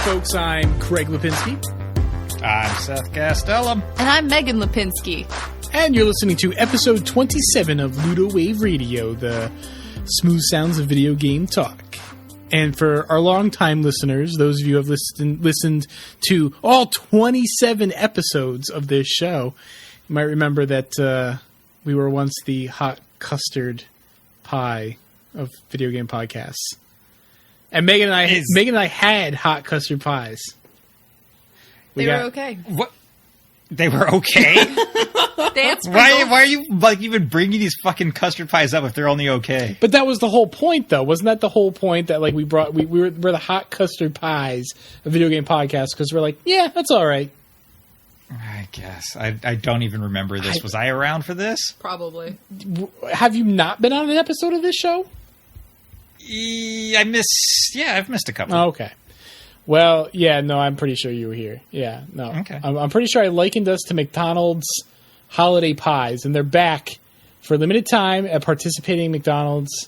folks. I'm Craig Lipinski. I'm Seth Castellum. And I'm Megan Lipinski. And you're listening to episode 27 of Ludowave Radio, the smooth sounds of video game talk. And for our longtime listeners, those of you who have listened to all 27 episodes of this show, you might remember that we were once the hot custard pie of video game podcasts. And Megan and I had hot custard pies. They were okay. What? They were okay? They had why are you even bringing these fucking custard pies up if they're only okay? But that was the whole point, though. Wasn't that the whole point that we were the hot custard pies of video game podcasts? Because we're like, yeah, that's all right. I guess I don't even remember this. Was I around for this? Probably. Have you not been on an episode of this show? I've missed a couple. Oh, okay. Well, yeah, no, I'm pretty sure you were here. Yeah, no. Okay. I'm pretty sure I likened us to McDonald's holiday pies, and they're back for a limited time at participating McDonald's.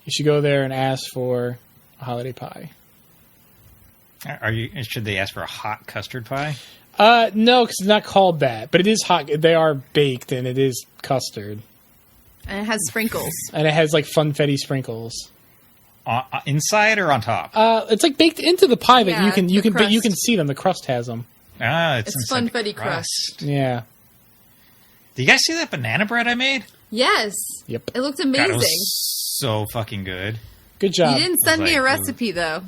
You should go there and ask for a holiday pie. Should they ask for a hot custard pie? No, because it's not called that, but it is hot. They are baked, and it is custard. And it has sprinkles. And it has, funfetti sprinkles. Inside or on top? It's baked into the pie that you can see them. The crust has them. It's funfetti crust. Yeah. Do you guys see that banana bread I made? Yes. Yep. It looked amazing. God, it was so fucking good. Good job. You didn't send me a recipe though.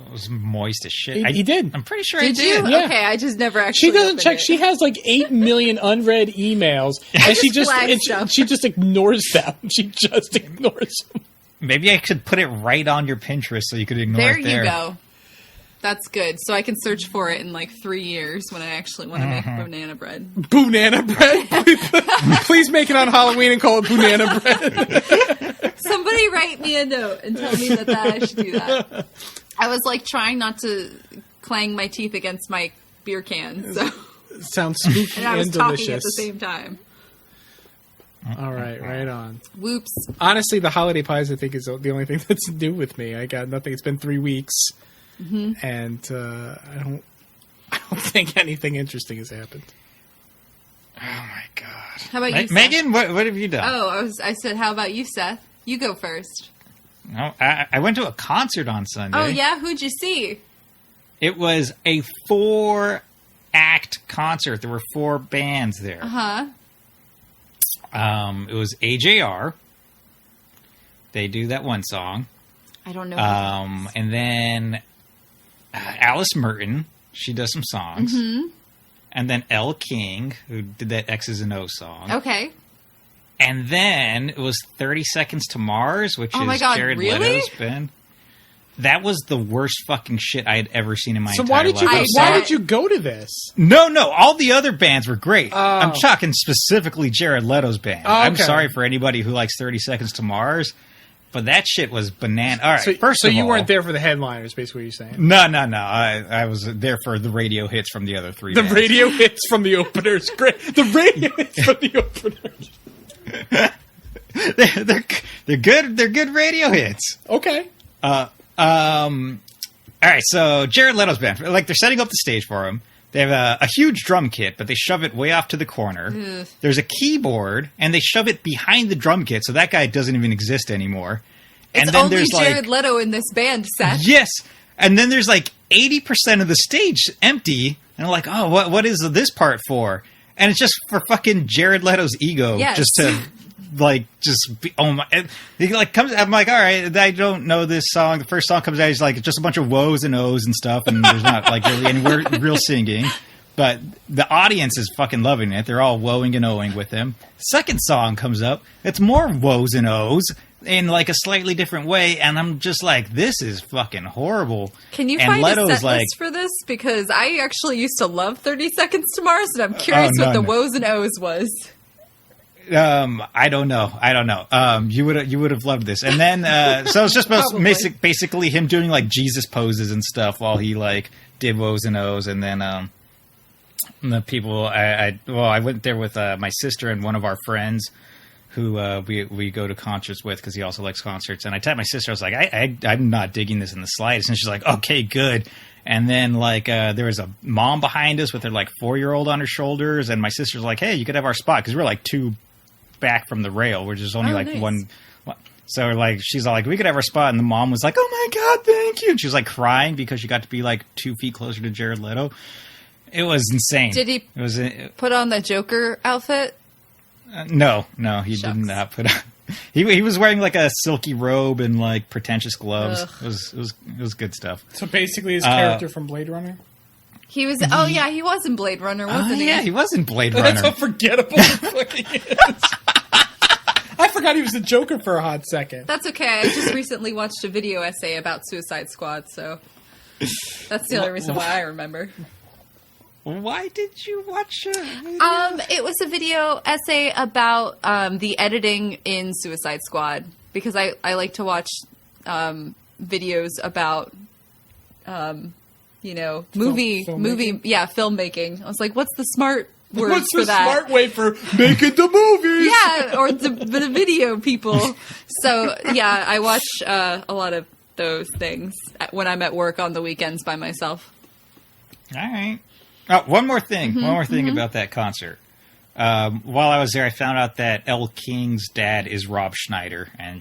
It was moist as shit. He did. I'm pretty sure Did I did. you? Yeah. Okay, I just never actually. She doesn't check. It. She has 8 million unread emails, and she just ignores them. She just ignores them. Maybe I could put it right on your Pinterest so you could ignore it there. There you go. That's good. So I can search for it in 3 years when I actually want to make banana bread. Banana bread? Please make it on Halloween and call it banana bread. Somebody write me a note and tell me that I should do that. I was trying not to clang my teeth against my beer can. So sounds spooky and I was and talking delicious. at the same time. All right, right on. Whoops. Honestly, the holiday pies, I think, is the only thing that's new with me. I got nothing. It's been 3 weeks, and I don't think anything interesting has happened. Oh my god! How about you, Seth? Megan? What have you done? Oh, I said, how about you, Seth? You go first. No, I went to a concert on Sunday. Oh yeah, who'd you see? It was a 4-act concert. There were 4 bands there. It was AJR. They do that one song. I don't know. And then Alice Merton. She does some songs. And then Elle King, who did that X's and O's song. Okay. And then it was 30 Seconds to Mars, which oh my is God, Jared really? Leto's band. That was the worst fucking shit I had ever seen in my entire Why life. did you go to this? No, all the other bands were great. Oh. I'm talking specifically Jared Leto's band. Oh, okay. I'm sorry for anybody who likes 30 Seconds to Mars, but that shit was banana. All right, So first of all, you weren't there for the headliners, basically what you're saying. No. I was there for the radio hits from the other 3 The bands. radio hits from the openers. Great. The radio hits from the openers. They're good. They're good radio hits. Okay. All right, so Jared Leto's band, they're setting up the stage for him. They have a huge drum kit, but they shove it way off to the corner. Ugh. There's a keyboard, and they shove it behind the drum kit, so that guy doesn't even exist anymore. It's and then only there's Jared Leto in this band, Seth. Yes, and then there's 80% of the stage empty, and I'm like, oh, what is this part for? And it's just for fucking Jared Leto's ego, Yes. just to oh my! He comes. I'm like, all right, I don't know this song. The first song comes out, he's just a bunch of woes and ohs and stuff, and there's not really any real singing. But the audience is fucking loving it. They're all woeing and ohing with him. Second song comes up, it's more woes and ohs in a slightly different way, and I'm just like, this is fucking horrible. Can you and find Leto's a set list for this? Because I actually used to love 30 Seconds to Mars, and I'm curious what the woes and ohs was. I don't know. You would have loved this. And then, so it's just basically him doing Jesus poses and stuff while he did woes and ohs. And then, the people, I went there with my sister and one of our friends, who we go to concerts with because he also likes concerts. And I tapped my sister. I was like, I'm not digging this in the slightest. And she's like, okay, good. And then there was a mom behind us with her 4-year-old on her shoulders, and my sister's like, hey, you could have our spot because we're 2 back from the rail, which is only nice. one. So she's all like, we could have our spot, and the mom was like, oh my god, thank you. And she was crying because she got to be 2 feet closer to Jared Leto. It was insane. Did he put on the Joker outfit? No, he did not put on. He was wearing a silky robe and pretentious gloves. It was good stuff. So basically, his character from Blade Runner. He was. Oh yeah, he was in Blade Runner, wasn't he? Yeah, he was in Blade Runner. That's how forgettable it fucking is. I forgot he was the Joker for a hot second. That's okay. I just recently watched a video essay about Suicide Squad, so that's the only reason why I remember. Why did you watch it? It was a video essay about the editing in Suicide Squad because I like to watch videos about filmmaking. I was like, what's the smart words What's for the that? smart way for making the movies? Yeah, or the video people. So yeah, I watch a lot of those things when I'm at work on the weekends by myself. All right. Oh, one more thing. One more thing about that concert. While I was there, I found out that Elle King's dad is Rob Schneider, and I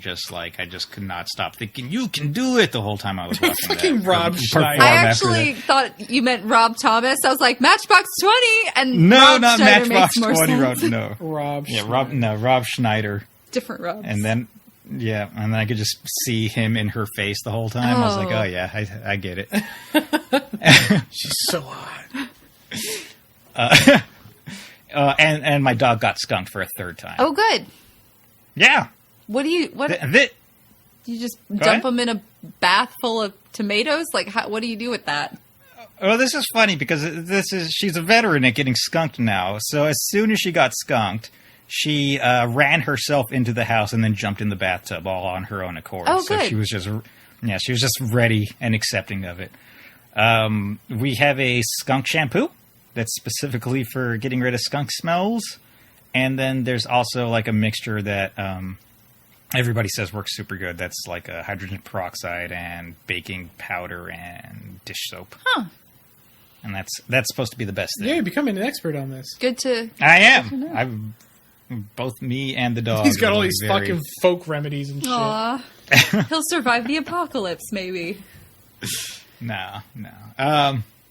just could not stop thinking, you can do it the whole time I was watching Fucking that. Rob Schneider. I actually thought you meant Rob Thomas. I was like, Matchbox 20, and No, Rob not Schneider Matchbox makes more 20. sense. No. Rob Yeah, Rob Schneider. Different Robs. And then I could just see him in her face the whole time. I was like, oh yeah, I get it. She's so hot. And my dog got skunked for a third time. Oh, good. Yeah. What do you? What you just dump ahead. them in a bath full of tomatoes? What do you do with that? Well, this is funny because she's a veteran at getting skunked now. So as soon as she got skunked, she ran herself into the house and then jumped in the bathtub all on her own accord. Oh, so good. she was just ready and accepting of it. We have a skunk shampoo that's specifically for getting rid of skunk smells. And then there's also a mixture that everybody says works super good. That's a hydrogen peroxide and baking powder and dish soap. Huh. And that's supposed to be the best thing. Yeah, you're becoming an expert on this. Good to. I am. Both me and the dog. He's got all these fucking folk remedies and shit. Aw. He'll survive the apocalypse, maybe. No.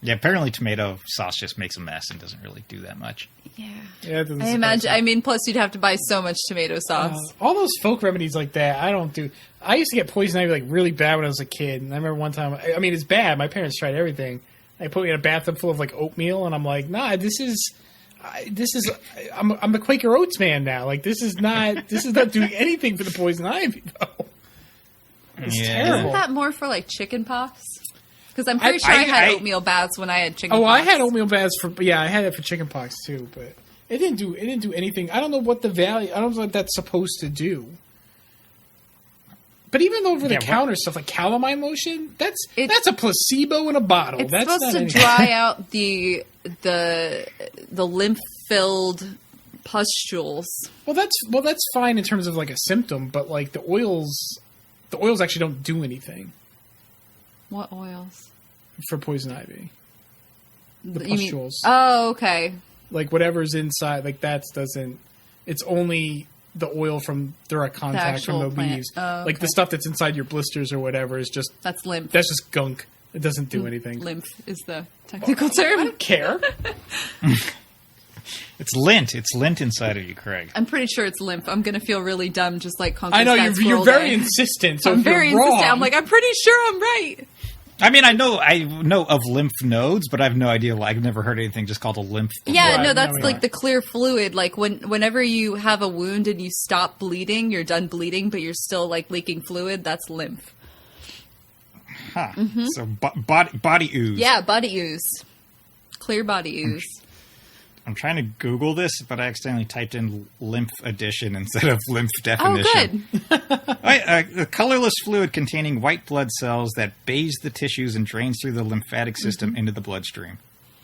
Yeah, apparently tomato sauce just makes a mess and doesn't really do that much. Yeah. Yeah, it doesn't I imagine. I mean, plus you'd have to buy so much tomato sauce. all those folk remedies like that, I don't do. I used to get poison ivy really bad when I was a kid, and I remember one time. I mean, it's bad. My parents tried everything. They put me in a bathtub full of oatmeal, and I'm like, nah, this is. I'm a Quaker Oats man now. This is not doing anything for the poison ivy though. It's terrible. Isn't that more for chicken pox? Because I'm pretty sure I had oatmeal baths when I had chicken pox. I had oatmeal baths I had it for chicken pox too, but it didn't do anything. I don't know what the value. I don't know what that's supposed to do. But even over the counter stuff like calamine lotion, that's a placebo in a bottle. It's that's supposed to dry out the lymph filled pustules. Well, that's fine in terms of a symptom, but the oils actually don't do anything. What oils? For poison ivy. The You mean- pustules. Oh, okay. Whatever's inside, that doesn't. It's only the oil from direct contact from the actual plant. leaves. Oh, okay. The stuff that's inside your blisters or whatever is just. That's lymph. That's just gunk. It doesn't do anything. Lymph is the technical I term. don't care. It's lint. It's lint inside of you, Craig. I'm pretty sure it's lymph. I'm gonna feel really dumb, just like I know you're very insistent. So I'm if you're very wrong, insistent. I'm I'm pretty sure I'm right. I mean, I know of lymph nodes, but I have no idea. I've never heard anything just called a lymph. Yeah, Right, no, that's no, yeah. the clear fluid. Whenever you have a wound and you stop bleeding, you're done bleeding, but you're still leaking fluid. That's lymph. Huh. So body ooze. Yeah, body ooze, clear body ooze. I'm trying to Google this, but I accidentally typed in lymph addition instead of lymph definition. Oh, good. A colorless fluid containing white blood cells that bathes the tissues and drains through the lymphatic system into the bloodstream.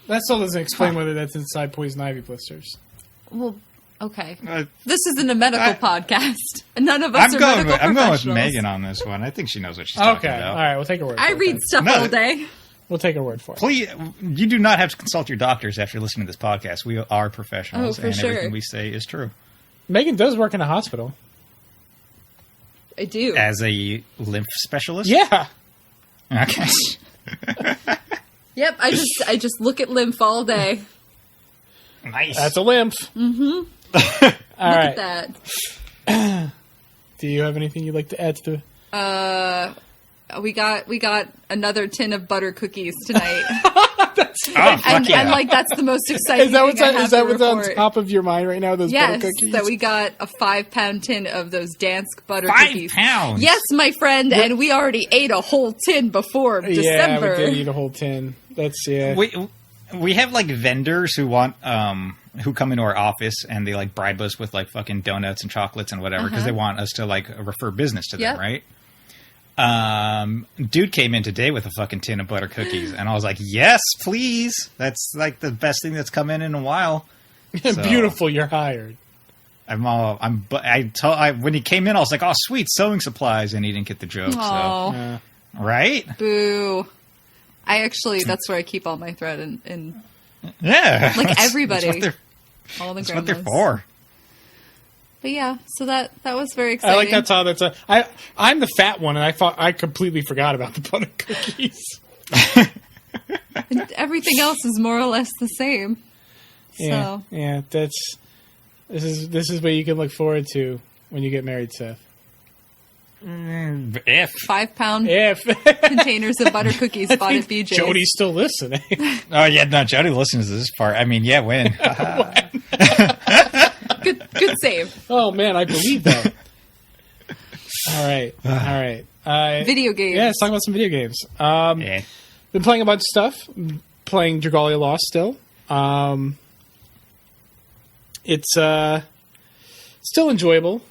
that still doesn't explain whether that's inside poison ivy blisters. Well, Okay. This isn't a medical podcast. None of us are medical professionals. I'm going with Megan on this one. I think she knows what she's talking about. All right, we'll take her word for it. I read stuff all day. We'll take her word for it. Please, you do not have to consult your doctors after listening to this podcast. We are professionals, and sure. everything we say is true. Megan does work in a hospital. I do. As a lymph specialist? Yeah. Okay. Yep, I just look at lymph all day. Nice. That's a lymph. Mm-hmm. All Look right. at that. Do you have anything you'd like to add to the... We got another tin of butter cookies tonight. yeah. And that's the most exciting Is that what's, thing I have is that to what's on report. top of your mind right now, those butter cookies? Yes, that we got a 5-pound tin of those Dansk butter 5 cookies. pounds? Yes, my friend, and we already ate a whole tin before December. Yeah, we did eat a whole tin. That's, yeah. We have, like, vendors who want... who come into our office and they, like, bribe us with, like, fucking donuts and chocolates and whatever because they want us to, like, refer business to them, right? Dude came in today with a fucking tin of butter cookies, and I was like, "Yes, please." That's like the best thing that's come in a while. So, beautiful, you're hired. When he came in, I was like, "Oh, sweet, sewing supplies," and he didn't get the joke. Aww. So, right? Boo. That's where I keep all my thread and yeah, everybody, all the that's grandmas. what they're for. But yeah, so that was very exciting. I like that's how I'm the fat one, and I completely forgot about the butter cookies. And everything else is more or less the same. Yeah, So. yeah. This is what you can look forward to when you get married, Seth. If 5-pound If containers of butter cookies bought at BJ's. Jody's still listening. oh yeah, no, Jody listens to this part. I mean, yeah, when. Good save. Oh man, I believe that. All right. Video games. Yeah, let's talk about some video games. Yeah. Been playing a bunch of stuff. Playing Dragalia Lost still. It's still enjoyable.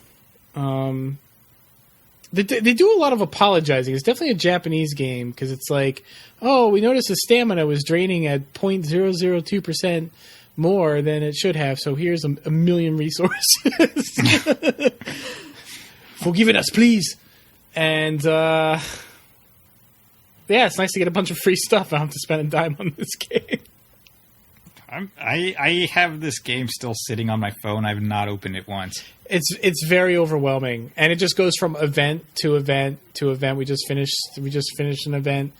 They do a lot of apologizing. It's definitely a Japanese game because it's like, oh, we noticed the stamina was draining at 0.002% more than it should have, so here's a million resources. Forgive us, please. And yeah, it's nice to get a bunch of free stuff. I don't have to spend a dime on this game. I have this game still sitting on my phone. I've not opened it once. It's very overwhelming, and it just goes from event to event to event. We just finished an event.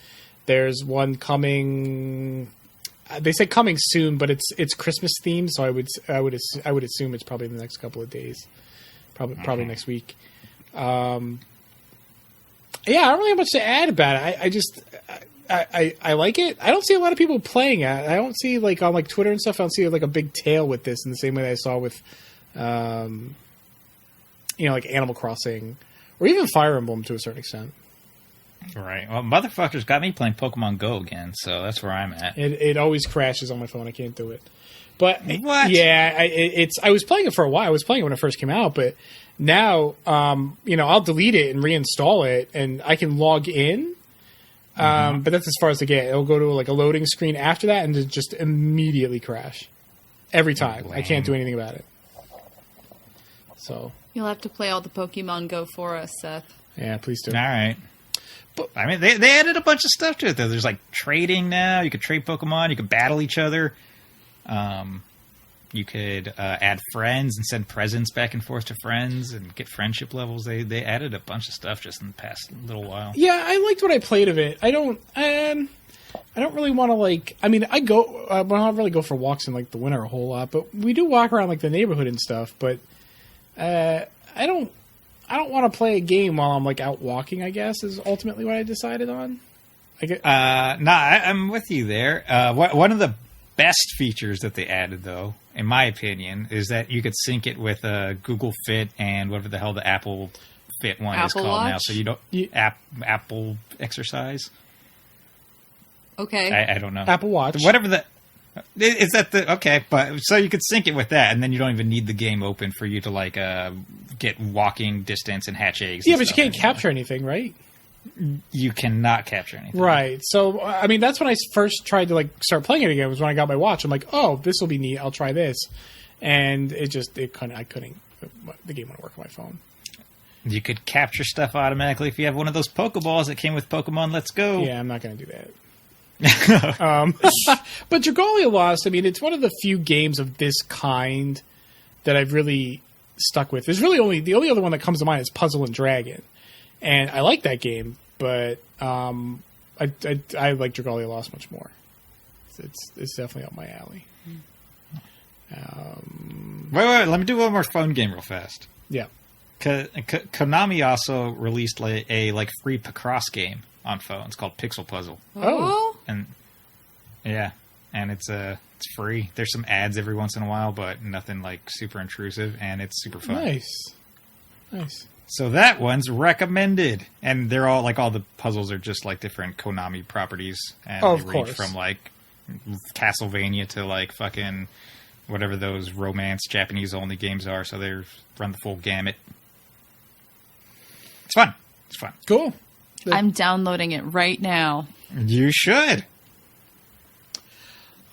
There's one coming. They say coming soon, but it's Christmas themed, so I would assume it's probably in the next couple of days, probably next week. Yeah, I don't really have much to add about it. I like it. I don't see a lot of people playing it. I don't see like on like Twitter and stuff. I don't see like a big tail with this in the same way that I saw with, like Animal Crossing or even Fire Emblem to a certain extent. Right. Well, motherfuckers got me playing Pokemon Go again, so that's where I'm at. It always crashes on my phone. I can't do it. But what? Yeah, I was playing it for a while. I was playing it when it first came out, but now I'll delete it and reinstall it, and I can log in. But that's as far as I get. It'll go to like a loading screen after that, and just immediately crash every time. I can't do anything about it. So You'll have to play all the Pokemon Go for us, Seth. yeah, please do. All right. But, I mean, they added a bunch of stuff to it, though. There's, like, trading now. You could trade Pokemon. You could battle each other. You could add friends and send presents back and forth to friends and get friendship levels. They added a bunch of stuff just in the past little while. Yeah, I liked what I played of it. I don't really want to, like... I mean, I don't really go for walks in, like, the winter a whole lot, but we do walk around, like, the neighborhood and stuff, but I don't want to play a game while I'm like out walking, I guess, is ultimately what I decided on. I'm with you there. One of the best features that they added, though, in my opinion, is that you could sync it with Google Fit and whatever the hell the Apple Fit one is called Watch? now. So you don't... Apple Exercise? Okay. I don't know. Apple Watch. Whatever the... Is that the... Okay, but so you could sync it with that, and then you don't even need the game open for you to, like, get walking distance and hatch eggs. Yeah, but you can't capture anything, right? You cannot capture anything. Right. So, I mean, that's when I first tried to, like, start playing it again, was when I got my watch. I'm like, oh, this will be neat. I'll try this. and the game wouldn't work on my phone. You could capture stuff automatically if you have one of those Pokeballs that came with Pokemon Let's Go. Yeah, I'm not going to do that. But Dragalia Lost, I mean, it's one of the few games of this kind that I've really stuck with. There's really the only other one that comes to mind is Puzzle and Dragon, and I like that game, but I like Dragalia Lost much more. It's definitely up my alley. Wait, let me do one more phone game real fast. Yeah. Konami also released a free Picross game on phone. It's called Pixel Puzzle. Oh. And yeah, and it's free. There's some ads every once in a while, but nothing like super intrusive, and it's super fun. Nice. So that one's recommended, and they're all all the puzzles are just different Konami properties, and they range from Castlevania to fucking whatever those romance Japanese only games are. So they run the full gamut. It's fun. Cool. I'm downloading it right now. You should.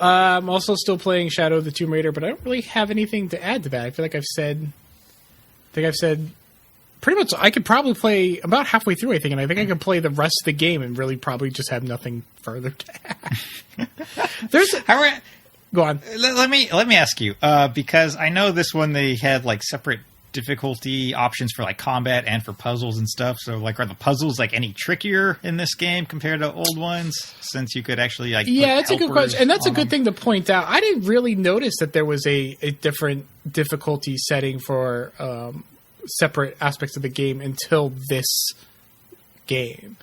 I'm also still playing Shadow of the Tomb Raider, but I don't really have anything to add to that. I feel like I've said pretty much. I could probably play about halfway through, I think, and I think I could play the rest of the game and really probably just have nothing further to add. Go on. Let me ask you, because I know this one they had separate difficulty options for combat and for puzzles and stuff. So are the puzzles any trickier in this game compared to old ones? Since you could actually yeah, that's a good question, and that's a good thing to point out. I didn't really notice that there was a different difficulty setting for separate aspects of the game until this game.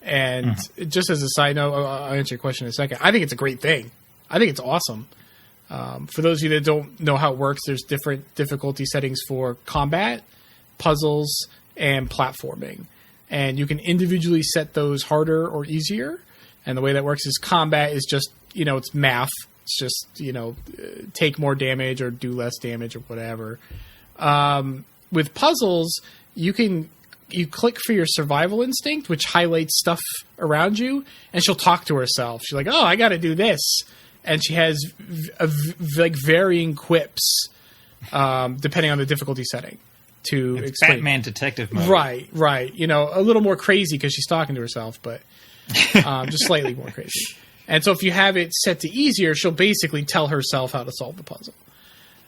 And just as a side note, I'll answer your question in a second. I think it's a great thing. I think it's awesome. For those of you that don't know how it works, there's different difficulty settings for combat, puzzles, and platforming. And you can individually set those harder or easier. And the way that works is combat is just, it's math. It's just, take more damage or do less damage or whatever. With puzzles, you click for your survival instinct, which highlights stuff around you, and she'll talk to herself. She's like, oh, I got to do this. And she has varying quips depending on the difficulty setting to explain. Batman detective mode. Right. A little more crazy because she's talking to herself, but just slightly more crazy. And so if you have it set to easier, she'll basically tell herself how to solve the puzzle.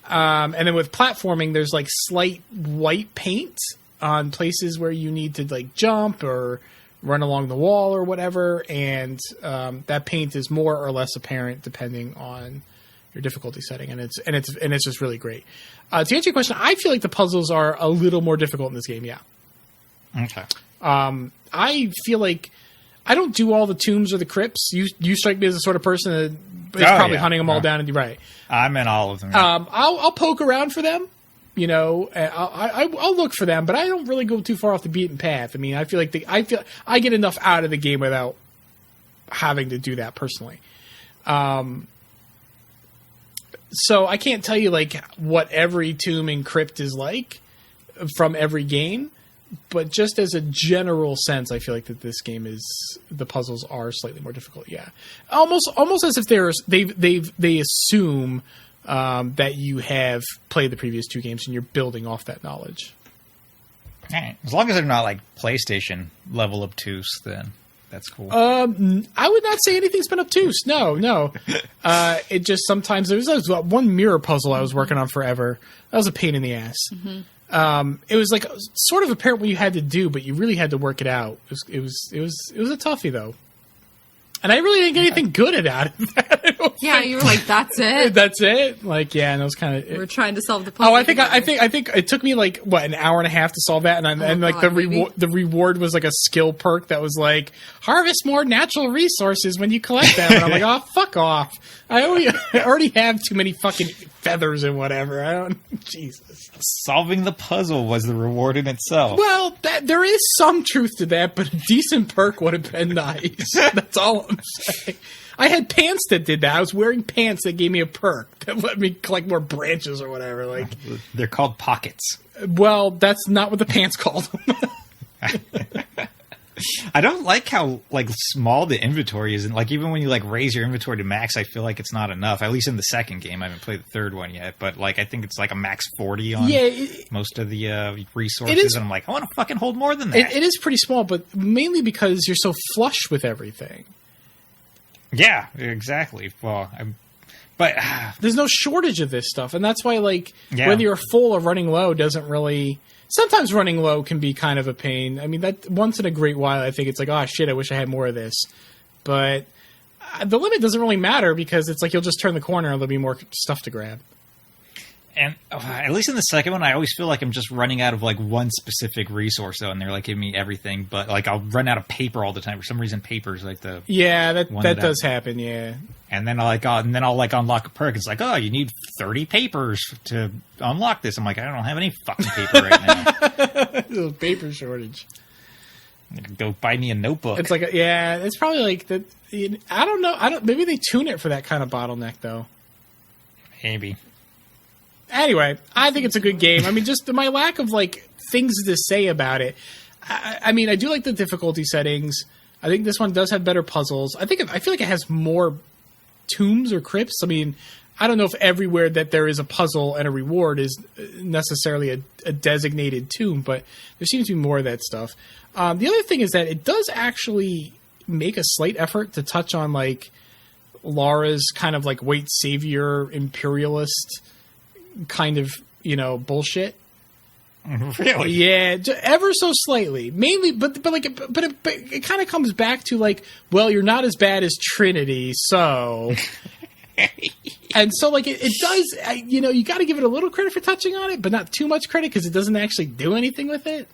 And then with platforming, there's slight white paint on places where you need to jump or run along the wall or whatever, and that paint is more or less apparent depending on your difficulty setting, and it's just really great. To answer your question, I feel like the puzzles are a little more difficult in this game. Yeah. Okay. I feel like I don't do all the tombs or the crypts. You strike me as the sort of person that is probably hunting them all down and right. I'm in all of them. I'll poke around for them. I'll look for them, but I don't really go too far off the beaten path. I mean, I feel like I get enough out of the game without having to do that personally. So I can't tell you what every tomb and crypt is like from every game, but just as a general sense, I feel like that this game the puzzles are slightly more difficult. Yeah, almost as if they assume that you have played the previous two games and you're building off that knowledge. All right. As long as they're not PlayStation level obtuse, then that's cool. I would not say anything's been obtuse. No. It just sometimes there was one mirror puzzle I was working on forever. That was a pain in the ass. Mm-hmm. It was sort of apparent what you had to do, but you really had to work it out. It was a toughie though. And I really didn't get anything good out of that. Yeah, you were like, "That's it." That's it. And it was kind of. We're trying to solve the puzzle. Oh, I think it took me an hour and a half to solve that, the reward was a skill perk that was harvest more natural resources when you collect them, and I'm like, oh, fuck off! I already have too many fucking feathers and whatever. Jesus. Solving the puzzle was the reward in itself. Well, there is some truth to that, but a decent perk would have been nice. That's all I'm saying. I had pants that did that. I was wearing pants that gave me a perk that let me collect more branches or whatever. They're called pockets. Well, that's not what the pants called them. I don't like how like small the inventory is, and like even when you like raise your inventory to max, I feel like it's not enough. At least in the second game, I haven't played the third one yet, but like I think it's like a max 40 on most of the resources, and I'm like, I want to fucking hold more than that. It is pretty small, but mainly because you're so flush with everything. Yeah, exactly. Well, but there's no shortage of this stuff, and that's why like whether you're full or running low doesn't really. Sometimes running low can be kind of a pain. I mean, that once in a great while, I think it's like, oh shit, I wish I had more of this. But the limit doesn't really matter because it's like you'll just turn the corner and there'll be more stuff to grab. And at least in the second one, I always feel like I'm just running out of like one specific resource, though, and they're like giving me everything. But like I'll run out of paper all the time. For some reason, paper is like the that does happen. Yeah. And then I'll like unlock a perk. It's like, oh, you need 30 papers to unlock this. I'm like, I don't have any fucking paper right now. There's a paper shortage. Go buy me a notebook. It's like, it's probably like that. I don't know. Maybe they tune it for that kind of bottleneck, though. Maybe. Anyway, I think it's a good game. I mean, just my lack of like things to say about it. I mean, I do like the difficulty settings. I think this one does have better puzzles. I feel like it has more tombs or crypts. I mean, I don't know if everywhere that there is a puzzle and a reward is necessarily a designated tomb, but there seems to be more of that stuff. The other thing is that it does actually make a slight effort to touch on like Laura's kind of like white savior imperialist kind of, bullshit. Really? Yeah, ever so slightly. Mainly, but it kind of comes back to like, well, you're not as bad as Trinity, so. And so, like, it does. You got to give it a little credit for touching on it, but not too much credit because it doesn't actually do anything with it.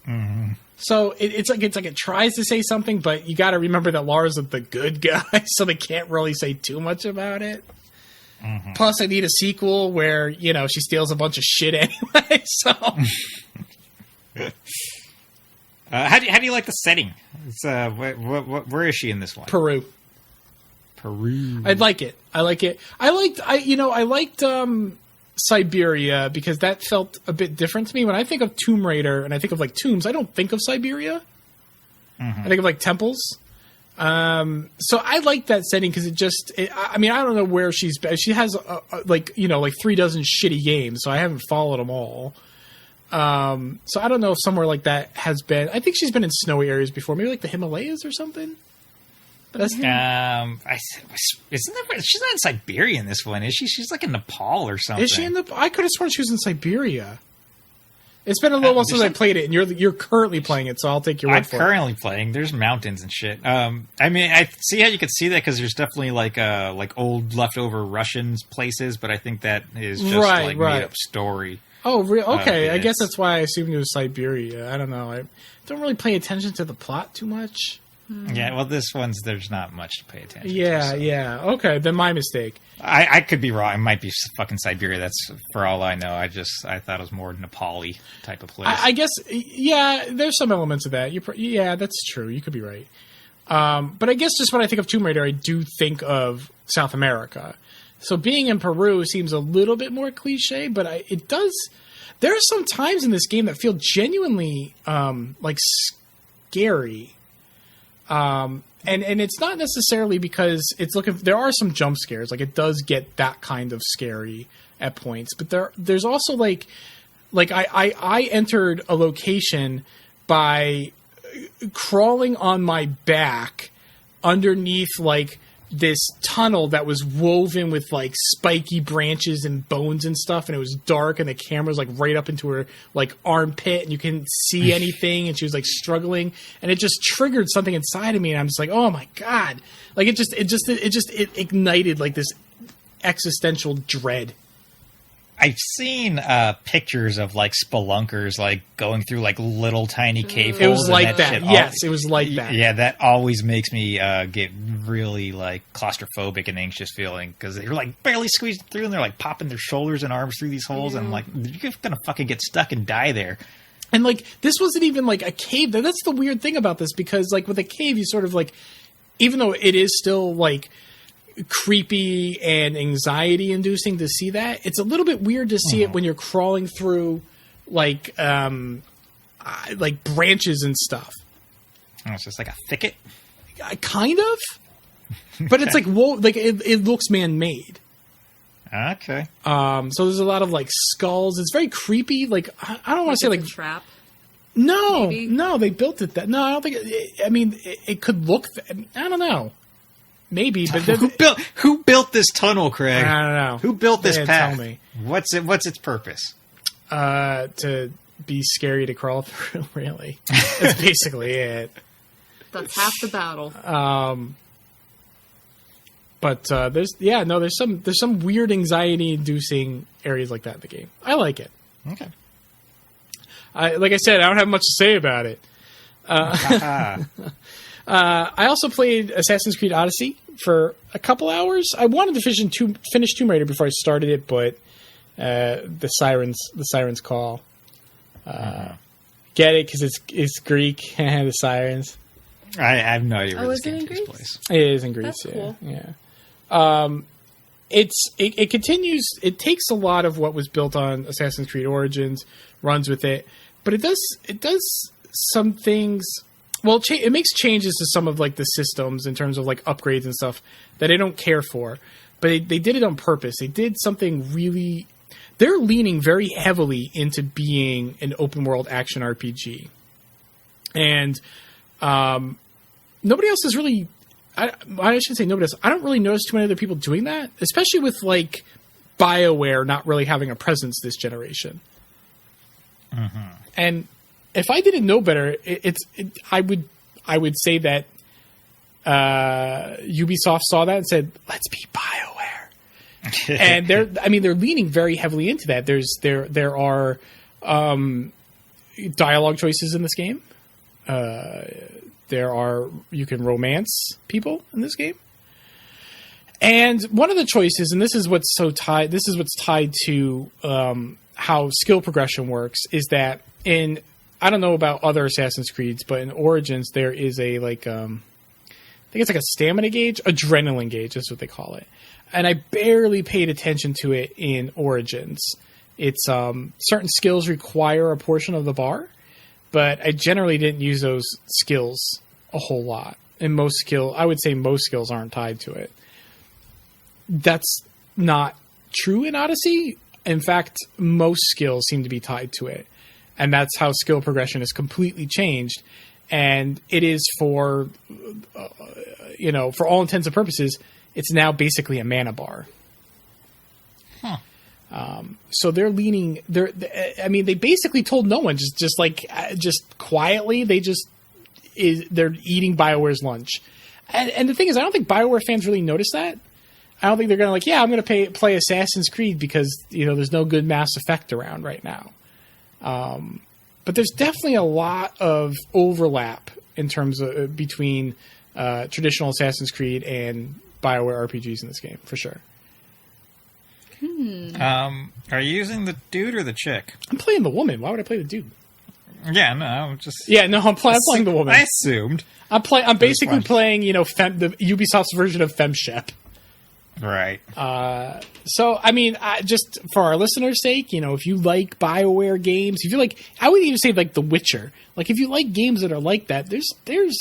Mm-hmm. So it's like it tries to say something, but you got to remember that Laura's the good guy, so they can't really say too much about it. Mm-hmm. Plus, I need a sequel where she steals a bunch of shit anyway. So, how do you like the setting? It's where is she in this one? Peru. I'd like it. I like it. I liked Siberia because that felt a bit different to me. When I think of Tomb Raider and I think of like tombs, I don't think of Siberia. Mm-hmm. I think of like temples. So I like that setting because I don't know where she's been. She has like 3 dozen shitty games, so I haven't followed them all. So I don't know if somewhere like that has been. I think she's been in snowy areas before, maybe like the Himalayas or something. Isn't that she's not in Siberia in this one, is she? She's like in Nepal or something. Is she in I could have sworn she was in Siberia. It's been a little while since I played it, and you're currently playing it, so I'll take your word for it. I'm currently playing. There's mountains and shit. I mean, I see how you could see that because there's definitely like old leftover Russian places, but I think that is just made up story. Oh, okay. I guess that's why I assumed it was Siberia. I don't know. I don't really pay attention to the plot too much. Yeah, well, there's not much to pay attention to. Yeah. Okay, then my mistake. I could be wrong. It might be fucking Siberia. That's for all I know. I thought it was more Nepali type of place. I guess, there's some elements of that. That's true. You could be right. But I guess just when I think of Tomb Raider, I do think of South America. So being in Peru seems a little bit more cliche, but it does. There are some times in this game that feel genuinely like scary. And it's not necessarily because there are some jump scares. Like it does get that kind of scary at points, but there's also like I entered a location by crawling on my back underneath like this tunnel that was woven with like spiky branches and bones and stuff, and it was dark, and the camera was like right up into her like armpit, and you couldn't see anything, and she was like struggling, and it just triggered something inside of me, and I'm just like, oh my god, like it ignited like this existential dread. I've seen pictures of like spelunkers like going through like little tiny cave holes. It was like that. Yes, it was like that. Yeah, that always makes me get really like claustrophobic and anxious feeling because they're like barely squeezed through and they're like popping their shoulders and arms through these holes, and I'm like, you're gonna fucking get stuck and die there. And like this wasn't even like a cave. That's the weird thing about this, because like with a cave, you sort of like, even though it is still like creepy and anxiety inducing to see that, it's a little bit weird to see it when you're crawling through like branches and stuff. Oh, it's just like a thicket. Kind of, but it's like it looks man-made. Okay. So there's a lot of like skulls. It's very creepy. Like I don't want to say like a trap. No, maybe? no, they built it that. No, I don't think. It could look. I don't know. Maybe, but who built this tunnel, Craig? I don't know. Who built this path? Tell me. What's its purpose? To be scary to crawl through. Really, that's basically it. That's half the battle. But there's some weird anxiety-inducing areas like that in the game. I like it. Okay. Like I said, I don't have much to say about it. I also played Assassin's Creed Odyssey for a couple hours. I wanted to finish Tomb Raider before I started it, but the sirens call. Get it because it's Greek. The sirens. I have no idea where Oh, this is it game in takes Greece? place. It is in Greece. That's cool. Yeah. It continues. It takes a lot of what was built on Assassin's Creed Origins, runs with it, but it does some things. Well, it makes changes to some of like the systems in terms of like upgrades and stuff that I don't care for, but they did it on purpose. They did something really. They're leaning very heavily into being an open world action RPG, and nobody else is really. I shouldn't say nobody else. I don't really notice too many other people doing that, especially with like BioWare not really having a presence this generation. Mm-hmm. And if I didn't know better, I would say that Ubisoft saw that and said, "Let's be BioWare." And they're leaning very heavily into that. There are dialogue choices in this game. You can romance people in this game. And one of the choices, and this is what's tied to how skill progression works, is that I don't know about other Assassin's Creeds, but in Origins there is I think it's like a stamina gauge, adrenaline gauge is what they call it. And I barely paid attention to it in Origins. It's certain skills require a portion of the bar, but I generally didn't use those skills a whole lot. And I would say most skills aren't tied to it. That's not true in Odyssey. In fact, most skills seem to be tied to it. And that's how skill progression is completely changed. And it is for all intents and purposes, it's now basically a mana bar. Huh. So they're leaning. They basically told no one, just quietly. They're eating BioWare's lunch, and the thing is, I don't think BioWare fans really notice that. I don't think they're going to I'm going to play Assassin's Creed because there's no good Mass Effect around right now. But there's definitely a lot of overlap in terms of between traditional Assassin's Creed and BioWare RPGs in this game, for sure. Are you using the dude or the chick? I'm playing the woman. Why would I play the dude? Yeah, no, I'm just... Yeah, no, I'm playing the woman. I assumed. I'm basically playing, the Ubisoft's version of FemShep. Right. So, just for our listeners' sake, if you like BioWare games, if you like... I would even say, like, The Witcher. Like, if you like games that are like that, there's...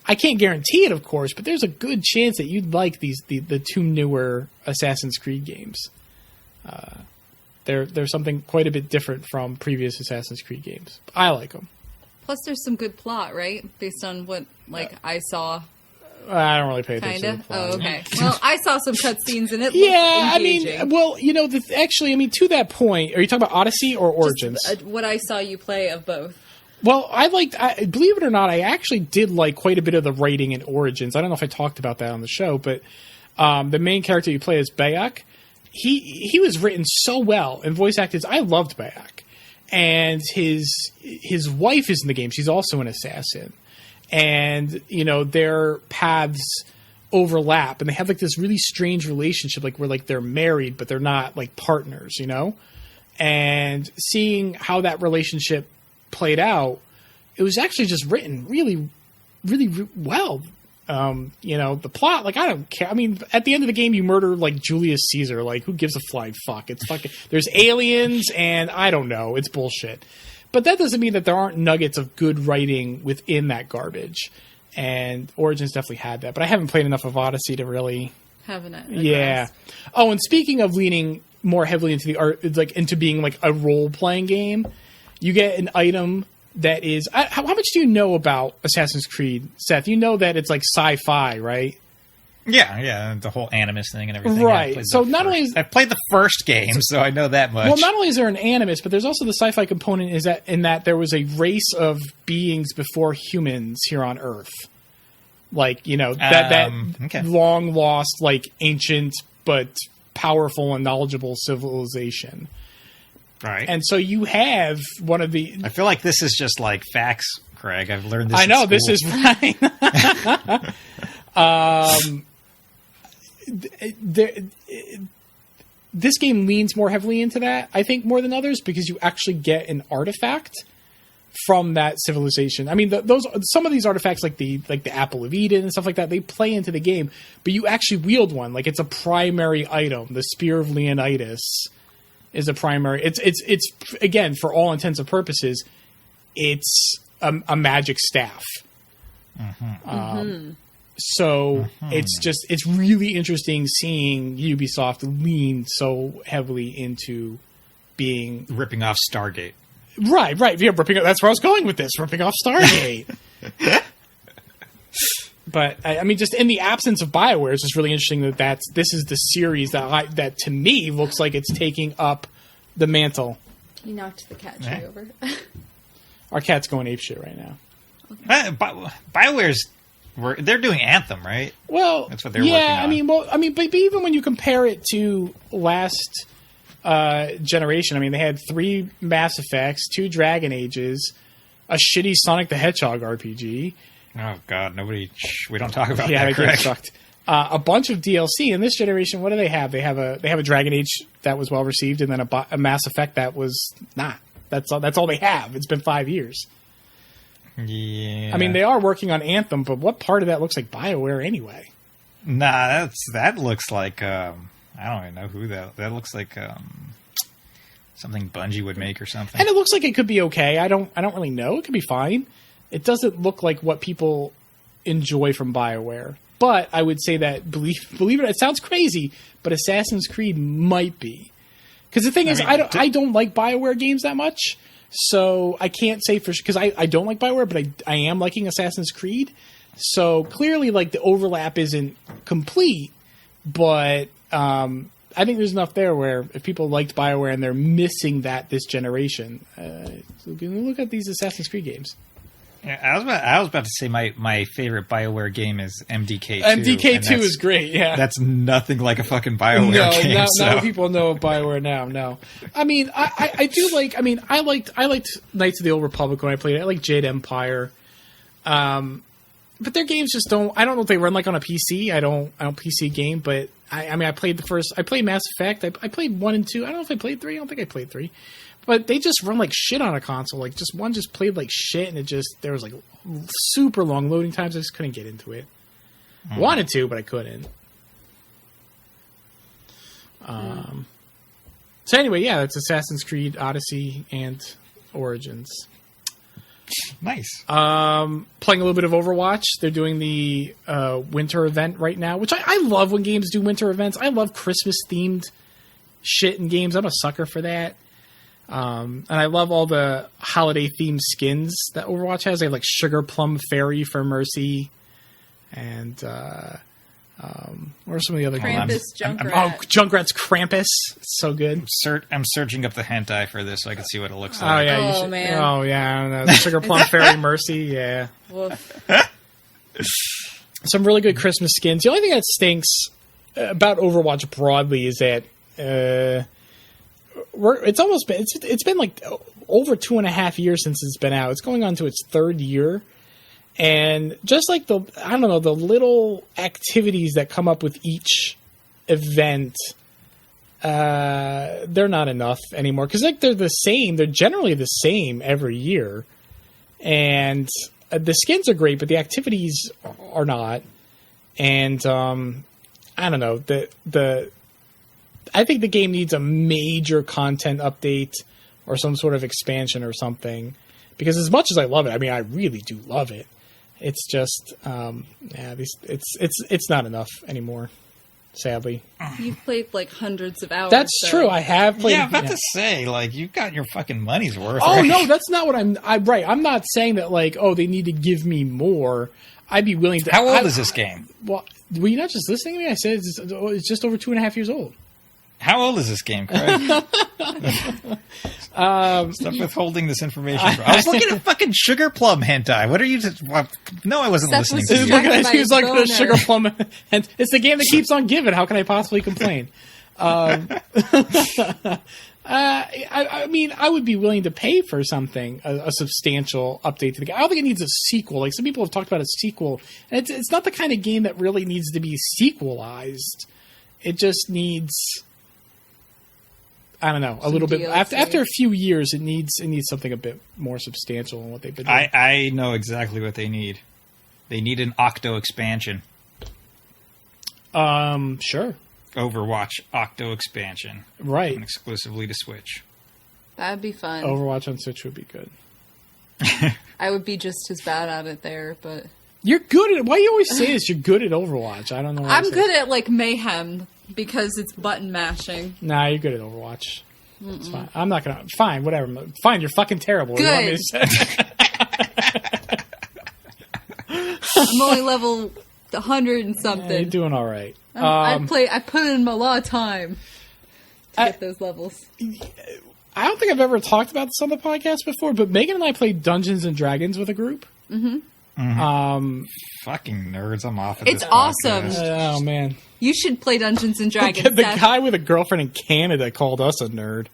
I can't guarantee it, of course, but there's a good chance that you'd like the two newer Assassin's Creed games. They're something quite a bit different from previous Assassin's Creed games. I like them. Plus, there's some good plot, right? Based on what I saw. I don't really pay attention to the plot. Oh, okay. Well, I saw some cutscenes and it yeah, looked engaging. To that point, are you talking about Odyssey or Origins? Just, what I saw you play of both. Well, believe it or not, I actually did like quite a bit of the writing in Origins. I don't know if I talked about that on the show, but the main character you play is Bayek. He was written so well and voice acted. I loved Bayek, and his wife is in the game. She's also an assassin, and their paths overlap, and they have like this really strange relationship, like where like they're married but they're not like partners, and seeing how that relationship played out, it was actually just written really, really well. The plot, like, I don't care. At the end of the game, you murder like Julius Caesar. Like, who gives a flying fuck? It's fucking. There's aliens, and I don't know. It's bullshit. But that doesn't mean that there aren't nuggets of good writing within that garbage. And Origins definitely had that. But I haven't played enough of Odyssey to really... Haven't it? Yeah. Oh, and speaking of leaning more heavily into the art, like into being like a role-playing game, you get an item that is... How much do you know about Assassin's Creed, Seth? You know that it's like sci-fi, right? Yeah, the whole Animus thing and everything. Right. So not only is... I've played the first game, so I know that much. Well, not only is there an Animus, but there's also the sci-fi component is that in that there was a race of beings before humans here on Earth. Like, you know, that long lost, like, ancient but powerful and knowledgeable civilization. Right. And so you have one of the... I feel like this is just like facts, Craig. I've learned this I know, in this school. is right. This game leans more heavily into that, I think, more than others, because you actually get an artifact from that civilization. I mean, some of these artifacts, like the Apple of Eden and stuff like that, they play into the game, but you actually wield one. Like, it's a primary item. The Spear of Leonidas is a primary. It's again, for all intents and purposes, it's a magic staff. So it's really interesting seeing Ubisoft lean so heavily into being ripping off Stargate. Right. Yeah, that's where I was going with this. Ripping off Stargate. But I mean, just in the absence of BioWare, it's just really interesting that this is the series that to me looks like it's taking up the mantle. You knocked the cat tree over. Our cat's going apeshit right now. BioWare's they're doing Anthem, right? Well, that's what they're working on. I mean, but even when you compare it to last generation, I mean, they had 3 Mass Effects, 2 Dragon Ages, a shitty Sonic the Hedgehog RPG. Oh God, we don't talk about that. Yeah, that game sucked. A bunch of DLC. In this generation, what do they have? They have a Dragon Age that was well received, and then a Mass Effect that was not. That's all they have. It's been 5 years. Yeah. I mean, they are working on Anthem, but what part of that looks like BioWare anyway? Nah, that looks like I don't even know who that looks like. Something Bungie would make or something. And it looks like it could be okay. I don't really know. It could be fine. It doesn't look like what people enjoy from BioWare. But I would say that believe it sounds crazy, but Assassin's Creed might be. Because the thing is, I don't like BioWare games that much. So I can't say for sure, because I don't like BioWare, but I am liking Assassin's Creed. So clearly, like, the overlap isn't complete, but I think there's enough there where if people liked BioWare and they're missing that this generation, so look at these Assassin's Creed games. Yeah, I was about to say my favorite BioWare game is MDK2. MDK2 is great, yeah. That's nothing like a fucking BioWare game. No, people know BioWare now. No, I mean I do like. I mean I liked Knights of the Old Republic when I played it. I like Jade Empire, but their games just don't. I don't know if they run like on a PC. I don't PC game, but I mean I played Mass Effect. I played 1 and 2. I don't know if I played 3. I don't think I played 3. But they just run like shit on a console. Like, just one just played like shit, and there was like super long loading times. I just couldn't get into it. Wanted to, but I couldn't. So anyway, yeah, that's Assassin's Creed Odyssey and Origins. Nice. Playing a little bit of Overwatch. They're doing the winter event right now, which I love when games do winter events. I love Christmas-themed shit in games. I'm a sucker for that. And I love all the holiday-themed skins that Overwatch has. They have, like, Sugar Plum Fairy for Mercy. And, what are some of the other Krampus Junkrat. Junkrat's Krampus. It's so good. I'm searching up the hentai for this so I can see what it looks Oh, like. yeah. Man. Oh, yeah. The Sugar Plum Fairy Mercy, yeah. Some really good Christmas skins. The only thing that stinks about Overwatch broadly is that, it's been like over 2.5 years since it's been out. It's going on to its 3rd year, and just like the little activities that come up with each event, they're not enough anymore, because like they're the same. They're generally the same every year, and the skins are great, but the activities are not. And I don't know, I think the game needs a major content update or some sort of expansion or something. Because as much as I love it, I mean, I really do love it. It's just, it's not enough anymore, sadly. You've played like hundreds of hours. That's true. I have played. Yeah, I'm about to say, like, you've got your fucking money's worth. Oh right? no, that's not what right. I'm not saying that like, oh, they need to give me more. I'd be willing to. How old is this game? Well, were you not just listening to me? I said it's just over 2.5 years old. How old is this game, Craig? Stop withholding this information. Bro. I was looking at fucking Sugar Plum hentai. What are you? No, I wasn't Seth listening was to He was you. looking at, he was like the boner. Sugar Plum, and it's the game that keeps on giving. How can I possibly complain? I mean, I would be willing to pay for something, a substantial update to the game. I don't think it needs a sequel. Like some people have talked about a sequel, and it's not the kind of game that really needs to be sequelized. It just needs, I don't know, a little bit. DLC. After a few years, it needs something a bit more substantial than what they've been doing. I know exactly what they need. They need an Octo expansion. Sure, Overwatch Octo expansion. right. And exclusively to Switch. That'd be fun. Overwatch on Switch would be good. I would be just as bad at it there, but You're good at. Why do you always say this? You're good at Overwatch. I don't know. Why I I'm say good at like mayhem because it's button mashing. Nah, you're good at Overwatch. It's fine. I'm not gonna. Fine, whatever. Fine, you're fucking terrible. What do you want me to say? I'm only level 100 and Yeah, something. you're doing all right. I put in a lot of time to get those levels. I don't think I've ever talked about this on the podcast before, but Megan and I played Dungeons and Dragons with a group. Fucking nerds, I'm off at It's this awesome. podcast. Oh man, You should play Dungeons and Dragons. the Seth. guy with a girlfriend in Canada called us a nerd.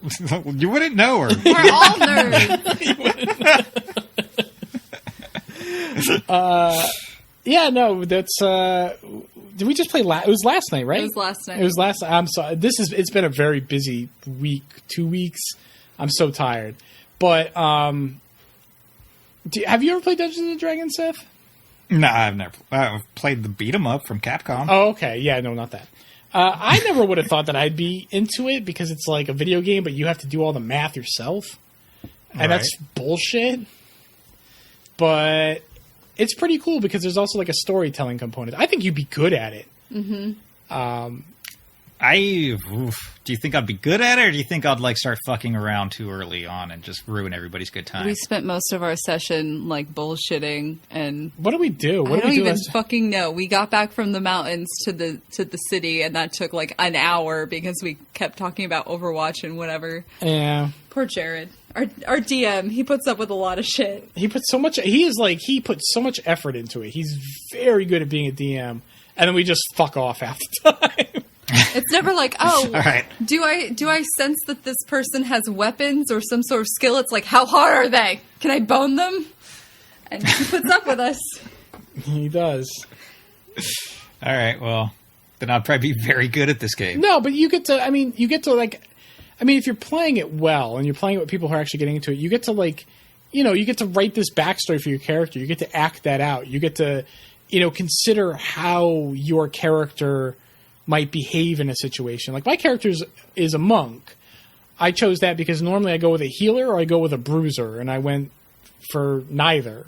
You wouldn't know her. We're all nerds. Yeah, no, that's. Did we just play? It was last night, right? It was last night. It was last. I'm sorry. It's been a very busy week, 2 weeks. I'm so tired. But have you ever played Dungeons and Dragons, Seth? No, I've played the beat 'em up from Capcom. Oh, okay. Yeah, no, not that. I never would have thought that I'd be into it because it's like a video game, but you have to do all the math yourself, and that's bullshit. But it's pretty cool because there's also like a storytelling component. I think you'd be good at it. Do you think I'd be good at it, or do you think I'd like start fucking around too early on and just ruin everybody's good time? We spent most of our session like bullshitting, and What do we do? What I do don't we do? even last- fucking know. We got back from the mountains to the city, and that took like an hour because we kept talking about Overwatch and whatever. Yeah, Poor Jared, our DM. He puts up with a lot of shit. he put so much. He put so much effort into it. He's very good at being a DM, and then we just fuck off half the time. It's never like, oh, All right. do I sense that this person has weapons or some sort of skill? It's like, how hard are they? Can I bone them? And he puts up with us. He does. All right, well, then I'll probably be very good at this game. No, but you get to. I mean, you get to like. I mean, if you're playing it well and you're playing it with people who are actually getting into it, you get to like, you get to write this backstory for your character. You get to act that out. You get to, consider how your character might behave in a situation. Like my character is a monk. I chose that because normally I go with a healer or I go with a bruiser, and I went for neither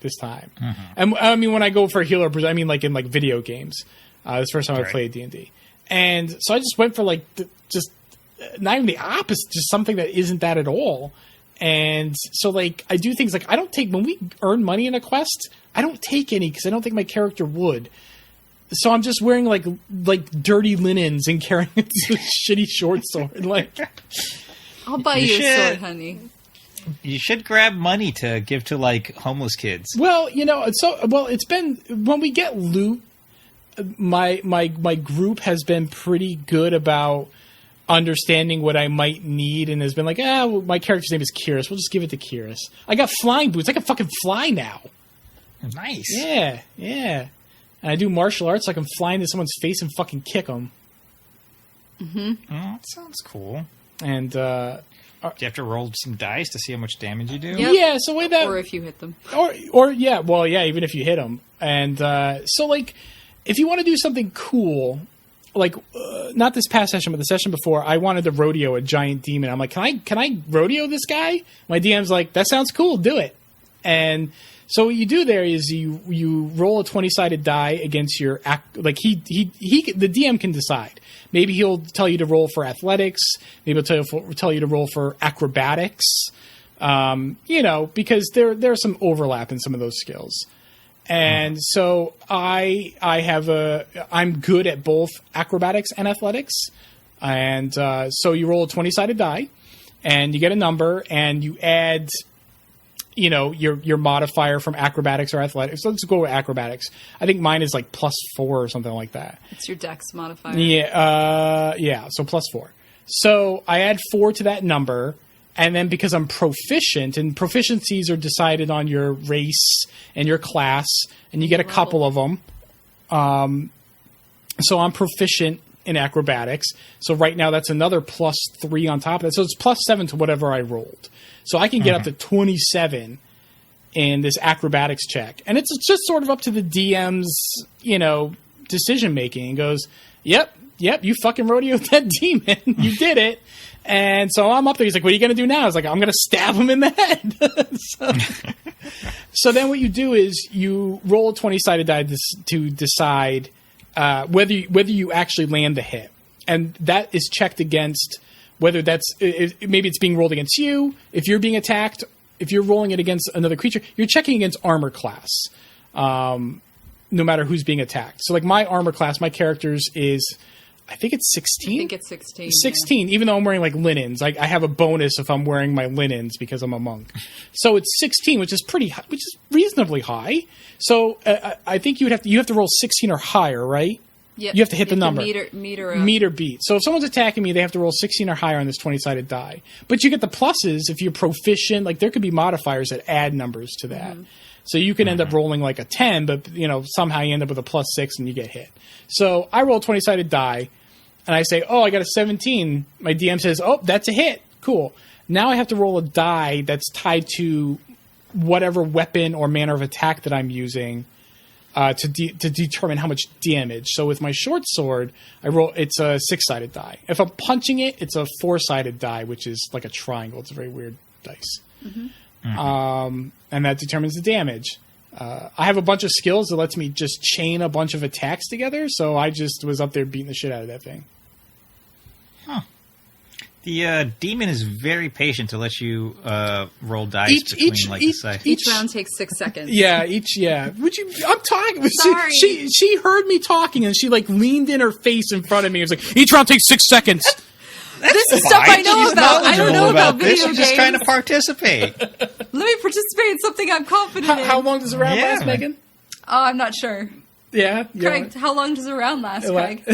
this time. And I mean, when I go for a healer or bruiser, I mean like in like video games. This is the first time I played D&D, and so I just went for like just not even the opposite, just something that isn't that at all. And so like I do things like I don't take when we earn money in a quest, I don't take any because I don't think my character would. So I'm just wearing like dirty linens and carrying a shitty short sword. Like, I'll buy You you a should. sword, honey. You should grab money to give to like homeless kids. well, it's been when we get loot. My group has been pretty good about understanding what I might need, and has been like, well, my character's name is Kyrus. We'll just give it to Kyrus. I got flying boots. I can fucking fly now. Nice. Yeah. And I do martial arts, so I can fly into someone's face and fucking kick them. Oh, that sounds cool. And Do you have to roll some dice to see how much damage you do? Yep. yeah, so way that Or if you hit them. or yeah, well, yeah, even if you hit them. And so like, if you want to do something cool, not this past session, but the session before, I wanted to rodeo a giant demon. I'm like, can I rodeo this guy? My DM's like, that sounds cool, do it. And so what you do there is you roll a 20-sided die against your the DM can decide. Maybe he'll tell you to roll for athletics. Maybe he'll tell you to roll for acrobatics. Because there's some overlap in some of those skills. And so I'm good at both acrobatics and athletics. And so you roll a 20-sided die, and you get a number, and you add, your modifier from acrobatics or athletics. So let's go with acrobatics. I think mine is like +4 or something like that. It's your dex modifier. Yeah. So +4. So I add 4 to that number. And then because I'm proficient, and proficiencies are decided on your race and your class, and you get a couple of them. So I'm proficient in acrobatics. So right now that's another +3 on top of that. So it's +7 to whatever I rolled. So I can get up to 27 in this acrobatics check. And it's just sort of up to the DM's, decision making. And goes, yep, you fucking rodeoed that demon. You did it. And so I'm up there. He's like, what are you going to do now? I was like, I'm going to stab him in the head. So then what you do is you roll a 20-sided die to decide whether you actually land the hit. And that is checked against whether maybe it's being rolled against you. If you're being attacked, if you're rolling it against another creature, you're checking against armor class, no matter who's being attacked. So like my armor class, my character's is... I think it's 16. I think it's 16. 16, even though I'm wearing like linens. I have a bonus if I'm wearing my linens because I'm a monk. So it's 16, which is reasonably high. So I think you have to roll 16 or higher, right? Yep. You have to hit the number. Meter beat. So if someone's attacking me, they have to roll 16 or higher on this 20-sided die. But you get the pluses if you're proficient. Like there could be modifiers that add numbers to that. Mm-hmm. So you can end up rolling like a 10, but somehow you end up with a +6 and you get hit. So I roll a 20-sided die, and I say, oh, I got a 17. My DM says, oh, that's a hit. Cool. Now I have to roll a die that's tied to whatever weapon or manner of attack that I'm using to determine how much damage. So with my short sword, it's a 6-sided die. If I'm punching it, it's a 4-sided die, which is like a triangle. It's a very weird dice. Mm-hmm. And that determines the damage. I have a bunch of skills that lets me just chain a bunch of attacks together, so I just was up there beating the shit out of that thing. Huh. The demon is very patient to let you roll dice each round takes 6 seconds. Yeah, Would you? I'm talking. Sorry. She heard me talking, and she like leaned in her face in front of me. It was like, each round takes 6 seconds. This is stuff I know about. I don't know about video games. You're just trying to participate. Let me participate in something I'm confident in. How long does a round last, Megan? Oh, I'm not sure. Yeah. Craig, how long does a round last, Craig?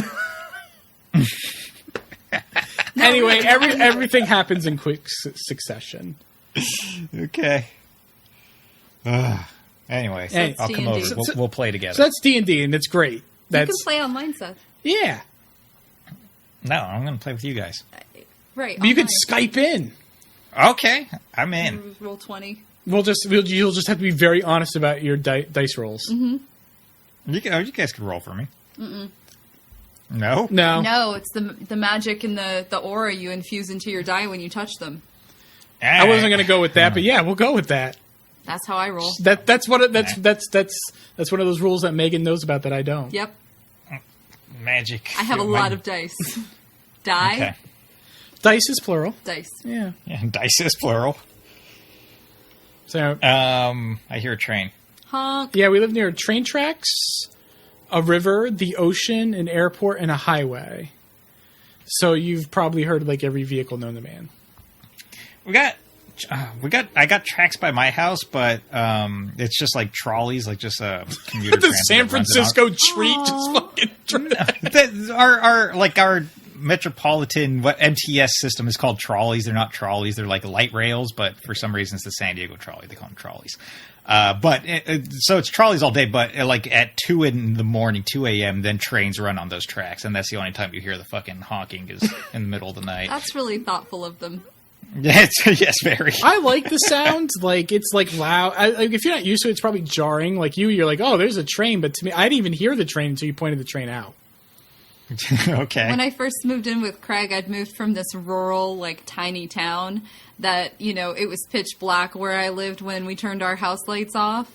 Anyway, everything happens in quick succession. Okay. Anyways, I'll come over. We'll play together. So that's D&D, and it's great. You can play online, Seth. Yeah. No, I'm going to play with you guys. Right. But you could Skype in. Okay, I'm in. Roll 20. You'll just have to be very honest about your dice rolls. Mm-hmm. You guys could roll for me. Mm-mm. No? No, it's the magic and the aura you infuse into your die when you touch them. I wasn't going to go with that, but yeah, we'll go with that. That's how I roll. That's one of those rules that Megan knows about that I don't. Yep. Magic. I have a lot of dice. Die. Okay. Dice is plural. Dice. Yeah. Dice is plural. So. I hear a train. Honk. Yeah, we live near train tracks, a river, the ocean, an airport, and a highway. So you've probably heard like every vehicle known to man. I got tracks by my house, but it's just like trolleys, like just a commuter the San Francisco treat just fucking our metropolitan MTS system is called trolleys. They're not trolleys, they're like light rails, but for some reason it's the San Diego trolley. They call them trolleys. So it's trolleys all day, but like at 2 in the morning, 2 a.m., then trains run on those tracks, and that's the only time you hear the fucking honking is in the middle of the night. That's really thoughtful of them. Yes, very. I like the sound. Like, it's like loud. If you're not used to it, it's probably jarring. Like you're like, oh, there's a train. But to me, I didn't even hear the train until you pointed the train out. Okay. When I first moved in with Craig, I'd moved from this rural, like, tiny town that, it was pitch black where I lived when we turned our house lights off.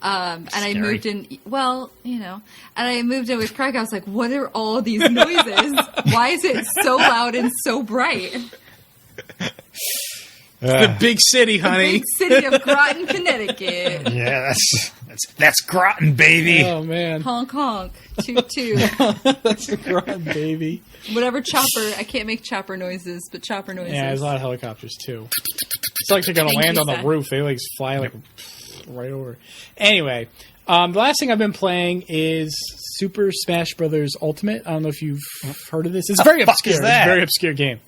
And I moved in, and I moved in with Craig. I was like, what are all these noises? Why is it so loud and so bright? The big city, honey. Big city of Groton, Connecticut. Yeah, that's Groton, baby. Oh, man. Honk, honk. Toot, toot. That's a Groton, baby. Whatever chopper. I can't make chopper noises, but chopper noises. Yeah, there's a lot of helicopters, too. It's like they're going to Thank land you, on the Seth. roof. They, like, fly, like, right over. Anyway, the last thing I've been playing is Super Smash Brothers Ultimate. I don't know if you've heard of this. It's very fuck obscure. is that? It's a very obscure game.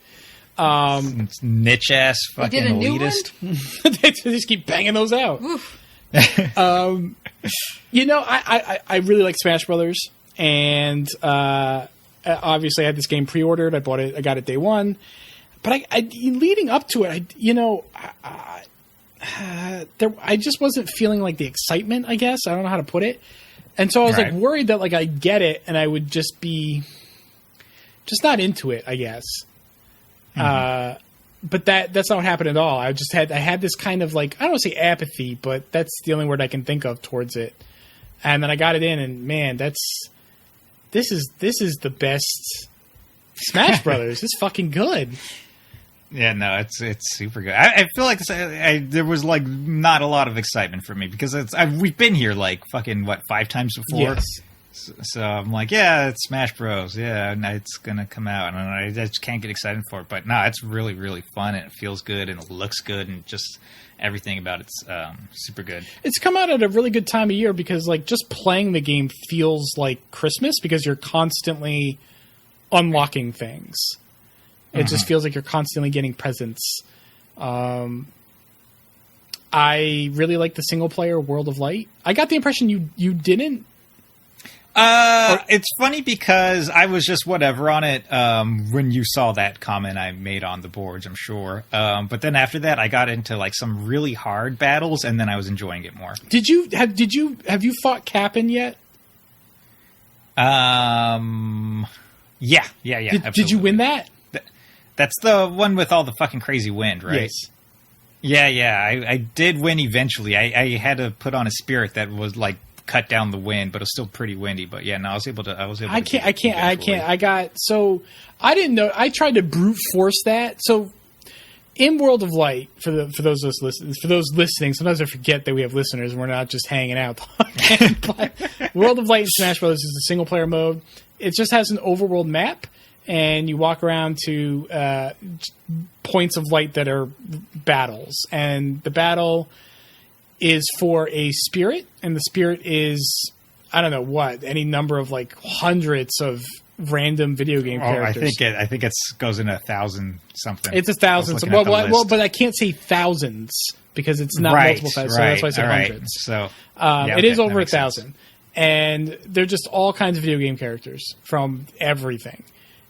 It's niche ass fucking did a new elitist. They just keep banging those out. Oof. I really like Smash Brothers, and obviously I had this game pre-ordered. I got it day one, but I leading up to it, I just wasn't feeling like the excitement. I guess I don't know how to put it, and so I was like worried that like I'd get it and I would just be just not into it. I guess. But that's not what happened at all. I had this kind of like, I don't want to say apathy, but that's the only word I can think of towards it. And then I got it in, and man, this is the best Smash Brothers. It's fucking good. Yeah, no, it's super good. I feel like there was like not a lot of excitement for me because we've been here like fucking 5 times before. Yes. So I'm like, yeah, it's Smash Bros. Yeah, and it's gonna come out, and I just can't get excited for it. But no, it's really, really fun, and it feels good, and it looks good, and just everything about it's super good. It's come out at a really good time of year because like just playing the game feels like Christmas because you're constantly unlocking things. It just feels like you're constantly getting presents. I really like the single player World of Light. I got the impression you didn't. It's funny because I was just whatever on it when you saw that comment I made on the boards, I'm sure. But then after that, I got into like some really hard battles, and then I was enjoying it more. Have you fought Cap'n yet? Yeah. Did you win that? That's the one with all the fucking crazy wind, right? Yes. Yeah. I did win eventually. I had to put on a spirit that was like cut down the wind, but it was still pretty windy. But yeah, no, I was able to. I can't. So I didn't know. I tried to brute force that. So in World of Light, for those listening, sometimes I forget that we have listeners and we're not just hanging out. But World of Light in Smash Bros. Is the single player mode. It just has an overworld map, and you walk around to points of light that are battles, and the battle is for a spirit, and the spirit is, I don't know what, any number of like hundreds of random video game characters. I think it goes in 1,000 something. It's 1,000. Well, but I can't say thousands because it's not multiple thousands. So that's why I said hundreds. So it is over 1,000, and they're just all kinds of video game characters from everything.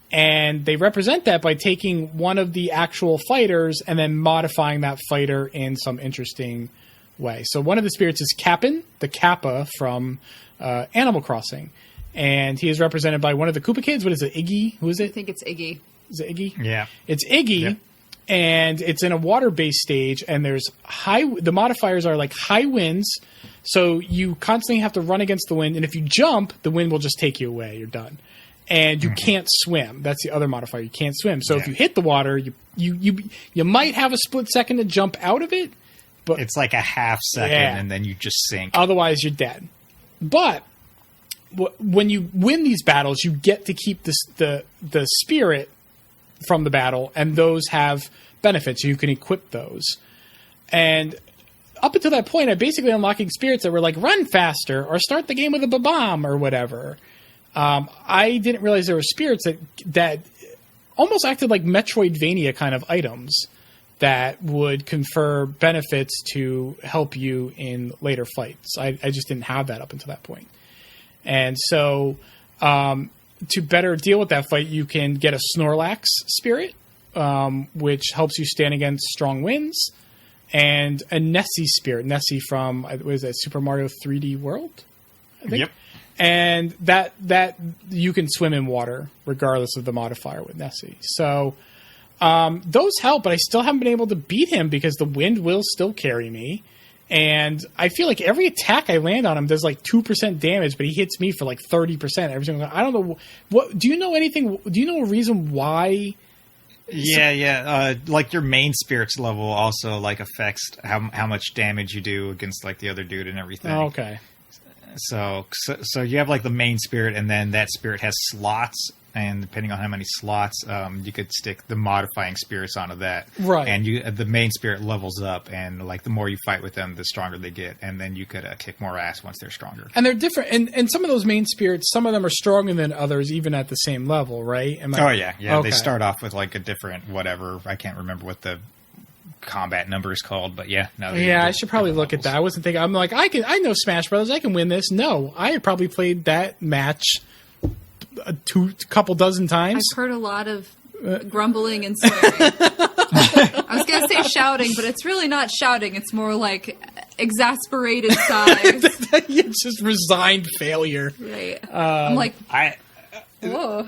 And they represent that by taking one of the actual fighters and then modifying that fighter in some interesting way. So one of the spirits is Cap'n, the Kappa from Animal Crossing. And he is represented by one of the Koopa kids. What is it, Iggy? Who is it? I think it's Iggy. Is it Iggy? Yeah. It's Iggy, yep. And it's in a water-based stage, and the modifiers are like high winds, so you constantly have to run against the wind, and if you jump, the wind will just take you away. You're done. And you can't swim. That's the other modifier. You can't swim. So if you hit the water, you might have a split second to jump out of it, but it's like a half second, and then you just sink. Otherwise, you're dead. But when you win these battles, you get to keep the spirit from the battle, and those have benefits. You can equip those. And up until that point, I basically unlocking spirits that were like run faster or start the game with a bomb or whatever. I didn't realize there were spirits that almost acted like Metroidvania kind of items that would confer benefits to help you in later fights. I just didn't have that up until that point. And so to better deal with that fight, you can get a Snorlax spirit, which helps you stand against strong winds, and a Nessie spirit. Nessie from, what is that, Super Mario 3D World, I think. Yep. And that you can swim in water regardless of the modifier with Nessie. So those help, but I still haven't been able to beat him because the wind will still carry me. And I feel like every attack I land on him does like 2% damage, but he hits me for like 30% every single time. I don't know. What do you know anything? Do you know a reason why? Yeah. Like your main spirit's level also like affects how much damage you do against like the other dude and everything. Oh, okay. So you have like the main spirit, and then that spirit has slots, and depending on how many slots, you could stick the modifying spirits onto that. Right. And the main spirit levels up, and like the more you fight with them, the stronger they get, and then you could kick more ass once they're stronger. And they're different, and some of those main spirits, some of them are stronger than others, even at the same level, right? Oh yeah. Okay. They start off with like a different whatever. I can't remember what the combat number is called, but yeah. No, yeah, I should probably look at that. I wasn't thinking. I'm like, I know Smash Brothers. I can win this. No, I had probably played that match a couple dozen times. I've heard a lot of grumbling and swearing. I was going to say shouting, but it's really not shouting. It's more like exasperated sighs. It's just resigned failure. Right. I'm like, whoa.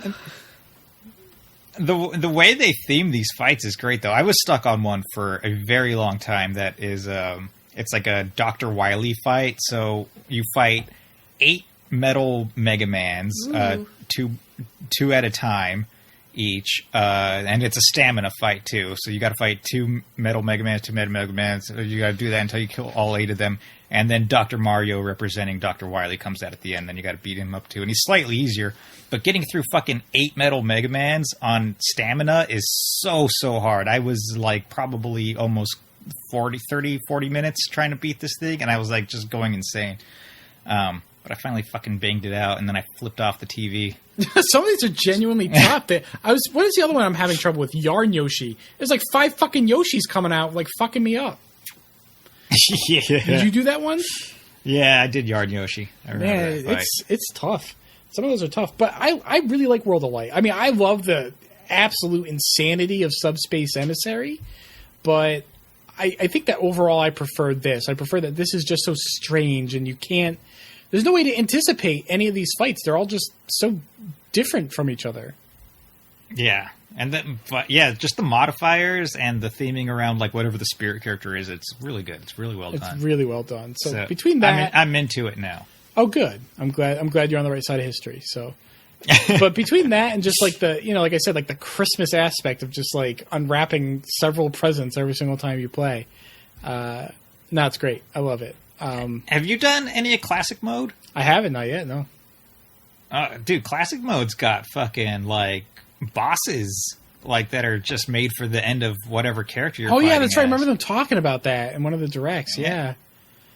The way they theme these fights is great, though. I was stuck on one for a very long time. That is, it's like a Dr. Wily fight. So you fight 8 metal Mega Mans, two at a time each, and it's a stamina fight too. So you got to fight 2 metal Mega Mans, 2 metal Mega Mans. You got to do that until you kill all 8 of them. And then Dr. Mario representing Dr. Wily comes out at the end. Then you got to beat him up too, and he's slightly easier. But getting through fucking 8 metal Mega Mans on stamina is so hard. I was like probably almost 40 minutes trying to beat this thing, and I was like just going insane. But I finally fucking banged it out, and then I flipped off the TV. Some of these are genuinely tough. What is the other one I'm having trouble with? Yarn Yoshi. There's like 5 fucking Yoshis coming out, like fucking me up. Yeah. Did you do that one? Yeah, I did Yarn Yoshi. I remember that fight. It's tough. Some of those are tough, but I really like World of Light. I mean, I love the absolute insanity of Subspace Emissary, but I think that overall I prefer this. I prefer that this is just so strange, and you can't. There's no way to anticipate any of these fights. They're all just so different from each other. Yeah. But just the modifiers and the theming around like whatever the spirit character is, it's really good. It's really well done. It's really well done. So between that, I'm into it now. Oh, good. I'm glad you're on the right side of history. So, but between that and just like like I said, like the Christmas aspect of just like unwrapping several presents every single time you play, it's great. I love it. Have you done any of classic mode? I haven't, not yet. No. Dude, classic mode's got fucking like bosses like that are just made for the end of whatever character you're fighting. Oh yeah, that's right. I remember them talking about that in one of the directs. Yeah.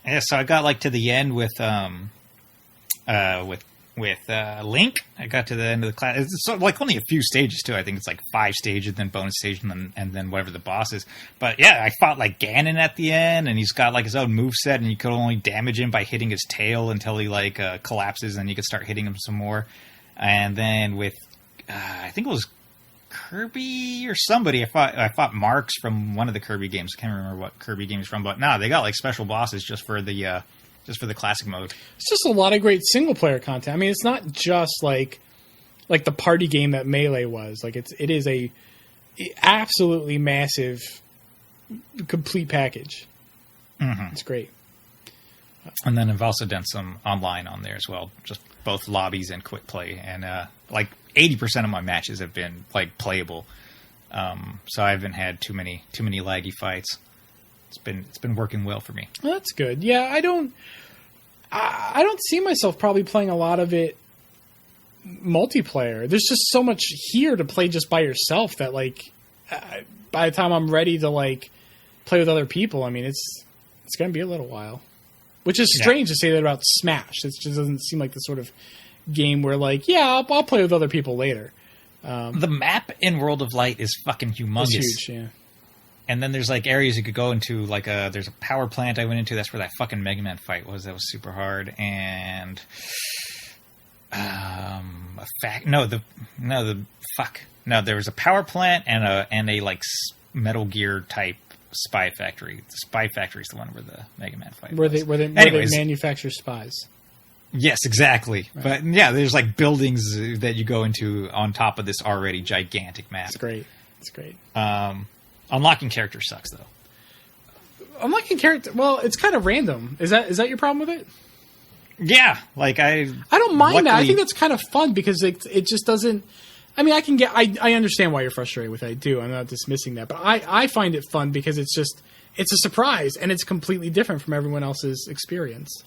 Yeah, so I got like to the end with Link. I got to the end of the class. It's sort of like only a few stages too. I think it's like 5 stages, then bonus stage, and then whatever the boss is. But yeah, I fought like Ganon at the end, and he's got like his own moveset, and you could only damage him by hitting his tail until he like collapses, and you could start hitting him some more. And then with I think it was Kirby or somebody. I fought Marks from one of the Kirby games. I can't remember what Kirby game is from, but they got like special bosses just for the classic mode. It's just a lot of great single player content. I mean, it's not just like the party game that Melee was. Like it is a absolutely massive, complete package. Mm-hmm. It's great. And then I've also done some online on there as well, just both lobbies and quick play, and like 80% of my matches have been like playable. So I haven't had too many laggy fights. It's been working well for me. Well, that's good. Yeah, I don't see myself probably playing a lot of it multiplayer. There's just so much here to play just by yourself that like by the time I'm ready to like play with other people, I mean it's going to be a little while. Which is strange to say that about Smash. It just doesn't seem like the sort of game where like, I'll play with other people later. The map in World of Light is fucking humongous. It's huge, yeah. And then there's like areas you could go into, like there's a power plant I went into. That's where that fucking Mega Man fight was. That was super hard. And there was a power plant and a like Metal Gear type spy factory. The spy factory is the one where the Mega Man fight was. Where they manufacture spies. Yes, exactly. Right. But yeah, there's like buildings that you go into on top of this already gigantic map. It's great. It's great. Unlocking characters sucks though. Unlocking character, well, it's kind of random. Is that your problem with it? Yeah, like I don't mind that. I think that's kind of fun because it just doesn't. I mean, I understand why you're frustrated with it. I do. I'm not dismissing that, but I find it fun because it's a surprise and it's completely different from everyone else's experience.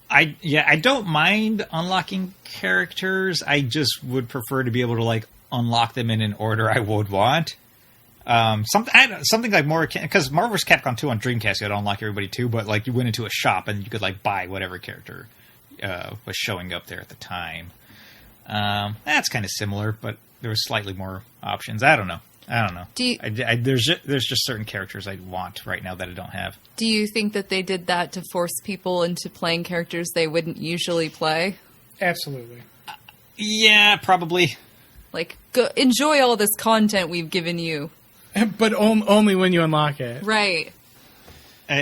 I don't mind unlocking characters. I just would prefer to be able to like unlock them in an order I would want. Something like more, because Marvel vs. Capcom 2 on Dreamcast, you had to unlock everybody too, but like you went into a shop and you could like buy whatever character was showing up there at the time. That's kind of similar, but there was slightly more options. I don't know. There's just certain characters I want right now that I don't have. Do you think that they did that to force people into playing characters they wouldn't usually play? Absolutely. Yeah, probably. Like, go enjoy all this content we've given you. But only when you unlock it. Right.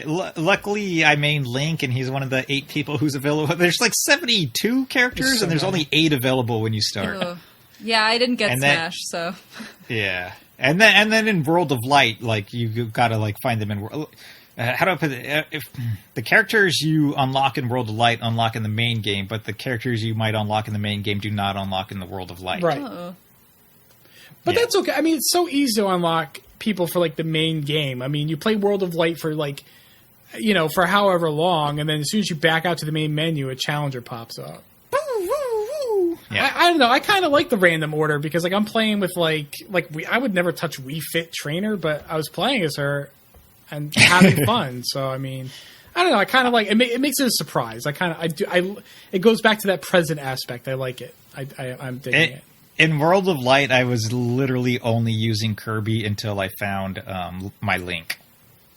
Luckily, I main Link, and he's one of the 8 people who's available. There's like 72 characters, and there's only 8 available when you start. Ugh. Yeah, I didn't get Smash, so... Yeah. And then in World of Light, like, you gotta, like, find them in... how do I put it? If the characters you unlock in World of Light unlock in the main game, but the characters you might unlock in the main game do not unlock in the World of Light. Right. Oh. But that's okay. I mean, it's so easy to unlock people for, like, the main game. I mean, you play World of Light for, like, you know, for however long, and then as soon as you back out to the main menu, a challenger pops up. Yeah. I don't know. I kind of like the random order because, like, I'm playing with, I would never touch Wii Fit Trainer, but I was playing as her and having fun. So, I mean, I don't know. I kind of like it. It makes it a surprise. It goes back to that present aspect. I like it. I'm digging it. In World of Light, I was literally only using Kirby until I found my Link.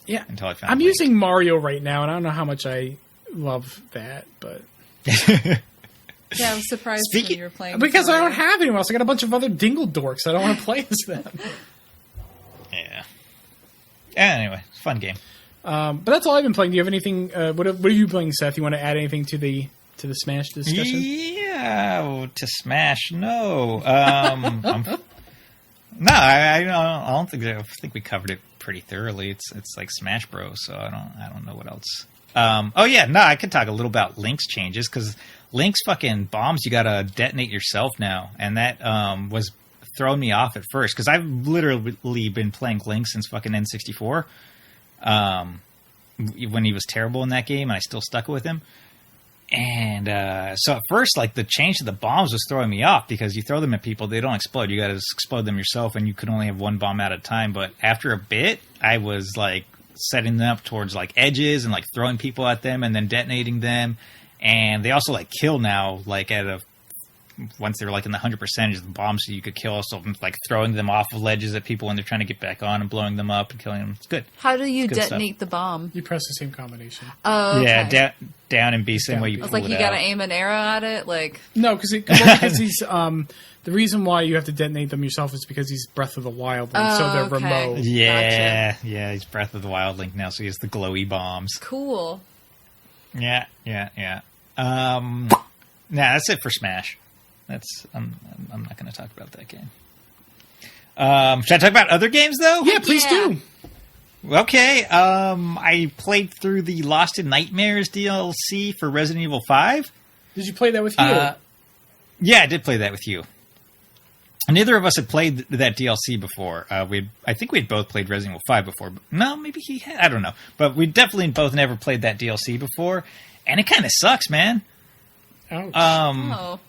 Yeah. Until I found I'm Link. using Mario right now, and I don't know how much I love that, but... Yeah, I was surprised when you were playing. Because I don't have anyone else. I got a bunch of other dingle dorks. I don't want to play as them. Yeah. Anyway, it's a fun game. But that's all I've been playing. Do you have anything? What are you playing, Seth? You want to add anything to the Smash discussion? Yeah, to Smash. No. No, I don't think. I think we covered it pretty thoroughly. It's like Smash Bros. So I don't know what else. I could talk a little about Link's changes because Link's fucking bombs you gotta detonate yourself now, and that was throwing me off at first because I've literally been playing Link since fucking N64. When he was terrible in that game, and I still stuck with him. And so at first, like, the change to the bombs was throwing me off because you throw them at people, they don't explode. You got to explode them yourself, and you could only have one bomb at a time. But after a bit, I was like setting them up towards like edges and like throwing people at them and then detonating them. And they also like kill now, like once they're like in the 100% of the bombs, so you could kill. So like throwing them off of ledges at people when they're trying to get back on and blowing them up and killing them. It's good. How do you detonate the bomb? You press the same combination. Oh, okay. Yeah, down and B, same way you pull it out. I was like, you gotta aim an arrow at it? Like... No, because he's... the reason why you have to detonate them yourself is because he's Breath of the Wild Link, so they're remote. Yeah, gotcha. Yeah, he's Breath of the Wild Link now, so he has the glowy bombs. Cool. Yeah. Nah, that's it for Smash. I'm not going to talk about that game. Should I talk about other games, though? Yeah, please do. Okay, I played through the Lost in Nightmares DLC for Resident Evil 5. Did you play that with you? Yeah, I did play that with you. Neither of us had played that DLC before. I think we'd both played Resident Evil 5 before. But no, maybe he had. I don't know. But we definitely both never played that DLC before. And it kind of sucks, man. Ouch.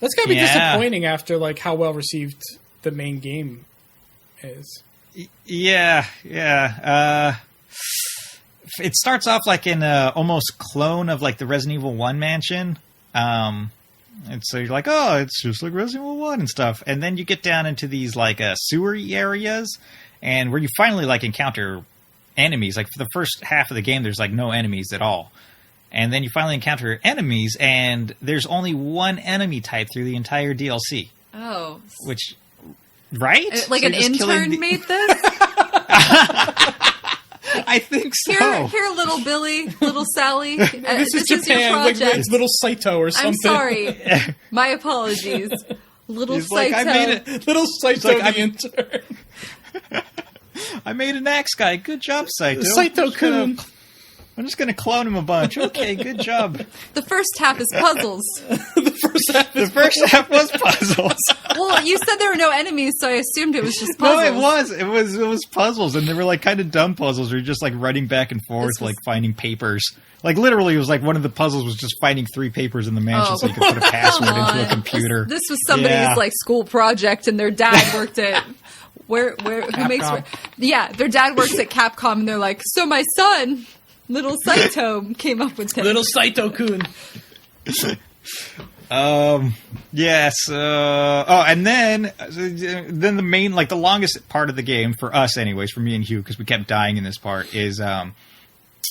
That's gotta be disappointing after like how well received the main game is. Yeah. It starts off like in a almost clone of like the Resident Evil 1 mansion. And so you're like, oh, it's just like Resident Evil 1 and stuff. And then you get down into these like sewery areas and where you finally like encounter enemies. Like for the first half of the game, there's like no enemies at all. And then you finally encounter enemies, and there's only one enemy type through the entire DLC. Oh. Which, right? Like so an intern made this? I think so. Here, little Billy, little Sally. This is your Japan, like project. little Saito or something. I'm sorry. My apologies. Little He's Saito. like, I made it. Little Saito like, the intern. I made an axe guy. Good job, Saito. Saito-kun. I'm just going to clone him a bunch. Okay, good job. The first half is puzzles. The first half was puzzles. Well, you said there were no enemies, so I assumed it was just No, puzzles. it was puzzles, and they were like kind of dumb puzzles where you're just like running back and forth, like finding papers. Like literally, it was like one of the puzzles was just finding 3 papers in the mansion so you could put a password into a computer. This was somebody's like school project, and their dad worked at who makes? Yeah, their dad works at Capcom, and they're like, so my son, little Saito, came up with it. Little Saito-kun. Yes. And then the main, like the longest part of the game for us, anyways, for me and Hugh, because we kept dying in this part, is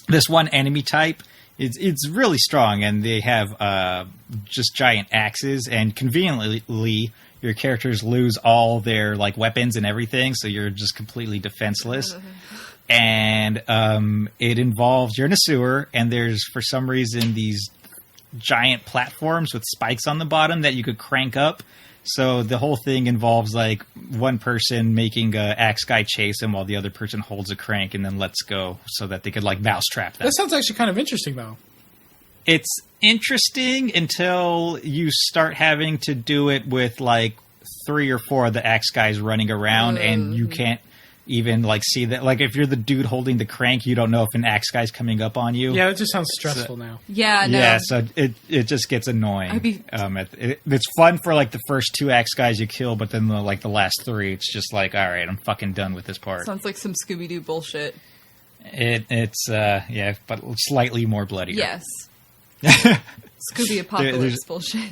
this one enemy type. It's really strong, and they have just giant axes, and conveniently, your characters lose all their like weapons and everything, so you're just completely defenseless. And it involves, you're in a sewer, and there's for some reason these giant platforms with spikes on the bottom that you could crank up. So the whole thing involves like one person making a axe guy chase him while the other person holds a crank and then lets go so that they could like mousetrap them. That sounds actually kind of interesting, though. It's interesting until you start having to do it with like 3 or 4 of the axe guys running around, and you can't even like see that. Like if you're the dude holding the crank, you don't know if an axe guy's coming up on you. Yeah, that just sounds stressful now. Yeah, no. Yeah, so it just gets annoying. It's fun for like the first 2 axe guys you kill, but then the last 3, it's just like, all right, I'm fucking done with this part. Sounds like some Scooby-Doo bullshit. It's but slightly more bloody. Yes. Scooby Apocalypse bullshit.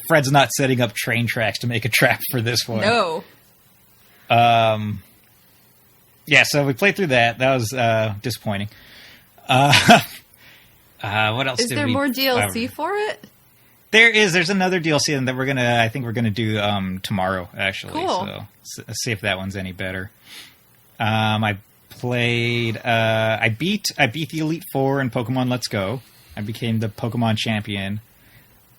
Fred's not setting up train tracks to make a trap for this one. No. Yeah, so we played through that. That was disappointing. What else Is there more DLC for it? There's another DLC that I think we're gonna do tomorrow, actually. Cool. So see if that one's any better. I played I beat the Elite Four in Pokemon Let's Go. I became the Pokemon champion.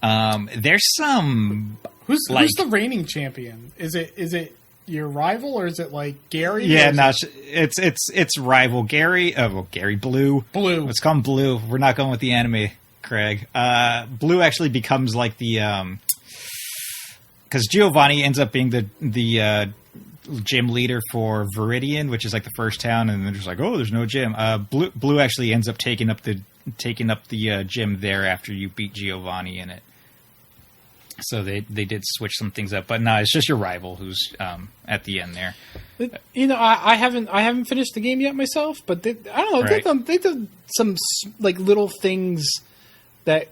There's some Who's the reigning champion? Is it your rival, or is it like Gary? Yeah, no, it's rival Gary. Gary Blue. Blue. Let's call him Blue. We're not going with the anime, Craig. Blue actually becomes like the because Giovanni ends up being the gym leader for Viridian, which is like the first town, and they're just like, oh, there's no gym. Blue actually ends up taking up the gym there after you beat Giovanni in it. So they did switch some things up, but no, it's just your rival who's at the end there. You know, I haven't finished the game yet myself, but I don't know. Right. They did some like little things that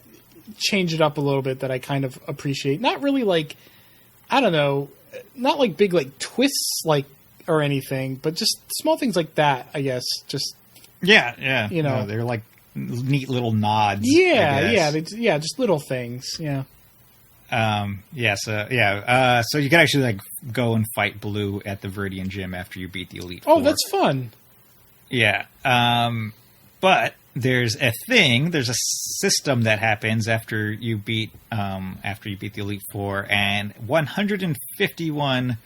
change it up a little bit that I kind of appreciate. Not really like, I don't know, not like big like twists like or anything, but just small things like that. I guess just yeah. You know, no, they're like neat little nods. Yeah, just little things. Yeah. So you can actually like go and fight Blue at the Viridian Gym after you beat the Elite Four. Oh, that's fun. Yeah. But there's a system that happens after you beat the Elite Four, and 151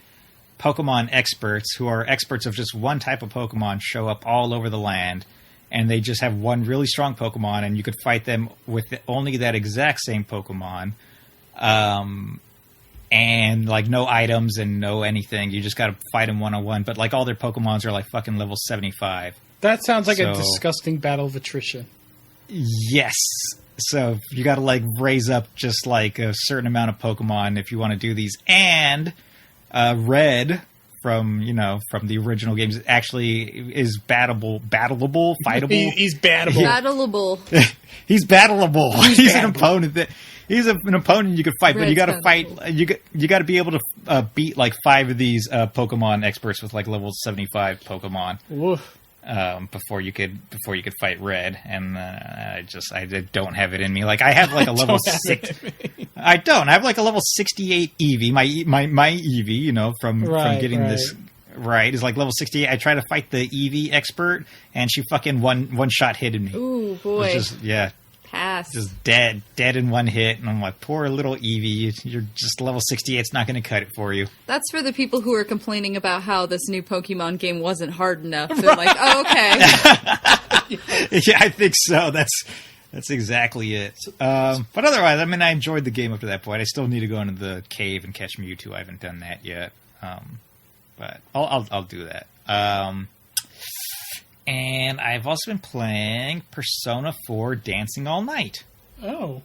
Pokemon experts who are experts of just one type of Pokemon show up all over the land, and they just have one really strong Pokemon, and you could fight them with only that exact same Pokemon. And like no items and no anything. You just got to fight them 1-on-1. But like all their Pokemons are like fucking level 75. That sounds like a disgusting battle of attrition. Yes. So you got to like raise up just like a certain amount of Pokemon if you want to do these. And Red from the original games actually is battleable, fightable. He's battable. Battleable. He's battleable. He's an opponent he's an opponent you could fight, but you got to fight. You got to be able to beat like 5 of these Pokemon experts with like level 75 Pokemon before you could fight Red. And I don't have it in me. Like I have like a level 6. I don't. I have like a level 68 Eevee. My Eevee, from getting this right, is like level 68. I try to fight the Eevee expert, and she fucking one shot hitted me. Ooh, boy. Pass. Just dead in one hit. And I'm like, poor little Eevee, you're just level 68. It's not going to cut it for you. That's for the people who are complaining about how this new Pokemon game wasn't hard enough. They're like, oh, okay. Yeah, I think so. That's exactly it. But otherwise, I mean, I enjoyed the game up to that point. I still need to go into the cave and catch Mewtwo. I haven't done that yet. But I'll do that. And I've also been playing Persona 4 Dancing All Night. Oh.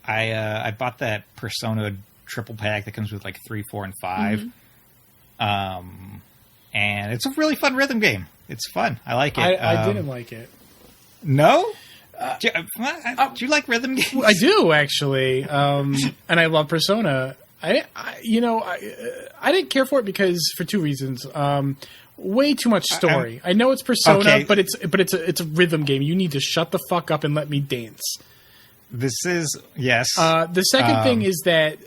I bought that Persona triple pack that comes with like 3, 4, and 5. Mm-hmm. And it's a really fun rhythm game. It's fun. I like it. I didn't like it. No? Do you like rhythm games? I do, actually. And I love Persona. I didn't care for it because for two reasons. Way too much story. I know it's Persona, okay. but it's a rhythm game. You need to shut the fuck up and let me dance. This is yes. The second thing is that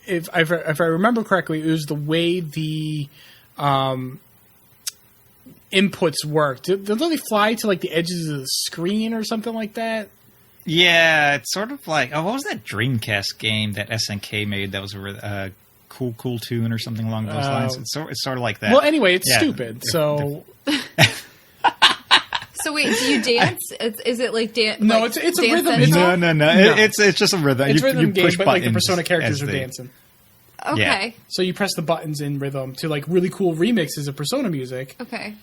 if I remember correctly, it was the way the inputs worked. Did they fly to like the edges of the screen or something like that? Yeah, it's sort of like what was that Dreamcast game that SNK made that was a cool tune or something along those lines? It's sort of like that. Well, anyway, it's stupid. So. So wait, do you dance? Is it like dance? No, like it's a dance rhythm. No. It's just a rhythm. It's rhythm game, but like the Persona characters are dancing. Okay. Yeah. So you press the buttons in rhythm to like really cool remixes of Persona music. Okay.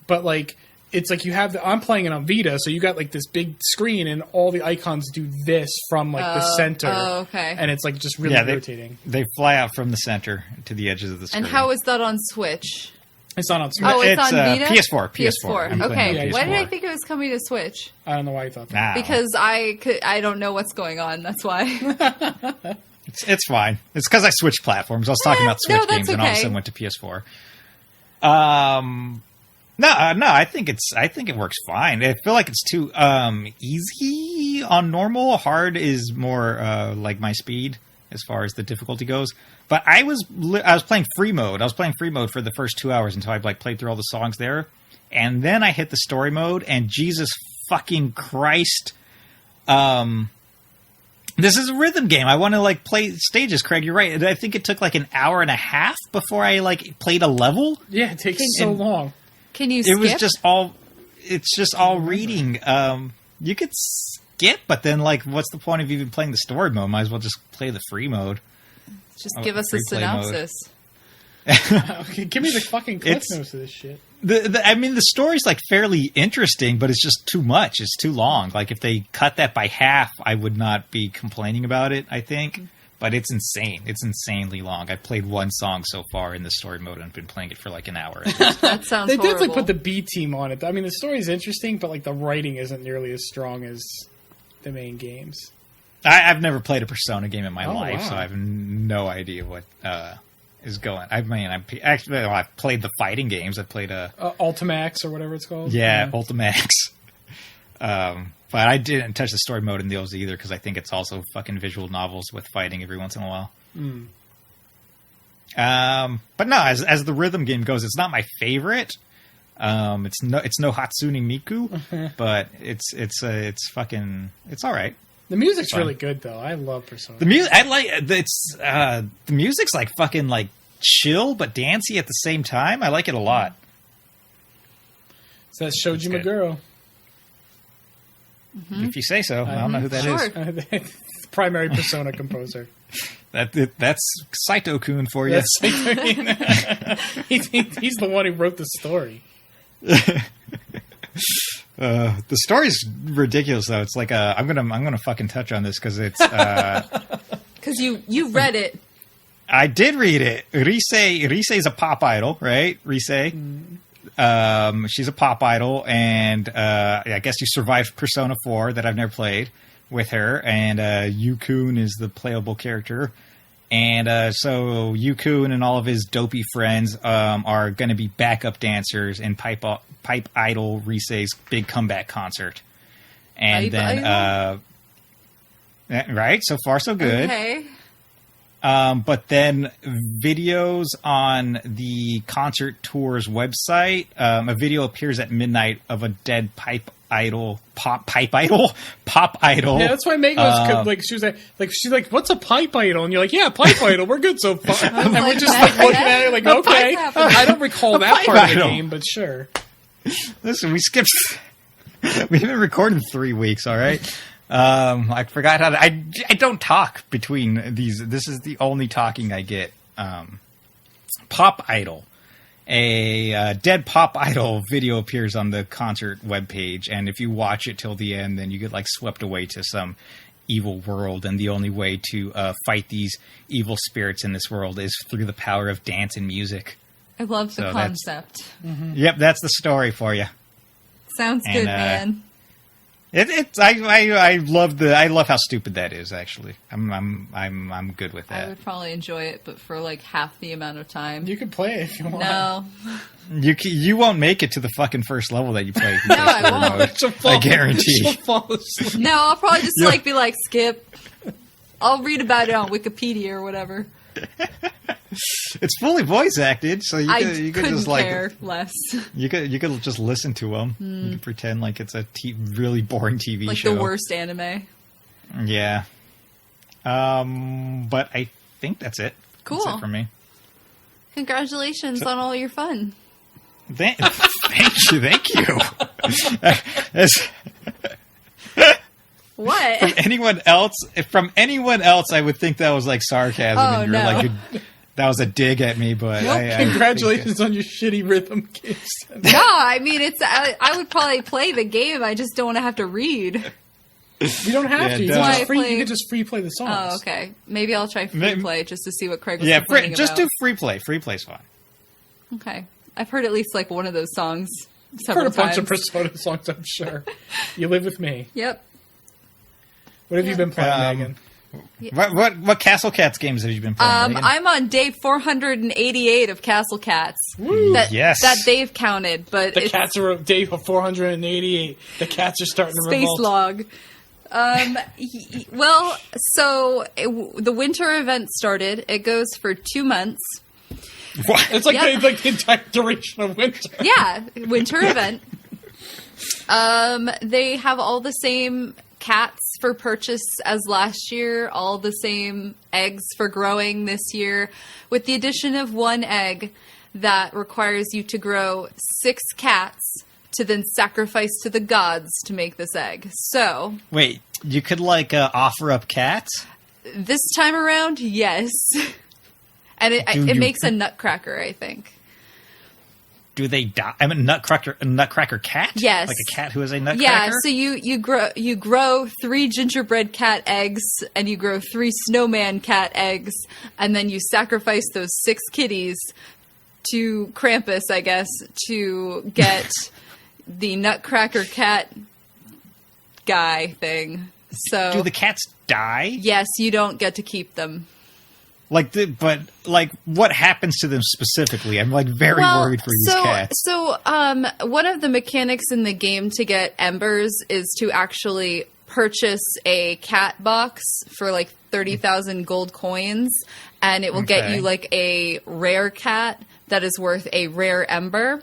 But like it's like you have I'm playing it on Vita, so you got like this big screen and all the icons do this from like the center. Oh, okay. And it's like just really rotating. They fly out from the center to the edges of the screen. And how is that on Switch? It's not on Switch. Oh, it's on Vita? PS4. Okay. Why did I think it was coming to Switch? I don't know why you thought that. Because I don't know what's going on. That's why. It's fine. It's because I switched platforms. I was talking about Switch games, and all of a sudden went to PS4. No, I think it works fine. I feel like it's too easy on normal. Hard is more like my speed as far as the difficulty goes. But I was playing free mode. I was playing free mode for the first 2 hours until I like played through all the songs there, and then I hit the story mode. And Jesus fucking Christ, this is a rhythm game. I want to like play stages. Craig, you're right. I think it took like an hour and a half before I like played a level. Yeah, it takes so long. Can you skip? It's just all reading. You could skip, but then like, what's the point of even playing the story mode? Might as well just play the free mode. Just give us a synopsis. Okay, give me the fucking cliff notes of this shit. I mean, the story's like fairly interesting, but it's just too much. It's too long. Like if they cut that by half, I would not be complaining about it, I think. But it's insane. It's insanely long. I've played one song so far in the story mode and I've been playing it for like an hour. That sounds They horrible. definitely put the B team on it. I mean, the story's interesting, but like the writing isn't nearly as strong as the main games. I've never played a Persona game in my life, wow. so I have no idea what is going. I mean, I've played the fighting games. I've played Ultimax or whatever it's called. Yeah, Ultimax. But I didn't touch the story mode in those either because I think it's also fucking visual novels with fighting every once in a while. But no, as the rhythm game goes, it's not my favorite. It's no Hatsune Miku, but it's all right. The music's really good though. I love Persona. The music the music's like fucking like chill but dancey at the same time. I like it a lot. So that's Shoji Meguro. If you say so. I don't know who that is. Primary Persona composer. That's Saito-kun for you. He's the one who wrote the story. The story's ridiculous though. It's like I'm gonna fucking touch on this because it's because you read it. I did read it. Risei's a pop idol, right? Risei. She's a pop idol, and I guess you survived Persona 4 that I've never played with her, and Yu-kun is the playable character. And so Yu-kun and all of his dopey friends are going to be backup dancers in Pipe Idol Risei's big comeback concert. And right? So far, so good. Okay. But then videos on the concert tour's website, a video appears at midnight of a dead pop idol. Yeah, that's why Megan was she's like, what's a pipe idol? And you're like, yeah, pipe idol. We're good so far. And we're just like looking at it like, okay. I don't recall that part of the game, but sure. Listen, we skipped. We haven't recorded in 3 weeks. All right. I forgot how to. I don't talk between these. This is the only talking I get. Pop idol. A dead pop idol video appears on the concert webpage, and if you watch it till the end, then you get like swept away to some evil world, and the only way to fight these evil spirits in this world is through the power of dance and music. I love the concept. Yep, that's the story for you. Sounds good, man. I love how stupid that is. Actually, I'm good with that. I would probably enjoy it, but for like half the amount of time. You can play it if you want. No, you won't make it to the fucking first level that you play. No, I won't. I guarantee. She'll fall asleep. No, I'll probably just be like, skip. I'll read about it on Wikipedia or whatever. It's fully voice acted, so you could just like care less. You could just listen to them. You could pretend like it's a really boring TV show, like the worst anime. Yeah. But I think that's it. Cool. That's it for me. Congratulations on all your fun. Thank you. What? From anyone else, I would think that was like sarcasm, and you're like, that was a dig at me. But congratulations on your shitty rhythm games. No, I mean I would probably play the game. I just don't want to have to read. You don't have to. You can just free play the songs. Oh, okay. Maybe I'll try free play just to see what Craig was complaining just about. do free play. Free play's fine. Okay, I've heard at least like one of those songs. I've heard a bunch of Persona songs. I'm sure. You live with me. Yep. What have you been playing, Megan? What Castle Cats games have you been playing? I'm on day 488 of Castle Cats. That they've counted, but the cats are day 488. The cats are starting to space revolt. log. Well, so the winter event started. It goes for 2 months. What? It's like the entire duration of winter. Yeah, winter event. They have all the same cats for purchase as last year, all the same eggs for growing this year, with the addition of one egg that requires you to grow 6 cats to then sacrifice to the gods to make this egg. So wait, you could offer up cats? This time around, yes. And it makes a nutcracker, I think. Do they die? I mean, a nutcracker cat? Yes. Like a cat who is a nutcracker? Yeah, so you grow 3 gingerbread cat eggs, and you grow 3 snowman cat eggs, and then you sacrifice those 6 kitties to Krampus, I guess, to get the nutcracker cat guy thing. So do the cats die? Yes, you don't get to keep them. But what happens to them specifically? I'm very worried for these cats. So, one of the mechanics in the game to get embers is to actually purchase a cat box for 30,000 gold coins, and it will get you a rare cat that is worth a rare ember.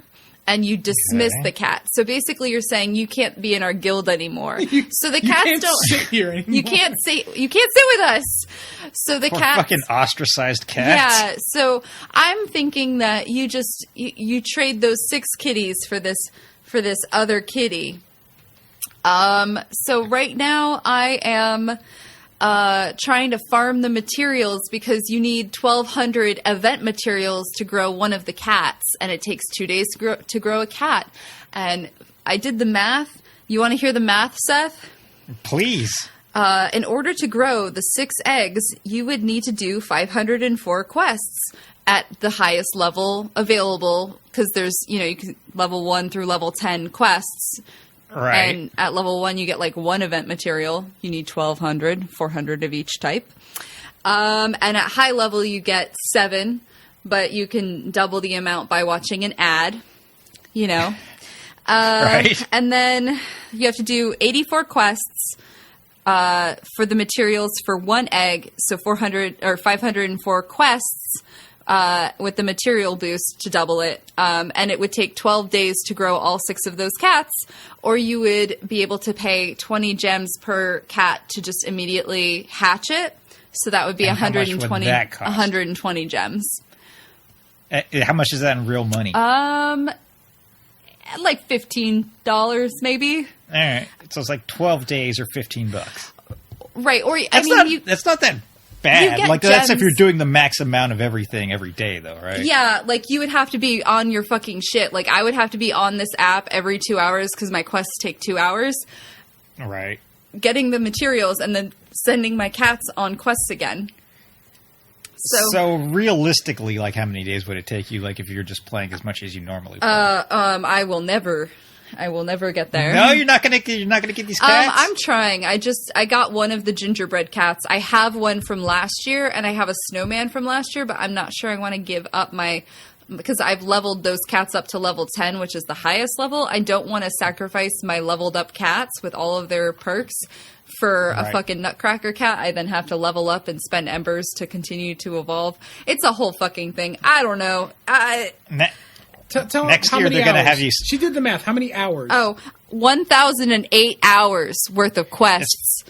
And you dismiss the cat. So basically, you're saying you can't be in our guild anymore. So the cats don't sit here anymore. You can't sit with us. So the cats fucking ostracized cats. Yeah. So I'm thinking that you trade those 6 kitties for this other kitty. So right now I am trying to farm the materials because you need 1,200 event materials to grow one of the cats, and it takes 2 days to grow a cat. And I did the math. You want to hear the math, Seth? Please. In order to grow the 6 eggs, you would need to do 504 quests at the highest level available, because there's, you can level 1 through level 10 quests. Right. And at level 1, you get 1 event material. You need 1,200, 400 of each type. And at high level, you get 7, but you can double the amount by watching an ad, Right. And then you have to do 84 quests, for the materials for one egg, so 400 or 504 quests with the material boost to double it. And it would take 12 days to grow all 6 of those cats, or you would be able to pay 20 gems per cat to just immediately hatch it. So that would be And how much would 120, that cost? 120 gems. How much is that in real money? Like $15 maybe. All right, so it's like 12 days or $15. Right. Or That's not that bad. get Like that's if gems. you're doing the max amount of everything every day, though, right? yeah, like you would have to be on your fucking shit. Like I would have to be on this app every 2 hours because my quests take 2 hours. Right. Getting the materials and then sending my cats on quests again. So realistically, like how many days would it take you? Like if you're just playing as much as you normally play? I will never get there. No, you're not gonna get these cats. I'm trying. I got one of the gingerbread cats. I have one from last year, and I have a snowman from last year, but I'm not sure I want to give up because I've leveled those cats up to level 10, which is the highest level. I don't want to sacrifice my leveled up cats with all of their perks for a fucking nutcracker cat. I then have to level up and spend embers to continue to evolve. It's a whole fucking thing. I don't know. Tell Next how year many they're gonna hours. have you. She did the math. How many hours? 1,008 hours worth of quests.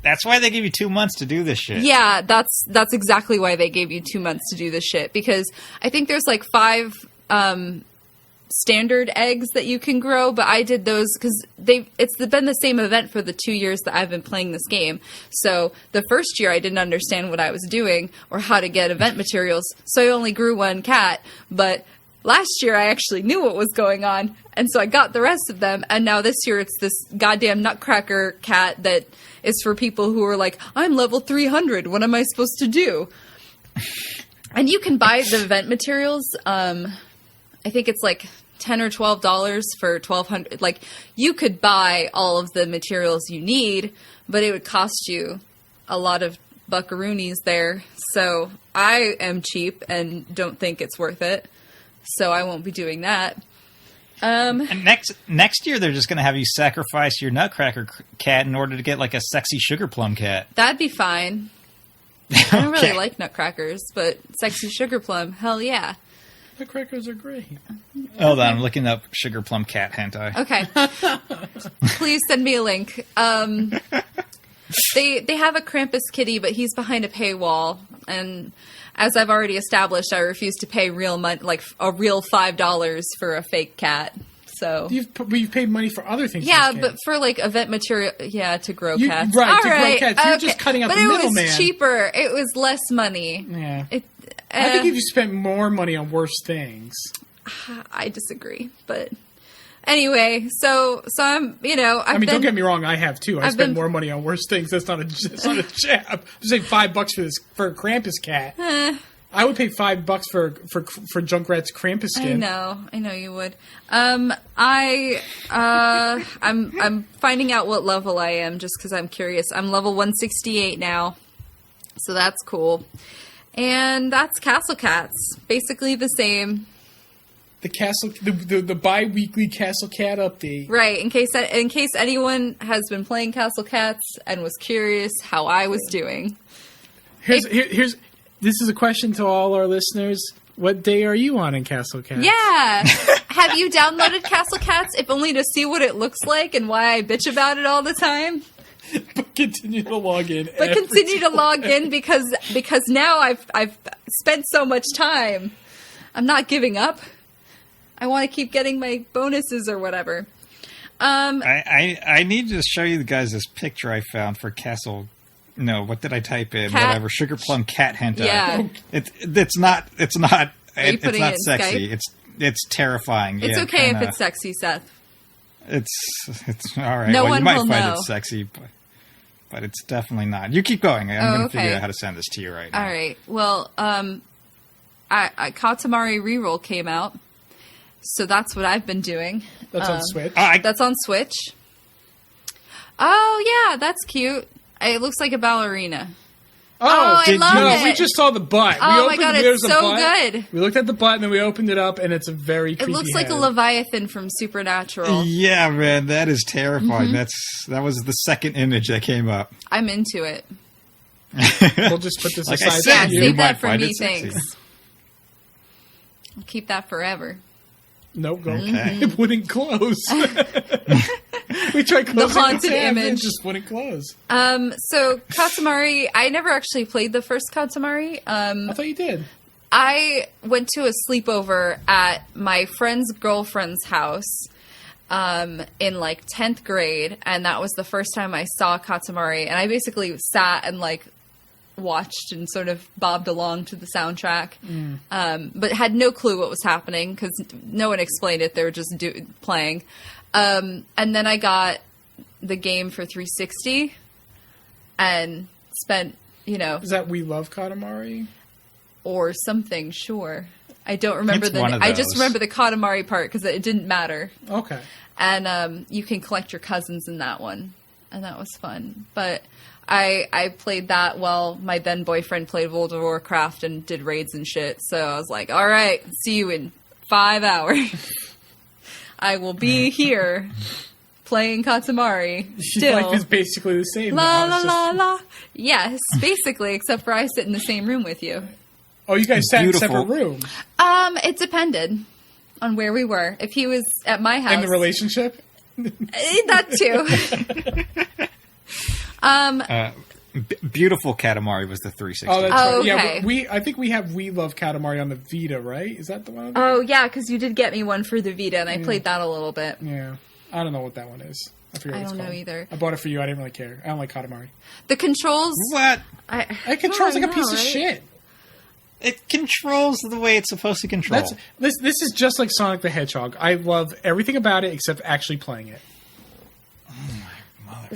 That's why they give you 2 months to do this shit. Yeah, that's exactly why they gave you 2 months to do this shit, because I think there's like 5 standard eggs that you can grow, but I did those because it's been the same event for the 2 years that I've been playing this game. So the first year I didn't understand what I was doing or how to get event materials, so I only grew 1 cat, but last year I actually knew what was going on, and so I got the rest of them, and now this year it's this goddamn nutcracker cat that is for people who are like, I'm level 300, what am I supposed to do? And you can buy the event materials, I think it's like $10 or $12 for 1,200. Like, you could buy all of the materials you need, but it would cost you a lot of buckaroonies there. So I am cheap and don't think it's worth it. So I won't be doing that. And next year they're just going to have you sacrifice your nutcracker cat in order to get like a sexy sugar plum cat. That'd be fine. I don't really Okay. like nutcrackers, but sexy sugar plum, hell yeah. The crackers are great. Hold on, I'm looking up sugar plum cat hentai. Okay. Please send me a link. They have a Krampus kitty, but he's behind a paywall, and as I've already established, I refuse to pay real money, like a real $5 for a fake cat. So You've paid money for other things. yeah, for this but cat. for like event material, to grow You- cats. right, All to grow cats. You're just cutting out but the it middleman. was cheaper. It was less money. Yeah. I I think if you spent more money on worse things. I disagree, but anyway, so I'm, Don't get me wrong, I have too. I I've spend been- more money on worse things. That's not a jab. I'm saying $5 for a Krampus cat. I would pay $5 for Junkrat's Krampus skin. I know you would. I'm finding out what level I am just because I'm curious. I'm level 168 now, so that's cool. And that's Castle Cats, basically the same. The bi-weekly Castle Cat update. Right, in case anyone has been playing Castle Cats and was curious how I was doing. This is a question to all our listeners. What day are you on in Castle Cats? Yeah. Have you downloaded Castle Cats, if only to see what it looks like and why I bitch about it all the time? But continue to log in. But continue to log in because now I've spent so much time. I'm not giving up. I want to keep getting my bonuses or whatever. I need to show you guys this picture I found for Castle. No, what did I type in? Cat? Whatever, sugar plum cat hentai. Yeah. It's not you putting it in sexy. Skype? It's terrifying. It's Yeah, okay kinda, if it's sexy, Seth. It's all right. No well, one you might will find know. it sexy, but it's definitely not. You keep going. I'm going to figure out how to send this to you right now. All right. Well, Katamari Reroll came out, so that's what I've been doing. That's on Switch. That's on Switch. Oh yeah, that's cute. It looks like a ballerina. Oh, I love it. We just saw the butt. Oh my god, it's so good. We looked at the butt and then we opened it up, and it's a very creepy It looks like head. a Leviathan from Supernatural. Yeah, man, that is terrifying. That was the second image that came up. I'm into it. We'll just put this Like I aside. said, Yeah, you save might that for find me, it sexy. thanks. I'll keep that forever. Nope, go. Okay. It wouldn't close. We tried closing The haunted tab and it image. just wouldn't close. So Katamari, I never actually played the first Katamari. I thought you did. I went to a sleepover at my friend's girlfriend's house in like 10th grade, and that was the first time I saw Katamari, and I basically sat and like watched and sort of bobbed along to the soundtrack, but had no clue what was happening because no one explained it. They were just playing. And then I got the game for 360 and spent, Is that We Love Katamari? or something, sure. I don't remember It's one of I just those. remember the Katamari part because it didn't matter. Okay. And you can collect your cousins in that one, and that was fun. But I played that while my then boyfriend played World of Warcraft and did raids and shit. So I was like, all right, see you in 5 hours. I will be here playing Katamari still. Life is basically the same. La now. la It's la just- la. Yes, basically, except for I sit in the same room with you. Oh, you guys sat in a Beautiful. separate room. It depended on where we were. If he was at my house, In the relationship? that too. Beautiful Katamari was the 360. Oh, that's Oh, right. Yeah, okay. I think we have We Love Katamari on the Vita, right? Is that the one? Oh yeah, because you did get me one for the Vita, and I played that a little bit. Yeah. I don't know what that one is. I forget what I it's don't know called. either. I bought it for you. I didn't really care. I don't like Katamari. The controls, What? It controls I like a know, piece of right? shit. It controls the way it's supposed to control. This is just like Sonic the Hedgehog. I love everything about it except actually playing it.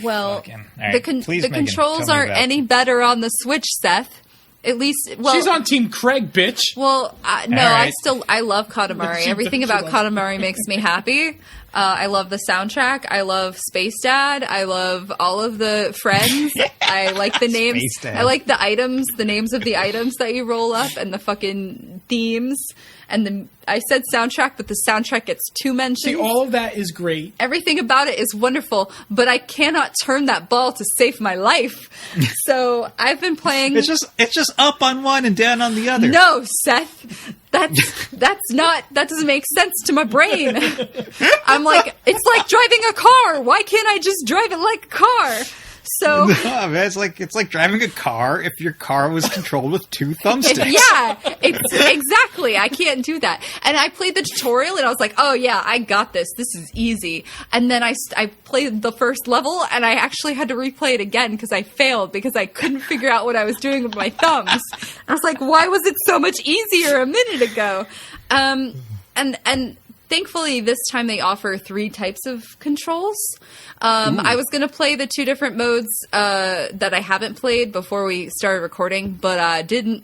Well, Fucking- all right, please, the Megan, controls tell me aren't about it. any better on the Switch, Seth. At least, well, She's on Team Craig, bitch. Well, no, All right. I love Katamari. She Everything does, she about loves it. Katamari makes me happy. I love the soundtrack. I love Space Dad. I love all of the friends. I like the names. Space Dad. I like the items, the names of the items that you roll up, and the fucking themes. And I said soundtrack, but the soundtrack gets 2 mentions. See, all of that is great. Everything about it is wonderful, but I cannot turn that ball to save my life. So I've been playing. It's just up on one and down on the other. No, Seth. That doesn't make sense to my brain. I'm like, it's like driving a car. Why can't I just drive it like a car? So No, man, it's like driving a car if your car was controlled with 2 thumbsticks. yeah, it's exactly. I can't do that. And I played the tutorial and I was like, oh yeah, I got this. This is easy. And then I played the first level and I actually had to replay it again because I failed because I couldn't figure out what I was doing with my thumbs. I was like, why was it so much easier a minute ago? And thankfully, this time they offer 3 types of controls. I was going to play the 2 different modes that I haven't played before we started recording, but I didn't.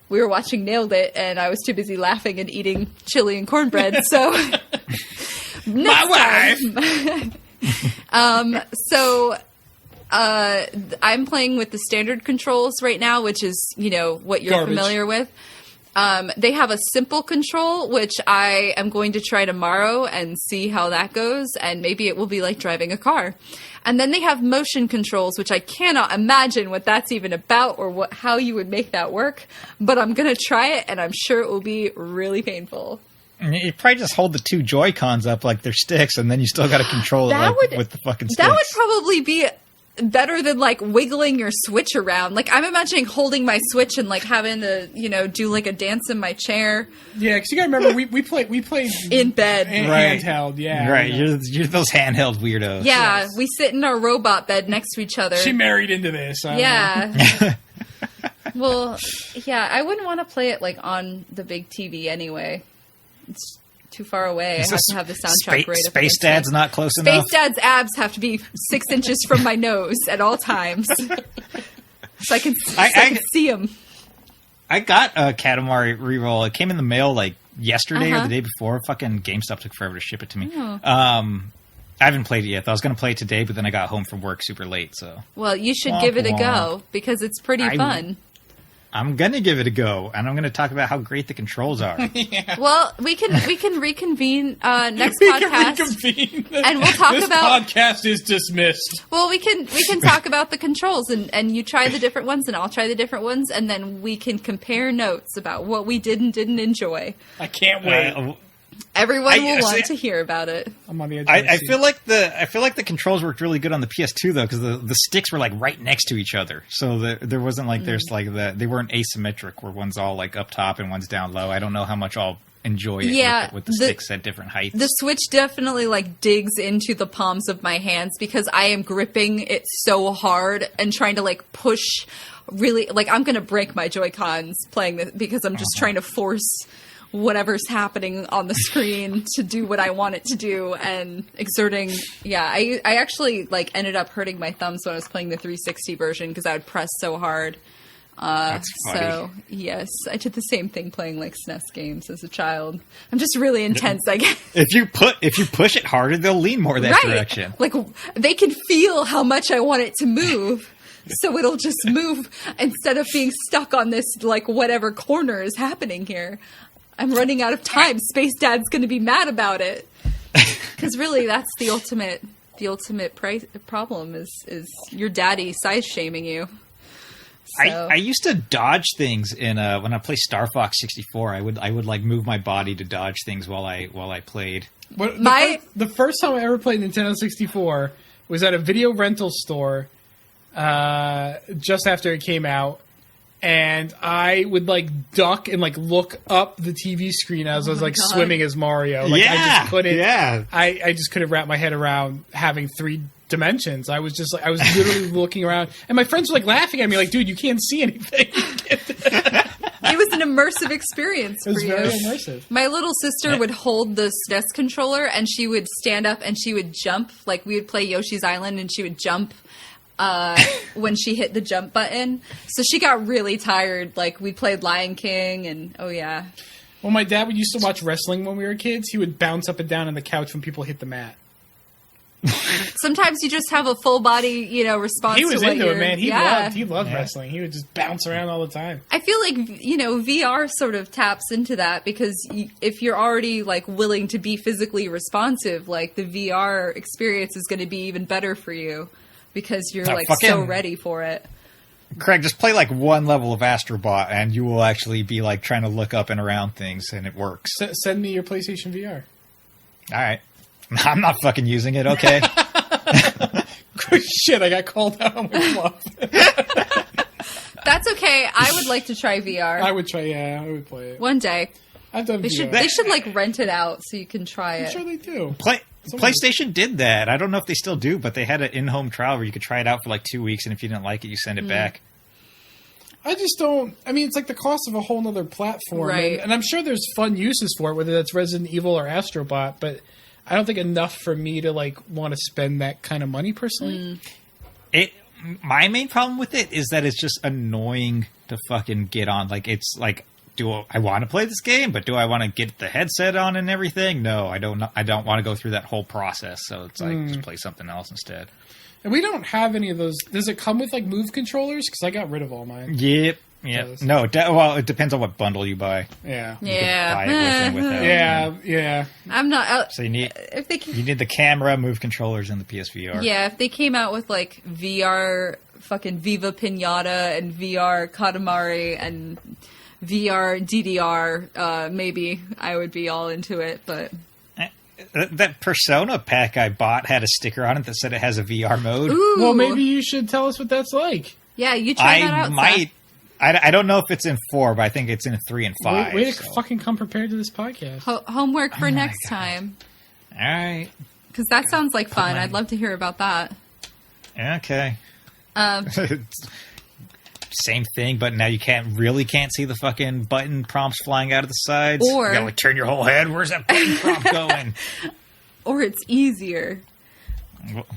We were watching Nailed It, and I was too busy laughing and eating chili and cornbread. So, My wife. I'm playing with the standard controls right now, which is what you're Garbage. familiar with. They have a simple control, which I am going to try tomorrow and see how that goes, and maybe it will be like driving a car. And then they have motion controls, which I cannot imagine what that's even about or how you would make that work, but I'm going to try it, and I'm sure it will be really painful. You probably just hold the 2 Joy-Cons up like they're sticks, and then you still got to control it with the fucking sticks. That would probably be better than like wiggling your Switch around. Like I'm imagining holding my Switch and like having to, do like a dance in my chair. Yeah, because you gotta remember we played In bed. Right. handheld. Yeah, Right, you're those handheld weirdos. Yeah, Yes. we sit in our robot bed next to each other. She married into this. I don't know. Yeah. Well, yeah, I wouldn't want to play it like on the big TV anyway. It's too far away. I have to have the soundtrack right up Space against Dad's it. not close Space enough. Dad's abs have to be 6 inches from my nose at all times, so I can see him. I got a Katamari reroll. It came in the mail like yesterday or Uh-huh. the day before. Fucking GameStop took forever to ship it to me. Oh. I haven't played it yet. I was going to play it today, but then I got home from work super late. So Well, you should Womp give it a womp. go because it's pretty fun. I'm gonna give it a go, and I'm gonna talk about how great the controls are. Well, we can reconvene next podcast, and we'll talk this about. Podcast is dismissed. Well, we can talk about the controls, and you try the different ones, and I'll try the different ones, and then we can compare notes about what we did and didn't enjoy. I can't wait. Everyone will want to hear about it. I'm on the edge. I feel like the controls worked really good on the PS2 though, because the sticks were like right next to each other, so there wasn't like there's like they weren't asymmetric where one's all like up top and one's down low. I don't know how much I'll enjoy it with the sticks at different heights. The Switch definitely like digs into the palms of my hands because I am gripping it so hard and trying to like push. Really, like I'm gonna break my Joy-Cons playing this because I'm just trying to force whatever's happening on the screen to do what I want it to do and exerting. Yeah, I actually like ended up hurting my thumbs when I was playing the 360 version because I would press so hard. That's funny. So yes, I did the same thing playing like SNES games as a child. I'm just really intense, I guess. If you push it harder, they'll lean more that direction. Like they can feel how much I want it to move. So it'll just move instead of being stuck on this like whatever corner is happening here. I'm running out of time. Space Dad's going to be mad about it. Because really, that's the ultimate problem is your daddy size shaming you. So. I used to dodge things in when I play Star Fox 64. I would like move my body to dodge things while I played. The first time I ever played Nintendo 64 was at a video rental store just after it came out. And I would like duck and like look up the TV screen as I was like swimming as Mario. Like I just couldn't. Yeah. I just couldn't wrap my head around having 3 dimensions. I was literally looking around, and my friends were like laughing at me, like, "Dude, you can't see anything." It was an immersive experience for you. It was very immersive. My little sister would hold the SNES controller, and she would stand up and she would jump. Like we would play Yoshi's Island, and she would jump. When she hit the jump button. So she got really tired. Like we played Lion King and Well, my dad would used to watch wrestling when we were kids. He would bounce up and down on the couch when people hit the mat. Sometimes you just have a full body, response. He was to what into it, man. He loved Yeah. wrestling. He would just bounce around all the time. I feel like, VR sort of taps into that because if you're already like willing to be physically responsive, like the VR experience is going to be even better for you. Because you're so ready for it. Craig, just play like one level of Astrobot and you will actually be like trying to look up and around things and it works. Send me your PlayStation VR. All right. I'm not fucking using it, okay? Shit, I got called out on my fluff. That's okay. I would like to try VR. I would play it. One day. I've done VR. They should like rent it out so you can try it. I'm sure they do. PlayStation did that. I don't know if they still do, but they had an in-home trial where you could try it out for like 2 weeks, and if you didn't like it, you send it back. I just don't... I mean, it's like the cost of a whole other platform. Right. And I'm sure there's fun uses for it, whether that's Resident Evil or Astrobot, but I don't think enough for me to like want to spend that kind of money personally. My main problem with it is that it's just annoying to fucking get on. Like, it's like... Do I want to play this game, but do I want to get the headset on and everything? No, I don't want to go through that whole process. So it's like, just play something else instead. And we don't have any of those. Does it come with like Move controllers? Because I got rid of all mine. Yep. No, it depends on what bundle you buy. Yeah. You can buy it with and without. Yeah. I'm not. So you need the camera, Move controllers, and the PSVR. Yeah, if they came out with like VR, fucking Viva Pinata and VR Katamari and VR DDR, maybe I would be all into it, but that Persona pack I bought had a sticker on it that said it has a VR mode. Ooh. Well, maybe you should tell us what that's like. Yeah, you try that out. I might. I don't know if it's in 4, but I think it's in 3 and 5. Way to fucking come prepared to this podcast. Homework for next time. All right. Because that sounds like fun. I'd love to hear about that. Okay. Same thing, but now you can't see the fucking button prompts flying out of the sides. Or you gotta like turn your whole head. Where's that button prompt going? Or it's easier.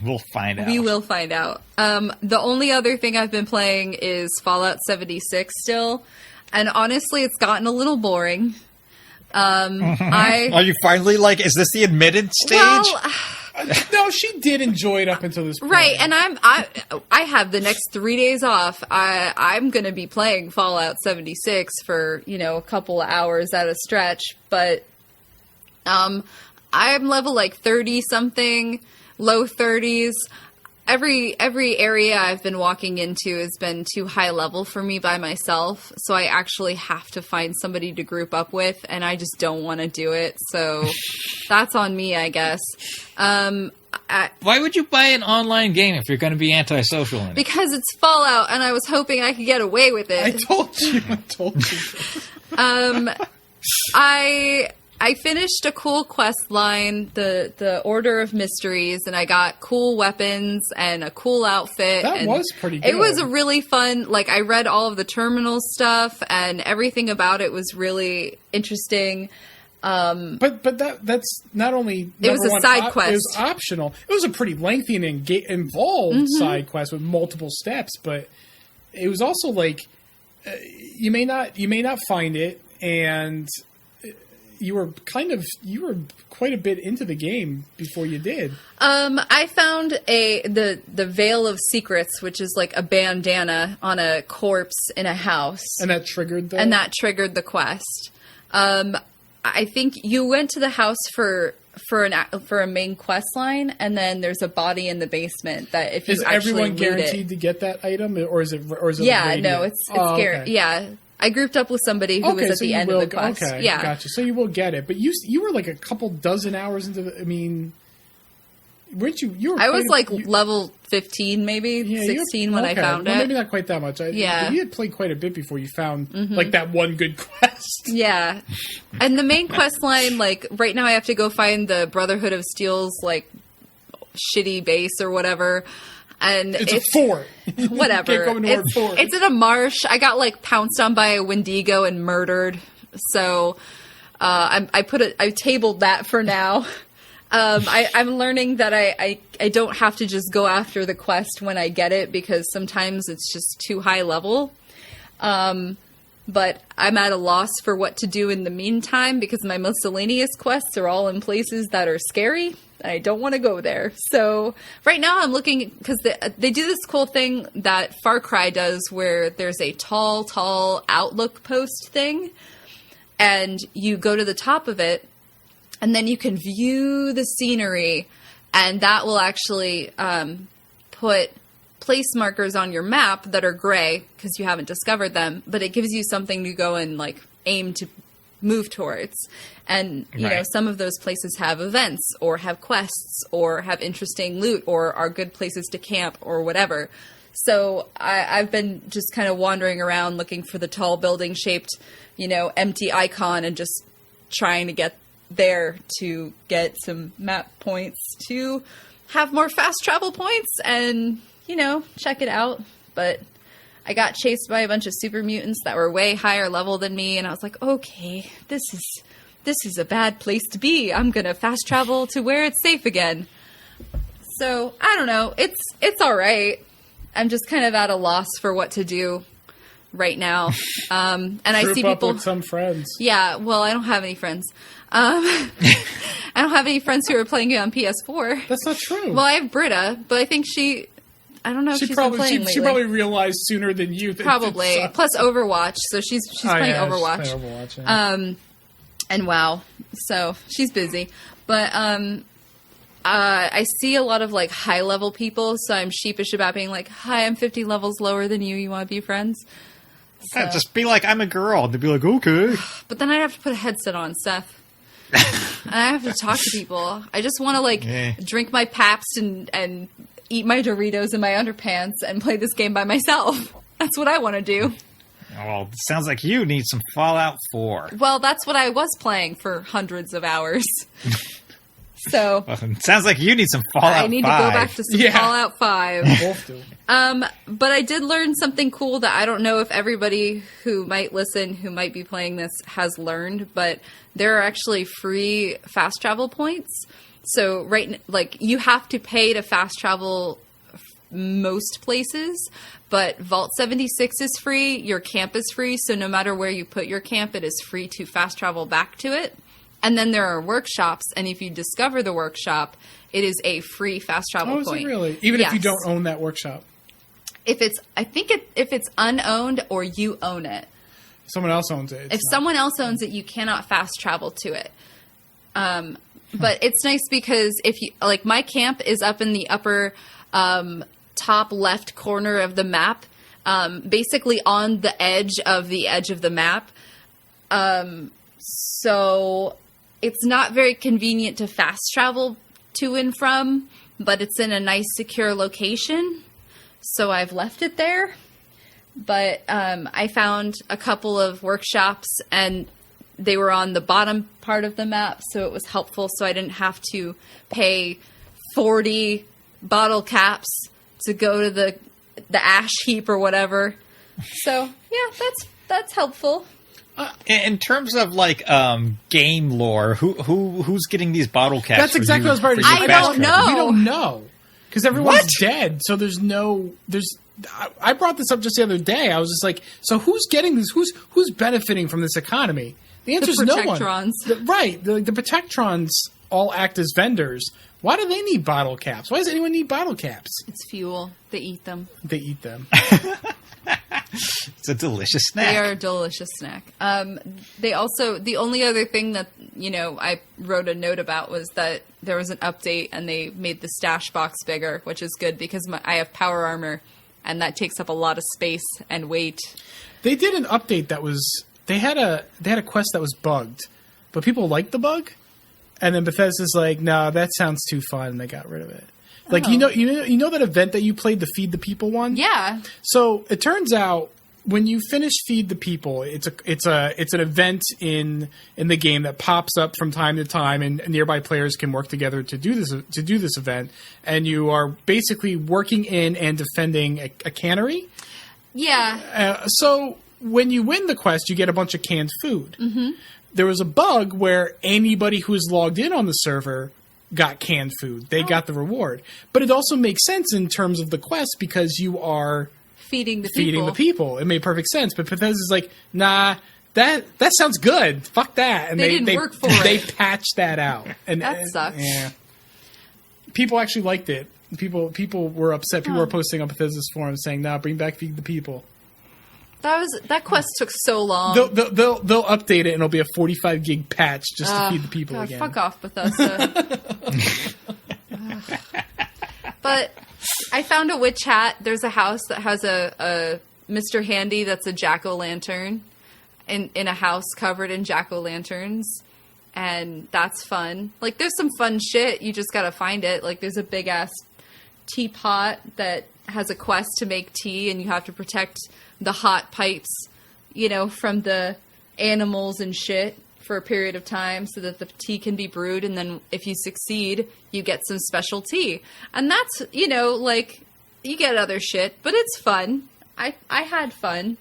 We'll find out. We will find out. The only other thing I've been playing is Fallout 76 still, and honestly, it's gotten a little boring. Are you finally like? Is this the admitted stage? Well, No, she did enjoy it up until this point. Right, and I have the next 3 days off. I'm going to be playing Fallout 76 for, a couple of hours at a stretch, but I'm level like 30 something, low 30s. Every area I've been walking into has been too high level for me by myself, so I actually have to find somebody to group up with, and I just don't want to do it, so that's on me, I guess. Why would you buy an online game if you're going to be antisocial in it? Because it's Fallout, and I was hoping I could get away with it. I told you. I finished a cool quest line, the Order of Mysteries, and I got cool weapons and a cool outfit. That was pretty good. It was a really fun, I read all of the terminal stuff, and everything about it was really interesting. But that's not only it was a side quest. It was optional. It was a pretty lengthy and involved side quest with multiple steps, but it was also you may not find it, and you were quite a bit into the game before you did. I found the Veil of Secrets, which is like a bandana on a corpse in a house, and that triggered the quest. I think you went to the house for a main quest line, and then there's a body in the basement that if you is actually everyone loot guaranteed to get that item, or is it yeah, no, it's scary. Okay. Yeah, I grouped up with somebody who was at the end of the quest. Okay, yeah, gotcha. So you will get it, but you were like a couple dozen hours into the. I mean, weren't you? You were. I was level 15, maybe 16 when I found it. Maybe not quite that much. Yeah, you had played quite a bit before you found that one good quest. Yeah, and the main quest line, right now, I have to go find the Brotherhood of Steel's shitty base or whatever. And it's a fort. Whatever. You can't go into fort. It's in a marsh. I got pounced on by a Wendigo and murdered. So I tabled that for now. I'm learning that I don't have to just go after the quest when I get it, because sometimes it's just too high level. But I'm at a loss for what to do in the meantime, because my miscellaneous quests are all in places that are scary. I don't want to go there. So right now I'm looking, because they do this cool thing that Far Cry does, where there's a tall outlook post thing, and you go to the top of it, and then you can view the scenery, and that will actually put place markers on your map that are gray because you haven't discovered them, but it gives you something to go and aim to move towards. And some of those places have events or have quests or have interesting loot or are good places to camp or whatever. So I've been just kind of wandering around looking for the tall building shaped, empty icon, and just trying to get there to get some map points to have more fast travel points and, check it out. But I got chased by a bunch of super mutants that were way higher level than me, and I was like, okay, this is a bad place to be. I'm gonna fast travel to where it's safe again. So I don't know. It's all right. I'm just kind of at a loss for what to do right now. And I see people with some friends. Yeah, well, I don't have any friends. I don't have any friends who are playing it on PS4. That's not true. Well, I have Britta, but I think I don't know if she's been playing lately. She probably realized sooner than you. Probably. Plus Overwatch, so she's playing Overwatch. She's playing Overwatch, yeah. And WoW, so she's busy. But I see a lot of high level people, so I'm sheepish about being hi, I'm 50 levels lower than you. You want to be friends? So. Yeah, just be I'm a girl. They'd be okay. But then I'd have to put a headset on, Seth. And I have to talk to people. I just want to drink my Pabst and eat my Doritos in my underpants and play this game by myself. That's what I want to do. Well, it sounds like you need some Fallout 4. Well, that's what I was playing for hundreds of hours. So it sounds like you need some Fallout 5. I need to go back to some Fallout 5. Both do. But I did learn something cool that I don't know if everybody who might listen, who might be playing this, has learned. But there are actually free fast travel points. So you have to pay to fast travel most places, but Vault 76 is free. Your camp is free. So no matter where you put your camp, it is free to fast travel back to it. And then there are workshops, and if you discover the workshop, it is a free fast travel Oh, is point. it really? Even if you Yes. don't own that workshop? If it's unowned or you own it. Someone else owns it. If someone else owns it, you cannot fast travel to it. But it's nice because if you like, my camp is up in the upper top left corner of the map, basically on the edge of the map. So it's not very convenient to fast travel to and from, but it's in a nice, secure location. So I've left it there. But I found a couple of workshops, and they were on the bottom part of the map, so it was helpful. So I didn't have to pay 40 bottle caps to go to the ash heap or whatever. So yeah, that's helpful. In terms of like game lore, who's getting these bottle caps? That's exactly what I was about to I don't know. We don't know. Because everyone's dead, so there's I brought this up just the other day. I was just like, so who's getting this? Who's benefiting from this economy? The answer is no one. Right. The Protectrons all act as vendors. Why do they need bottle caps? Why does anyone need bottle caps? It's fuel. They eat them. They eat them. It's a delicious snack. They are a delicious snack. They also, the only other thing that, I wrote a note about was that there was an update and they made the stash box bigger, which is good because I have power armor and that takes up a lot of space and weight. They did an update that was, they had a quest that was bugged, but people liked the bug. And then Bethesda's like, nah, that sounds too fun, and they got rid of it. Like, you know that event that you played, the Feed the People one? Yeah. So it turns out when you finish Feed the People, it's an event in the game that pops up from time to time, and nearby players can work together to do this event. And you are basically working in and defending a cannery. Yeah. So when you win the quest, you get a bunch of canned food. Mm-hmm. There was a bug where anybody who was logged in on the server got canned food. They got the reward. But it also makes sense in terms of the quest because you are feeding the people. It made perfect sense. But Bethesda's like, nah, that sounds good. Fuck that. And they didn't work for it. They patched that out. And that sucks. Yeah. People actually liked it. People were upset. People were posting on Bethesda's forums saying, nah, bring back Feed the People. That quest took so long. They'll update it and it'll be a 45 gig patch just to feed the people God, again. Fuck off, Bethesda. But I found a witch hat. There's a house that has a Mr. Handy that's a jack-o'-lantern in a house covered in jack-o'-lanterns. And that's fun. Like, there's some fun shit. You just gotta find it. Like, there's a big-ass teapot that has a quest to make tea, and you have to protect the hot pipes, from the animals and shit for a period of time so that the tea can be brewed. And then if you succeed, you get some special tea. And that's, you get other shit, but it's fun. I had fun.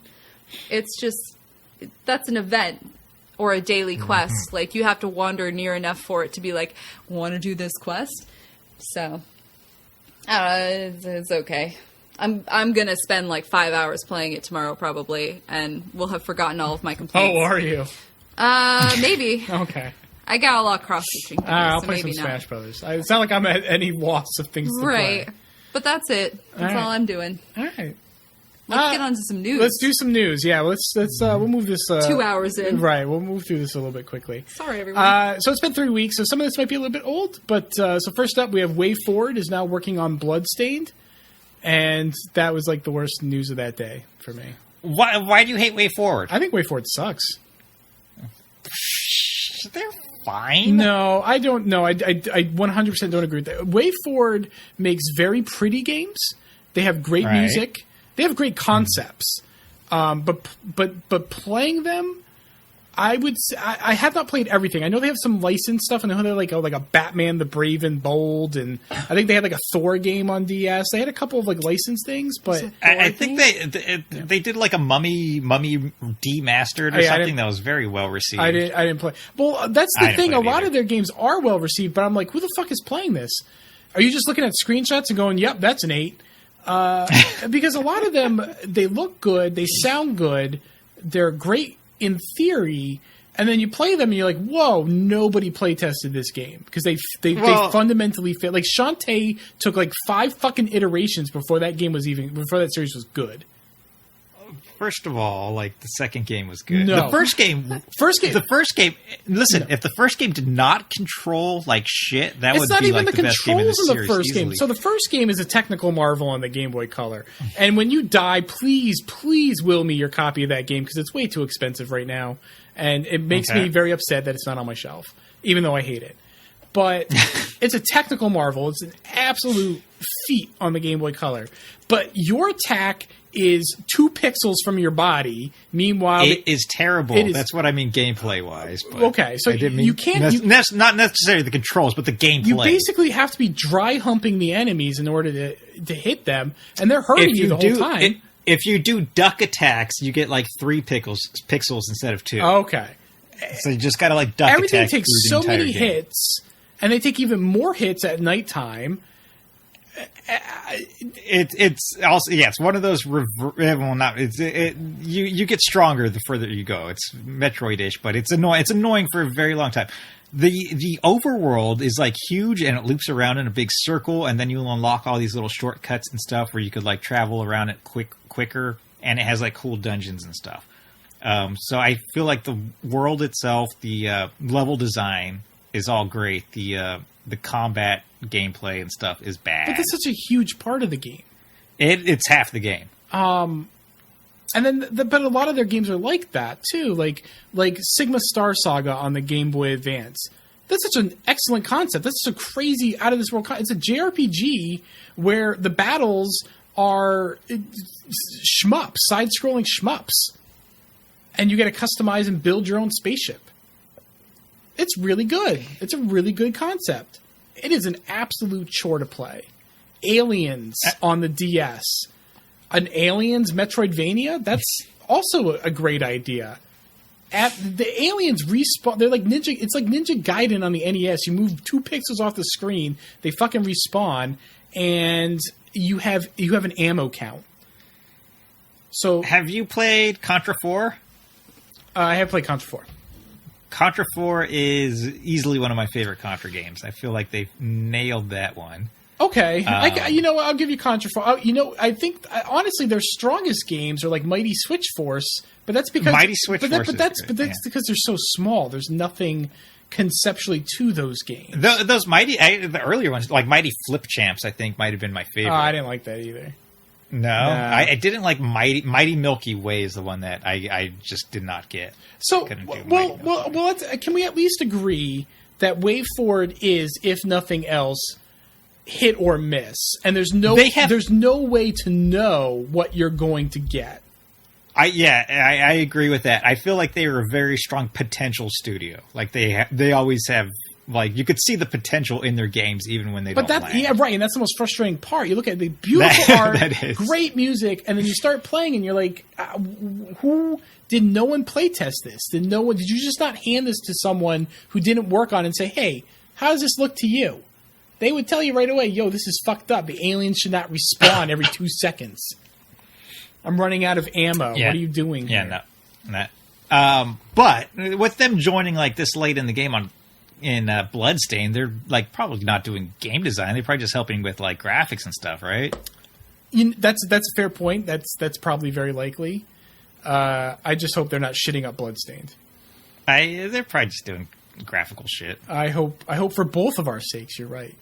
It's just, that's an event or a daily quest. Like, you have to wander near enough for it to be like, want to do this quest? So, I don't know, it's okay. I'm gonna spend like 5 hours playing it tomorrow probably, and we'll have forgotten all of my complaints. Oh, are you? Maybe. Okay. I got a lot of cross-featuring. I'll so play some maybe Smash Brothers. It's not like I'm at any loss of things to play. Right. But that's it. That's all I'm doing. All right. Let's get on to some news. Let's do some news. Yeah, let's we'll move this 2 hours in. Right, we'll move through this a little bit quickly. Sorry, everyone. So it's been 3 weeks, so some of this might be a little bit old, but so first up we have WayForward is now working on Bloodstained, and that was like the worst news of that day for me. Why do you hate WayForward? I think WayForward sucks. They're fine. No, I don't know. I 100% don't agree with that. WayForward makes very pretty games. They have great music. They have great concepts. But playing them, I would say, I have not played everything. I know they have some licensed stuff. I know they're like a Batman the Brave and Bold, and I think they had like a Thor game on DS. They had a couple of like licensed things, but I think they did like a Mummy Demastered or something that was very well received. I didn't play. Well, that's the thing. A lot of their games are well received, but I'm like, who the fuck is playing this? Are you just looking at screenshots and going, "Yep, that's an 8"? Because a lot of them, they look good, they sound good, they're great in theory, And then you play them, and you're like, "Whoa! Nobody play tested this game because they fundamentally fit." Like Shantae took like 5 fucking iterations before that series was good. First of all, like the second game was good. No. The first game. Listen, if the first game did not control like shit, that would be like the best game in the series. First game. So the first game is a technical marvel on the Game Boy Color. And when you die, please will me your copy of that game because it's way too expensive right now, and it makes me very upset that it's not on my shelf, even though I hate it. But it's a technical marvel. It's an absolute feat on the Game Boy Color. But your attack is 2 pixels from your body. Meanwhile, it is terrible. That's what I mean gameplay wise. Okay, so you can't. That's not necessarily the controls, but the gameplay. You basically have to be dry humping the enemies in order to hit them, and they're hurting you the whole time. If you do duck attacks, you get like 3 pixels instead of 2. Okay, so you just got to like duck Everything attack. Takes so many hits, and they take even more hits at nighttime. It's also it's one of those you get stronger the further you go. It's Metroid-ish, but it's annoying. It's annoying for a very long time. The overworld is like huge and it loops around in a big circle, and then you'll unlock all these little shortcuts and stuff where you could like travel around it quicker, and it has like cool dungeons and stuff. So I feel like the world itself, the level design is all great. The combat gameplay and stuff is bad. But that's such a huge part of the game. It's half the game. And then, but a lot of their games are like that too. Like Sigma Star Saga on the Game Boy Advance. That's such an excellent concept. That's such a crazy, out of this world. It's a JRPG where the battles are shmups, side-scrolling shmups, and you get to customize and build your own spaceship. It's really good. It's a really good concept. It is an absolute chore to play. Aliens on the DS. An Aliens Metroidvania? That's also a great idea. The aliens respawn. They're like Ninja. It's like Ninja Gaiden on the NES. You move 2 pixels off the screen, they fucking respawn, and you have an ammo count. So, have you played Contra 4? I have played Contra 4. Contra 4 is easily one of my favorite Contra games. I feel like they've nailed that one. Okay. I'll give you Contra 4. I think, honestly, their strongest games are like Mighty Switch Force, but that's because... Mighty Switch Force that's because they're so small. There's nothing conceptually to those games. The earlier ones, like Mighty Flip Champs, I think might have been my favorite. I didn't like that either. No, I didn't like Mighty Milky Way is the one that I just did not get. So, can we at least agree that Way Forward is, if nothing else, hit or miss, and there's no way to know what you're going to get. I agree with that. I feel like they were a very strong potential studio. Like they always have. Like, you could see the potential in their games even when they don't land. Yeah, right, and that's the most frustrating part. You look at the beautiful art, great music, and then you start playing and you're like, did no one play test this? Did you just not hand this to someone who didn't work on it and say, hey, how does this look to you? They would tell you right away, yo, this is fucked up. The aliens should not respawn every 2 seconds. I'm running out of ammo. Yeah. What are you doing here? But with them joining like this late in the game in Bloodstain, they're like probably not doing game design. They're probably just helping with like graphics and stuff, right? That's a fair point. That's probably very likely. I just hope they're not shitting up Bloodstained. They're probably just doing graphical shit. I hope for both of our sakes you're right.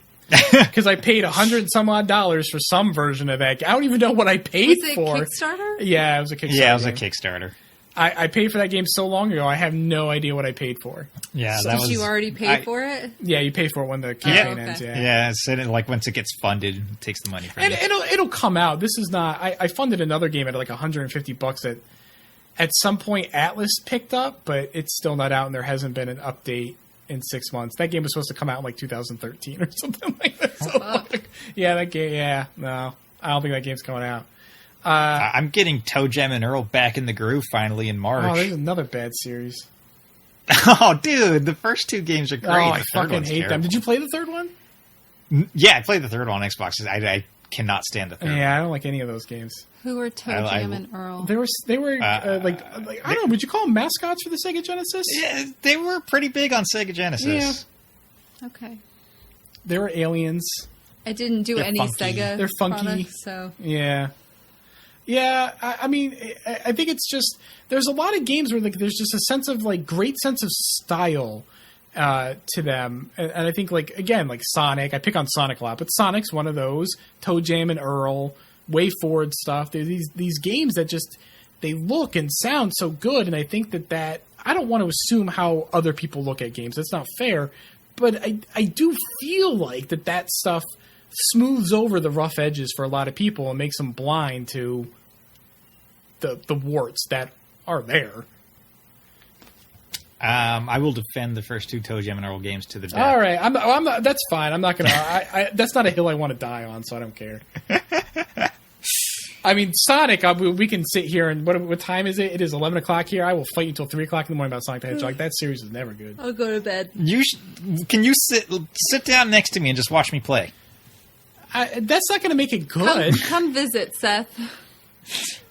Because I paid $100 some odd for some version of that. I don't even know what I paid for. Was it Kickstarter? Yeah, it was a Kickstarter. Yeah, it was a Kickstarter. I paid for that game so long ago, I have no idea what I paid for. Yeah, so did you already pay for it? Yeah, you pay for it when the campaign ends. Yeah. So like once it gets funded, it takes the money from you. And it'll come out. This is not. I funded another game at like $150 that at some point Atlas picked up, but it's still not out, and there hasn't been an update in 6 months. That game was supposed to come out in like 2013 or something like that. So, that game. Yeah, no, I don't think that game's coming out. I'm getting Toe Jam and Earl back in the groove finally in March. Oh, there's another bad series. Oh, dude, the first 2 games are great. Oh, I fucking hate them. Did you play the third one? Yeah, I played the third one on Xbox. I cannot stand the third. Yeah, I don't like any of those games. Who are Toe Jam and Earl? They were like I don't know. Would you call them mascots for the Sega Genesis? Yeah, they were pretty big on Sega Genesis. Yeah. Okay. They were aliens. I didn't do any Sega. They're funky. Products, so Yeah. Yeah, I mean, I think it's just there's a lot of games where like there's just a sense of like great sense of style to them, and I think like again like Sonic. I pick on Sonic a lot, but Sonic's one of those. Toe Jam and Earl, Way Forward stuff. There's these games that just they look and sound so good, and I think that I don't want to assume how other people look at games. That's not fair, but I do feel like that stuff smooths over the rough edges for a lot of people and makes them blind to the warts that are there. I will defend the first two Toe Jam and Earl games to the death. All right, I'm not. That's fine. I'm not gonna. That's not a hill I want to die on, so I don't care. I mean, Sonic. We can sit here and what time is it? It is 11 o'clock here. I will fight you until 3 o'clock in the morning about Sonic the Hedgehog. That series is never good. I'll go to bed. Can you sit down next to me and just watch me play? That's not going to make it good. Come visit, Seth.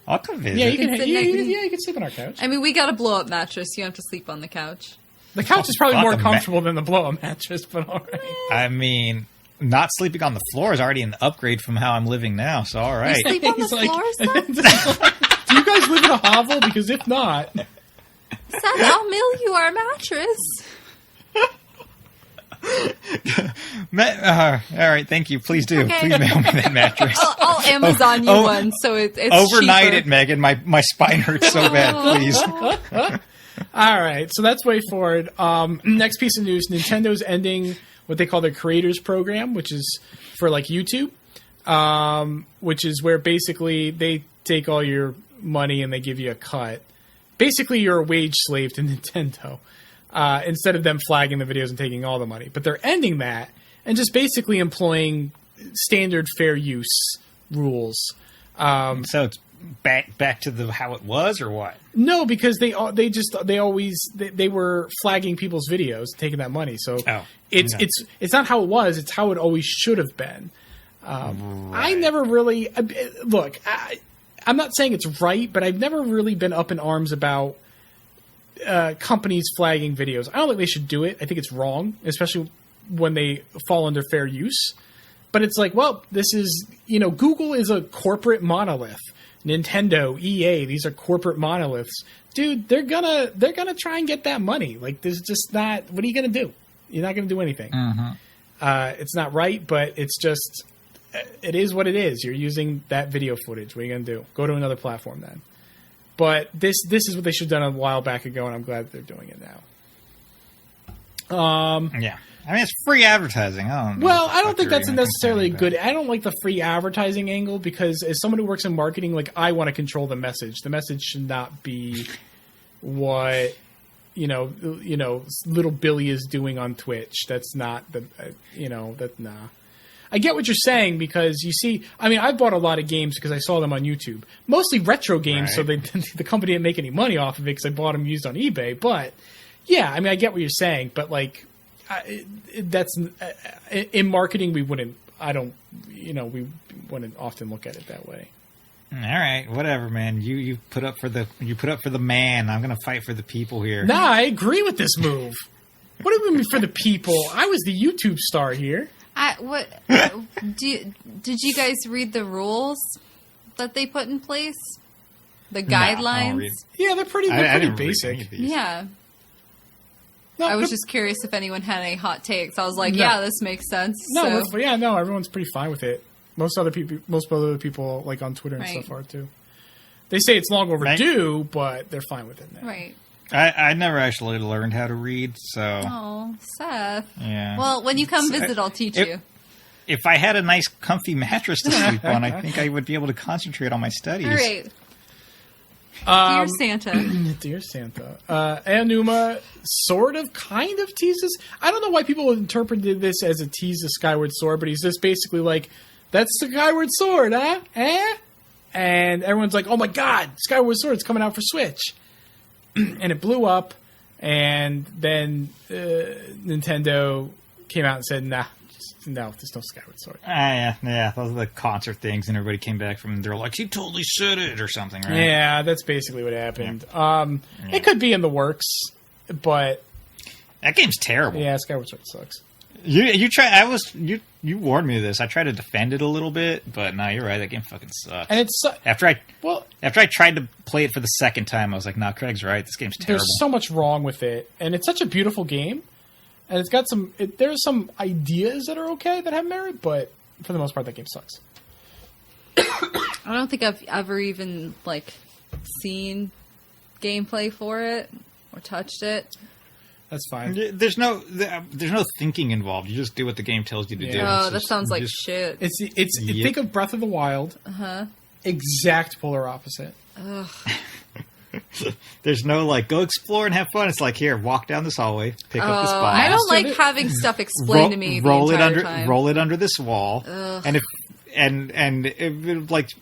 I'll come visit. Yeah, you can sleep on our couch. I mean, we got a blow-up mattress. You have to sleep on the couch. The couch is probably more comfortable than the blow-up mattress, but all right. I mean, not sleeping on the floor is already an upgrade from how I'm living now, so all right. You sleep on the floor, Seth? Do you guys live in a hovel? Because if not... Seth, I'll mail you our mattress. All right, thank you. Please do. Okay. Please mail me that mattress. I'll Amazon you one, so it's overnight cheaper. it, Megan. My spine hurts so bad. Please. All right, so that's way forward. Next piece of news: Nintendo's ending what they call their creators program, which is for like YouTube, which is where basically they take all your money and they give you a cut. Basically, you're a wage slave to Nintendo. Instead of them flagging the videos and taking all the money. But they're ending that and just basically employing standard fair use rules. So it's back to how it was, or what? No, because they were flagging people's videos, taking that money. So it's not how it was; it's how it always should have been. Right. I never really look. I'm not saying it's right, but I've never really been up in arms about companies flagging videos. I don't think they should do it. I think it's wrong, especially when they fall under fair use. But it's like, well, this is, Google is a corporate monolith. Nintendo, EA, these are corporate monoliths. Dude, they're gonna try and get that money. Like, there's just not. What are you gonna do? You're not gonna do anything. Mm-hmm. It's not right, but it's just. It is what it is. You're using that video footage. What are you gonna do? Go to another platform then. But this is what they should have done a while back ago, and I'm glad they're doing it now. Yeah. I mean, it's free advertising. I don't think that's necessarily good. I don't like the free advertising angle because as someone who works in marketing, like I want to control the message. The message should not be what little Billy is doing on Twitch. That's not nah. I get what you're saying because you see, I mean, I bought a lot of games because I saw them on YouTube, mostly retro games. Right. So the company didn't make any money off of it because I bought them used on eBay. But yeah, I mean, I get what you're saying, but like, that's in marketing. We wouldn't often look at it that way. All right, whatever, man. You put up for the man. I'm gonna fight for the people here. Nah, I agree with this move. What do you mean for the people? I was the YouTube star here. Did you guys read the rules that they put in place? The guidelines? Yeah, they're pretty basic. Yeah. No, I was just curious if anyone had any hot takes. I was like, yeah, this makes sense. No, everyone's pretty fine with it. Most other people like on Twitter and stuff are too. They say it's long overdue, but they're fine with it now. Right. I never actually learned how to read, so... Oh, Seth. Yeah. Well, when you come visit, I'll teach you. If I had a nice, comfy mattress to sleep on, I think I would be able to concentrate on my studies. All right. Dear Santa. Dear Santa. Aonuma sort of, kind of teases... I don't know why people interpreted this as a tease of Skyward Sword, but he's just basically like, that's the Skyward Sword, huh? And everyone's like, oh my god, Skyward Sword's coming out for Switch. And it blew up, and then Nintendo came out and said, nah, No, there's no Skyward Sword. Yeah. Those are the concert things, and everybody came back from. They're like, he totally said it or something, right? Yeah, that's basically what happened. It could be in the works, but that game's terrible. yeah, Skyward Sword sucks. You warned me of this. I tried to defend it a little bit, but no, you're right. That game fucking sucks. And it's after I tried to play it for the second time, I was like, "Nah, Craig's right. This game's terrible." There's so much wrong with it, and it's such a beautiful game, and it's got some. There's some ideas that are okay that have merit, but for the most part, that game sucks. I don't think I've ever even seen gameplay for it or touched it. That's fine. There's no thinking involved. You just do what the game tells you to do. Oh, that sounds like shit. Think of Breath of the Wild. Exact polar opposite. Ugh. There's no go explore and have fun. It's like, here, walk down this hallway, pick up the spot. I don't like having stuff explained to me. Roll it under. Time. Roll it under this wall, Ugh. and if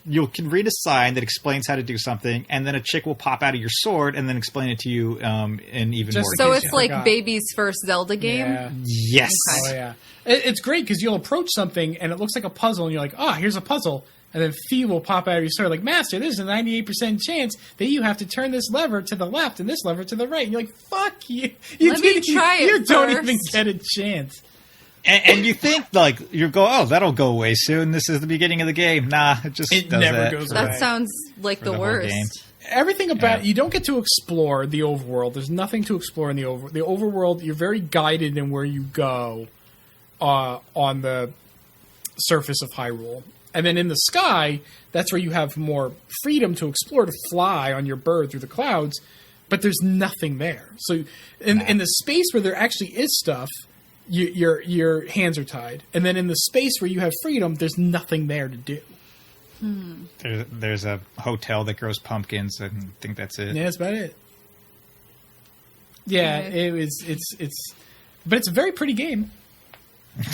you can read a sign that explains how to do something, and then a chick will pop out of your sword and then explain it to you in even more. So it's like baby's first Zelda game. Yeah. Yes. Okay. Oh yeah. It's great because you'll approach something and it looks like a puzzle, and you're like, here's a puzzle. And then Fee will pop out of your sword like, Master, there's a 98% chance that you have to turn this lever to the left and this lever to the right. And you're like, fuck you. Let me try it You don't first. even get a chance. And you think you go, that'll go away soon. This is the beginning of the game. Nah, it does never that. goes away. That sounds like the worst. Everything about you don't get to explore the overworld. There's nothing to explore in the overworld. You're very guided in where you go on the surface of Hyrule. And then in the sky, that's where you have more freedom to explore, to fly on your bird through the clouds. But there's nothing there. So in the space where there actually is stuff, your hands are tied. And then in the space where you have freedom, there's nothing there to do. There's a hotel that grows pumpkins. I think that's it. Yeah, that's about it. Yeah, but it's a very pretty game.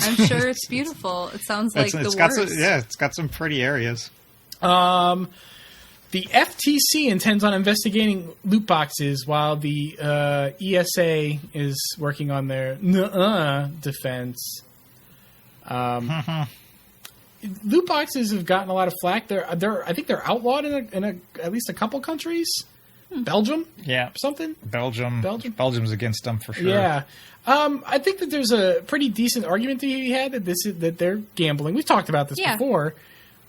I'm sure it's beautiful. It sounds like the worst. It's got some pretty areas. The FTC intends on investigating loot boxes while the ESA is working on their defense. Loot boxes have gotten a lot of flack. I think they're outlawed in at least a couple countries. Belgium, something. Belgium's against them for sure. Yeah, I think that there's a pretty decent argument to be had that they're gambling. We've talked about this before.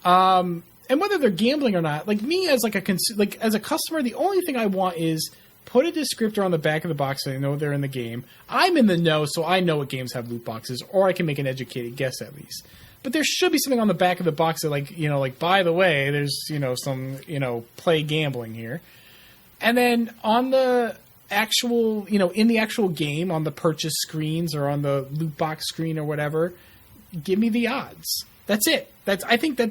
And whether they're gambling or not, like me as as a customer, the only thing I want is put a descriptor on the back of the box so I know they're in the game. I'm in the know, so I know what games have loot boxes, or I can make an educated guess at least. But there should be something on the back of the box that, by the way, there's some play gambling here. And then on the actual, in the actual game, on the purchase screens or on the loot box screen or whatever, give me the odds. That's it. I think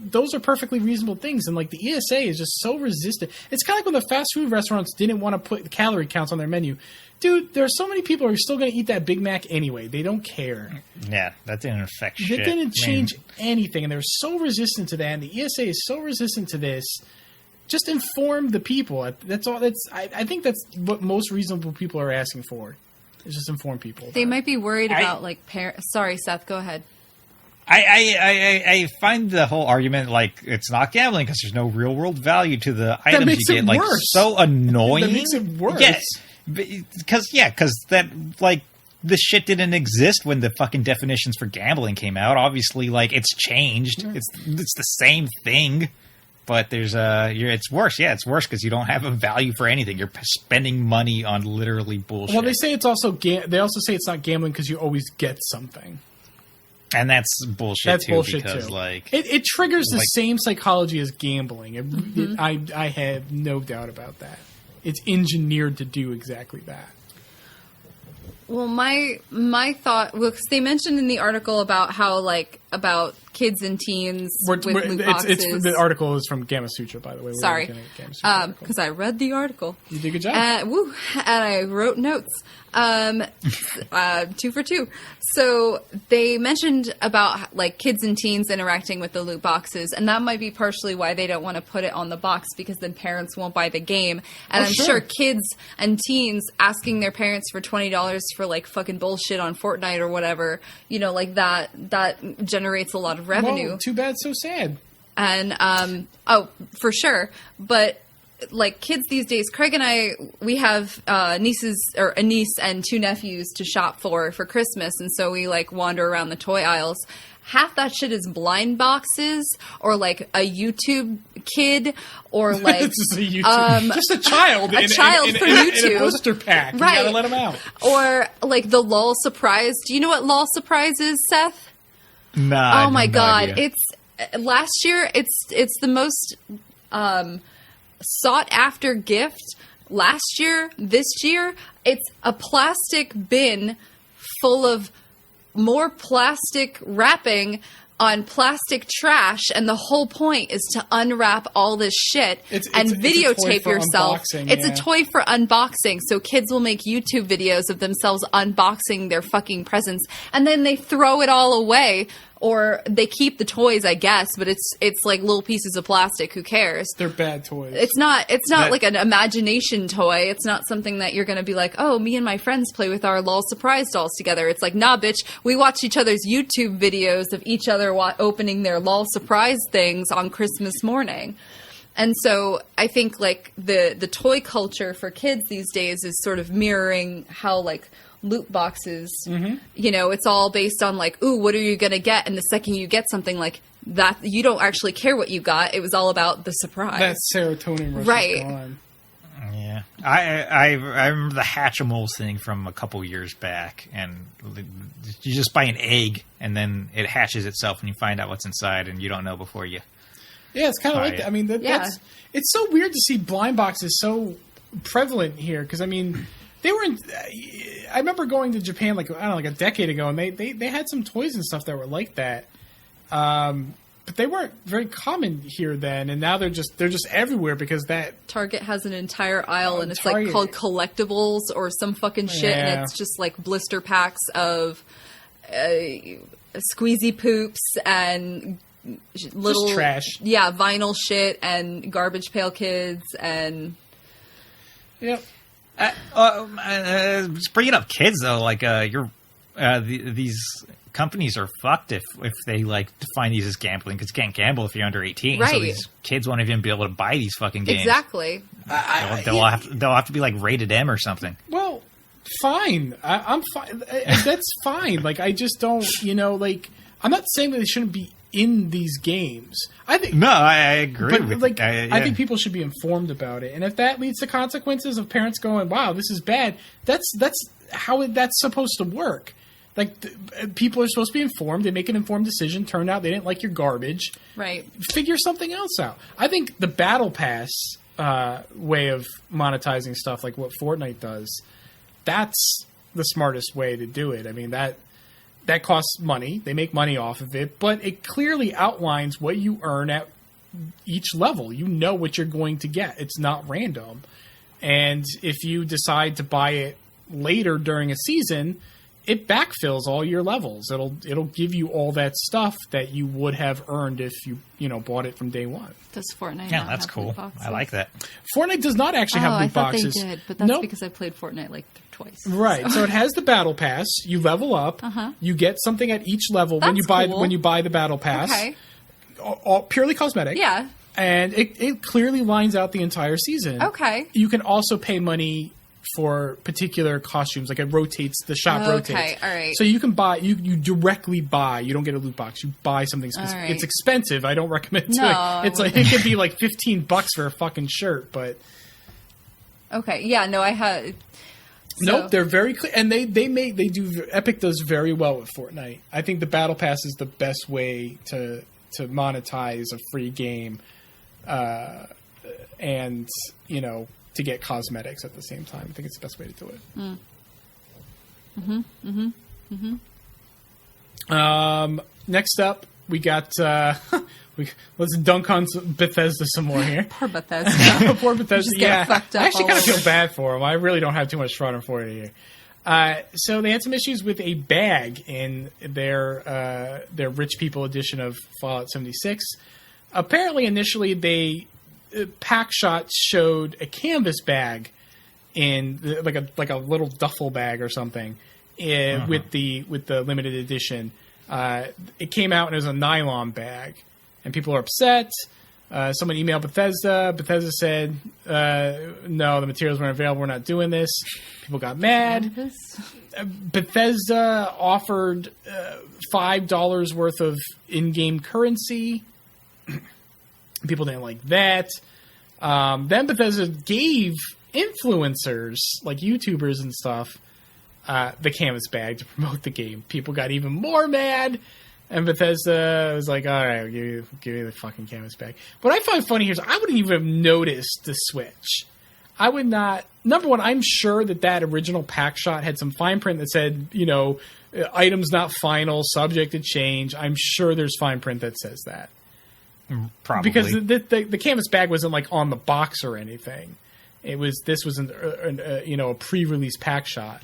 those are perfectly reasonable things. And the ESA is just so resistant. It's kind of like when the fast food restaurants didn't want to put the calorie counts on their menu. Dude, there are so many people who are still going to eat that Big Mac anyway. They don't care. Yeah, that didn't affect shit. It didn't change anything. And they're so resistant to that. And the ESA is so resistant to this. Just inform the people. That's all. I think that's what most reasonable people are asking for. Is just inform people. They might be worried about Sorry, Seth. Go ahead. I find the whole argument it's not gambling because there's no real world value to the items you get. So annoying. That makes it worse. Yes, because this shit didn't exist when the fucking definitions for gambling came out. Obviously, it's changed. Yeah. It's the same thing. But it's worse. Yeah, it's worse because you don't have a value for anything. You're spending money on literally bullshit. Well, they say it's also they also say it's not gambling because you always get something, and that's bullshit. That's too, bullshit because, too. It triggers the same psychology as gambling. Mm-hmm. I have no doubt about that. It's engineered to do exactly that. Well, my thought, because they mentioned in the article about how about kids and teens with loot boxes. The article is from Gamma Sutra, by the way. Sorry, because I read the article. You did a good job. And I wrote notes. 2 for 2. So they mentioned about like kids and teens interacting with the loot boxes, and that might be partially why they don't want to put it on the box, because then parents won't buy the game. And I'm sure kids and teens asking their parents for $20 for like fucking bullshit on Fortnite or whatever, like that generates a lot of revenue. Whoa, too bad, so sad. And for sure, but like kids these days, Craig and I, we have a niece and 2 nephews to shop for Christmas, and so we like wander around the toy aisles. Half that shit is blind boxes or like a YouTube kid or like just a child, for YouTube in a booster pack. Right. You gotta let them out. Or like the LOL surprise. Do you know what LOL surprise is, Seth? Nah. Oh my god, idea. it's last year. It's the most sought after gift last year. This year, it's a plastic bin full of more plastic wrapping on plastic trash, and the whole point is to unwrap all this shit and videotape yourself. It's a toy for unboxing, so kids will make YouTube videos of themselves unboxing their fucking presents, and then they throw it all away, or they keep the toys, I guess, but it's like little pieces of plastic. Who cares? They're bad toys. It's not like an imagination toy. It's not something that you're going to be like, oh, me and my friends play with our LOL surprise dolls together. It's like, nah, bitch, we watch each other's YouTube videos of each other opening their LOL surprise things on Christmas morning. And so I think like the toy culture for kids these days is sort of mirroring how like loot boxes, it's all based on like, ooh, what are you going to get? And the second you get something like that, you don't actually care what you got. It was all about the surprise. That serotonin rush is gone. Yeah. I remember the Hatchimals thing from a couple years back, and you just buy an egg and then it hatches itself and you find out what's inside and you don't know before you. Yeah, it's kind of like that. I mean, that's it's so weird to see blind boxes so prevalent here, because I mean, they were I remember going to Japan like a decade ago, and they had some toys and stuff that were like that, but they weren't very common here then, and now they're just everywhere because that Target has an entire aisle and it's like called collectibles or some fucking shit, and it's just like blister packs of squeezy poops and little just trash, vinyl shit and garbage pail kids and yep. Bringing up kids though, like these companies are fucked if they like define these as gambling, because you can't gamble if you're under 18. Right. So these kids won't even be able to buy these fucking games. Exactly. They'll have to be like rated M or something. Well, fine. I'm fine. That's fine. Like, I just don't. Like, I'm not saying that they shouldn't be in these games. I agree with you. I think people should be informed about it, and if that leads to consequences of parents going, "Wow, this is bad," that's how that's supposed to work. Like, people are supposed to be informed. They make an informed decision. Turn out they didn't like your garbage. Right. Figure something else out. I think the Battle Pass way of monetizing stuff, like what Fortnite does, that's the smartest way to do it. I mean, that costs money. They make money off of it, but it clearly outlines what you earn at each level. You know what you're going to get. It's not random. And if you decide to buy it later during a season, it backfills all your levels. It'll give you all that stuff that you would have earned if you bought it from day one. Does Fortnite? Yeah, that's cool. I like that. Fortnite does not actually have loot boxes. I thought they did, but that's because I played Fortnite like twice. Right. So it has the Battle Pass. You level up. You get something at each level when you buy the Battle Pass. Okay. All purely cosmetic. Yeah. And it clearly lines out the entire season. Okay. You can also pay money for particular costumes, like it rotates, the shop rotates. Okay, all right. So you can buy, you directly buy, you don't get a loot box, you buy something specific. Right. It's expensive, I don't recommend it. It's like, it could be like $15 for a fucking shirt, but... Okay, yeah, no, I had... Nope, they're very clear, and Epic does very well with Fortnite. I think the Battle Pass is the best way to monetize a free game, and, to get cosmetics at the same time. I think it's the best way to do it. Next up, we got let's dunk on Bethesda some more here. Poor Bethesda. Poor Bethesda. Just get fucked up I actually all kind of feel over. bad for them. I really don't have too much fraud for it here. So they had some issues with a bag in their rich people edition of Fallout 76. Apparently, initially pack shots showed a canvas bag in like a little duffel bag or something with the limited edition. It came out and it was a nylon bag, and people are upset. Someone emailed Bethesda. Bethesda said, no, the materials weren't available. We're not doing this. People got mad. Bethesda offered $5 worth of in-game currency. People didn't like that. Then Bethesda gave influencers, like YouTubers and stuff, the canvas bag to promote the game. People got even more mad. And Bethesda was like, all right, I'll give you the fucking canvas bag. What I find funny here is I wouldn't even have noticed the switch. I would not. Number one, I'm sure that original pack shot had some fine print that said, items not final, subject to change. I'm sure there's fine print that says that. Probably. Because the canvas bag wasn't like on the box or anything. This was a pre-release pack shot.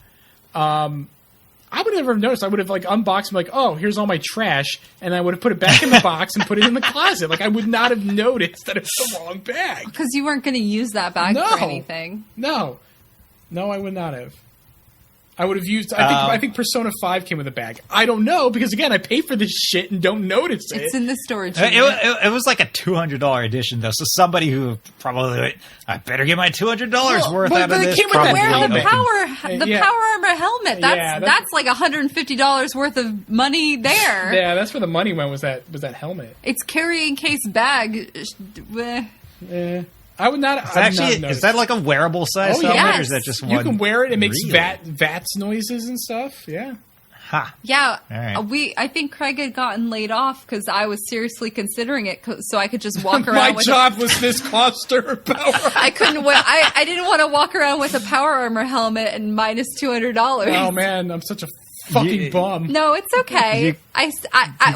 I would never have noticed. I would have unboxed and like, oh, here's all my trash, and I would have put it back in the box and put it in the closet. Like I would not have noticed that it's the wrong bag. Because you weren't going to use that bag for anything. No, I would not have. I would have used. I think Persona 5 came with a bag. I don't know because again, I pay for this shit and don't notice it. It's in the storage. It was like a $200 edition though, so somebody who probably I better get my $200 worth out of this. Came with Wear helmet. the power armor helmet. That's like $150 worth of money there. Yeah, that's where the money went. Was that helmet? It's carrying case bag. I would not. Is that like a wearable size helmet, yes. or is that just one? You can wear it. It makes Really? VATS noises and stuff. Yeah. Ha. Yeah, All right. I think Craig had gotten laid off because I was seriously considering it, so I could just walk around. My with job was this cluster power. I couldn't. I didn't want to walk around with a power armor helmet and minus $200. Oh man, I'm such a fucking bum. No, it's okay.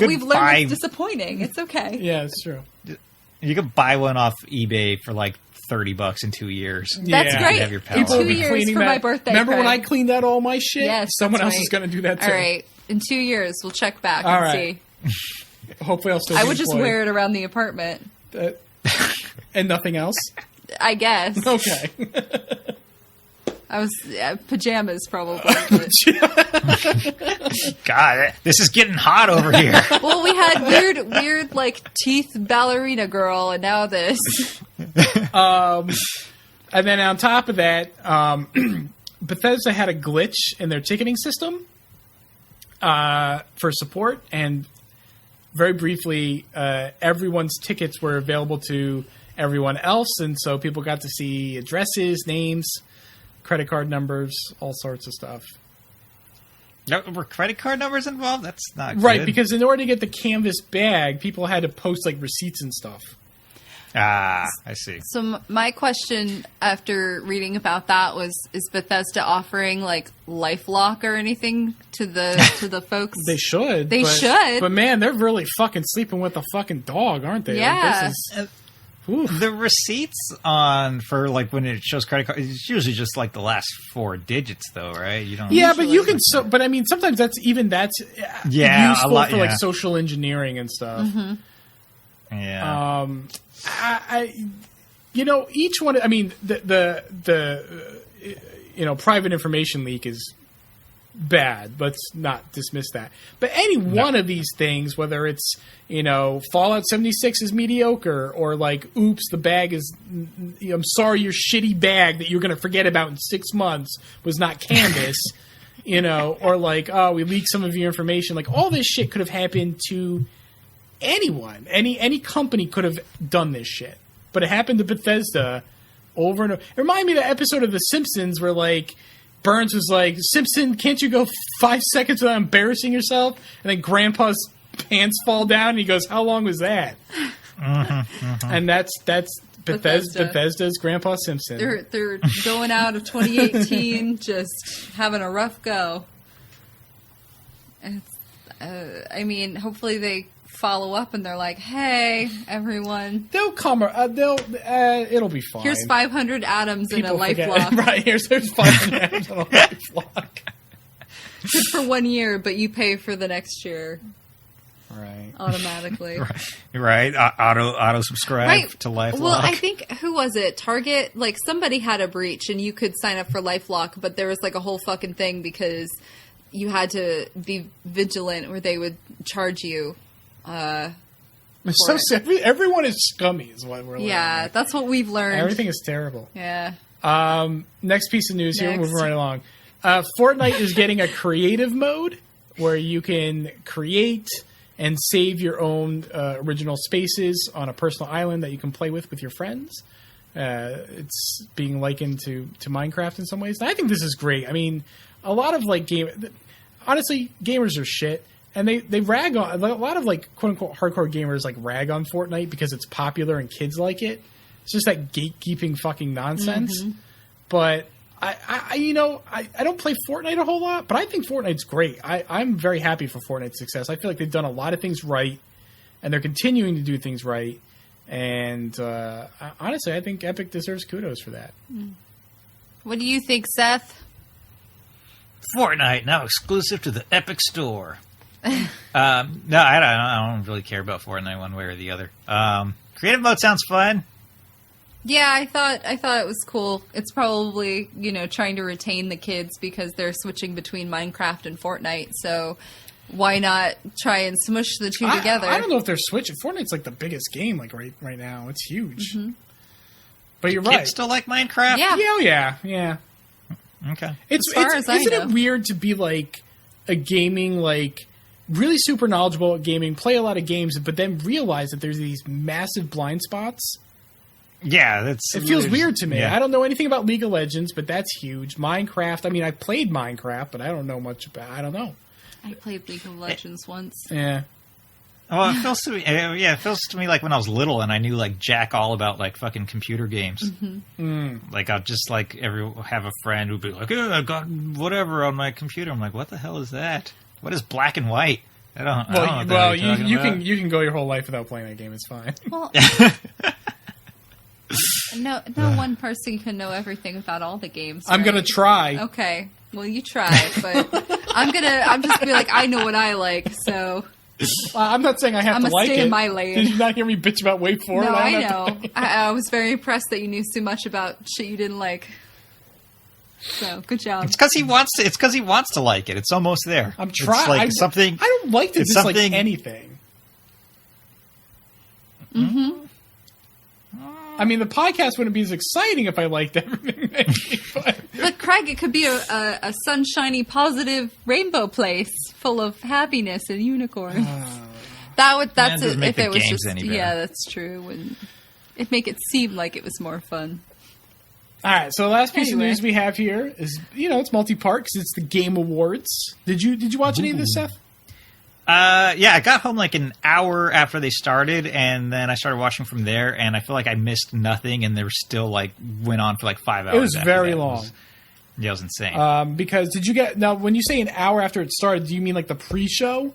We've learned buy- it's disappointing. It's okay. Yeah, it's true. You could buy one off eBay for like $30 in 2 years. That's Yeah. great. You have your power. In People 2 will be years Cleaning for that. my birthday. Remember when I Craig. cleaned out all my shit? Yes, Someone that's else is right. going to do that too. All right. In 2 years, we'll check back All and right. see. Hopefully, I'll still. I be would just employed. wear it around the apartment. And nothing else. I guess. Okay. I was pajamas probably. But. God, this is getting hot over here. Well, we had weird like teeth ballerina girl, and now this. And then on top of that, Bethesda had a glitch in their ticketing system for support, and very briefly, everyone's tickets were available to everyone else, and so people got to see addresses, names, credit card numbers, all sorts of stuff. Were credit card numbers involved? That's not Right, good. because in order to get the canvas bag, people had to post like receipts and stuff. I see. So my question after reading about that was: is Bethesda offering like LifeLock or anything to the folks? They should. They should. But man, they're really fucking sleeping with a fucking dog, aren't they? Yeah. Like, this is, The receipts for like when it shows credit card, it's usually just like the last 4 digits, though, right? You don't. yeah, but you can. But I mean, sometimes that's useful a lot, for like yeah. social engineering and stuff. Yeah. Each one. I mean, the private information leak is bad. Let's not dismiss that. But any one of these things, whether it's Fallout 76 is mediocre, or like, oops, the bag is. I'm sorry, your shitty bag that you're going to forget about in 6 months was not canvas. Or like, oh, we leaked some of your information. Like, all this shit could have happened to anyone. Any company could have done this shit. But it happened to Bethesda over and over. It reminded me of the episode of The Simpsons where, like, Burns was like, Simpson, can't you go 5 seconds without embarrassing yourself? And then Grandpa's pants fall down and he goes, how long was that? And that's Bethesda's Grandpa Simpson. They're going out of 2018 just having a rough go. It's, I mean, hopefully they follow up and they're like, "Hey, everyone, They'll come. It'll be fine. here's 500 atoms in a life forget. lock. Right, here's 500 atoms in a life lock. Good for 1 year, but you pay for the next year Right. automatically." Right. Auto subscribe to LifeLock. Well, I think, who was it? Target? Like, somebody had a breach and you could sign up for LifeLock, but there was like a whole fucking thing because you had to be vigilant or they would charge you. It's so sad. Everyone is scummy, is what we're learning. Yeah, that's what we've learned. Everything is terrible. Yeah. Next piece of news here, Next. moving right along. Fortnite is getting a creative mode where you can create and save your own original spaces on a personal island that you can play with your friends. It's being likened to Minecraft in some ways. And I think this is great. I mean, a lot of honestly, gamers are shit. And they rag on, a lot of like quote unquote hardcore gamers like rag on Fortnite because it's popular and kids like it. It's just that gatekeeping fucking nonsense. Mm-hmm. But I don't play Fortnite a whole lot, but I think Fortnite's great. I'm very happy for Fortnite's success. I feel like they've done a lot of things right, and they're continuing to do things right. And honestly, I think Epic deserves kudos for that. What do you think, Seth? Fortnite now exclusive to the Epic Store. No, I don't really care about Fortnite one way or the other. Creative mode sounds fun. Yeah, I thought it was cool. It's probably, trying to retain the kids because they're switching between Minecraft and Fortnite. So why not try and smush the two together? I don't know if they're switching. Fortnite's like the biggest game like right now. It's huge. Mm-hmm. But you're right. Kids still like Minecraft? Yeah. Yeah. Okay. Isn't it weird to be like a gaming like really super knowledgeable at gaming, play a lot of games, but then realize that there's these massive blind spots? Yeah, it feels weird to me. Yeah. I don't know anything about League of Legends, but that's huge. Minecraft, I mean, I played Minecraft, but I don't know much about. I don't know. I played League of Legends once. Yeah. Oh, it feels to me. Yeah, it feels to me like when I was little and I knew like jack all about like fucking computer games. Mm-hmm. Like I'll just like have a friend who'd be like, "Oh, I got whatever on my computer." I'm like, "What the hell is that? What is black and white?" I don't know. Well, you can go your whole life without playing that game. It's fine. Well, no one person can know everything about all the games. Right? I'm gonna try. Okay, well you try, but I'm just gonna be like, I know what I like, so. I'm not saying I have to like it. I'm gonna stay in my lane. Did you not hear me bitch about Way Forward? No, I know. I was very impressed that you knew so much about shit you didn't like. So good job. It's because he wants to. It's because he wants to like it. It's almost there. I'm trying. It's like something. I don't like to dislike anything. Mm-hmm. I mean, the podcast wouldn't be as exciting if I liked everything. Maybe, but Craig, it could be a sunshiny, positive rainbow place full of happiness and unicorns. That's it. If it was just that's true. Wouldn't it make it seem like it was more fun? All right, so the last piece of news we have here is, it's multi-part because it's the Game Awards. Did you watch any of this, Seth? Yeah, I got home like an hour after they started, and then I started watching from there, and I feel like I missed nothing, and they were still like went on for like 5 hours. It was very long. It was insane. Because now when you say an hour after it started, do you mean like the pre-show?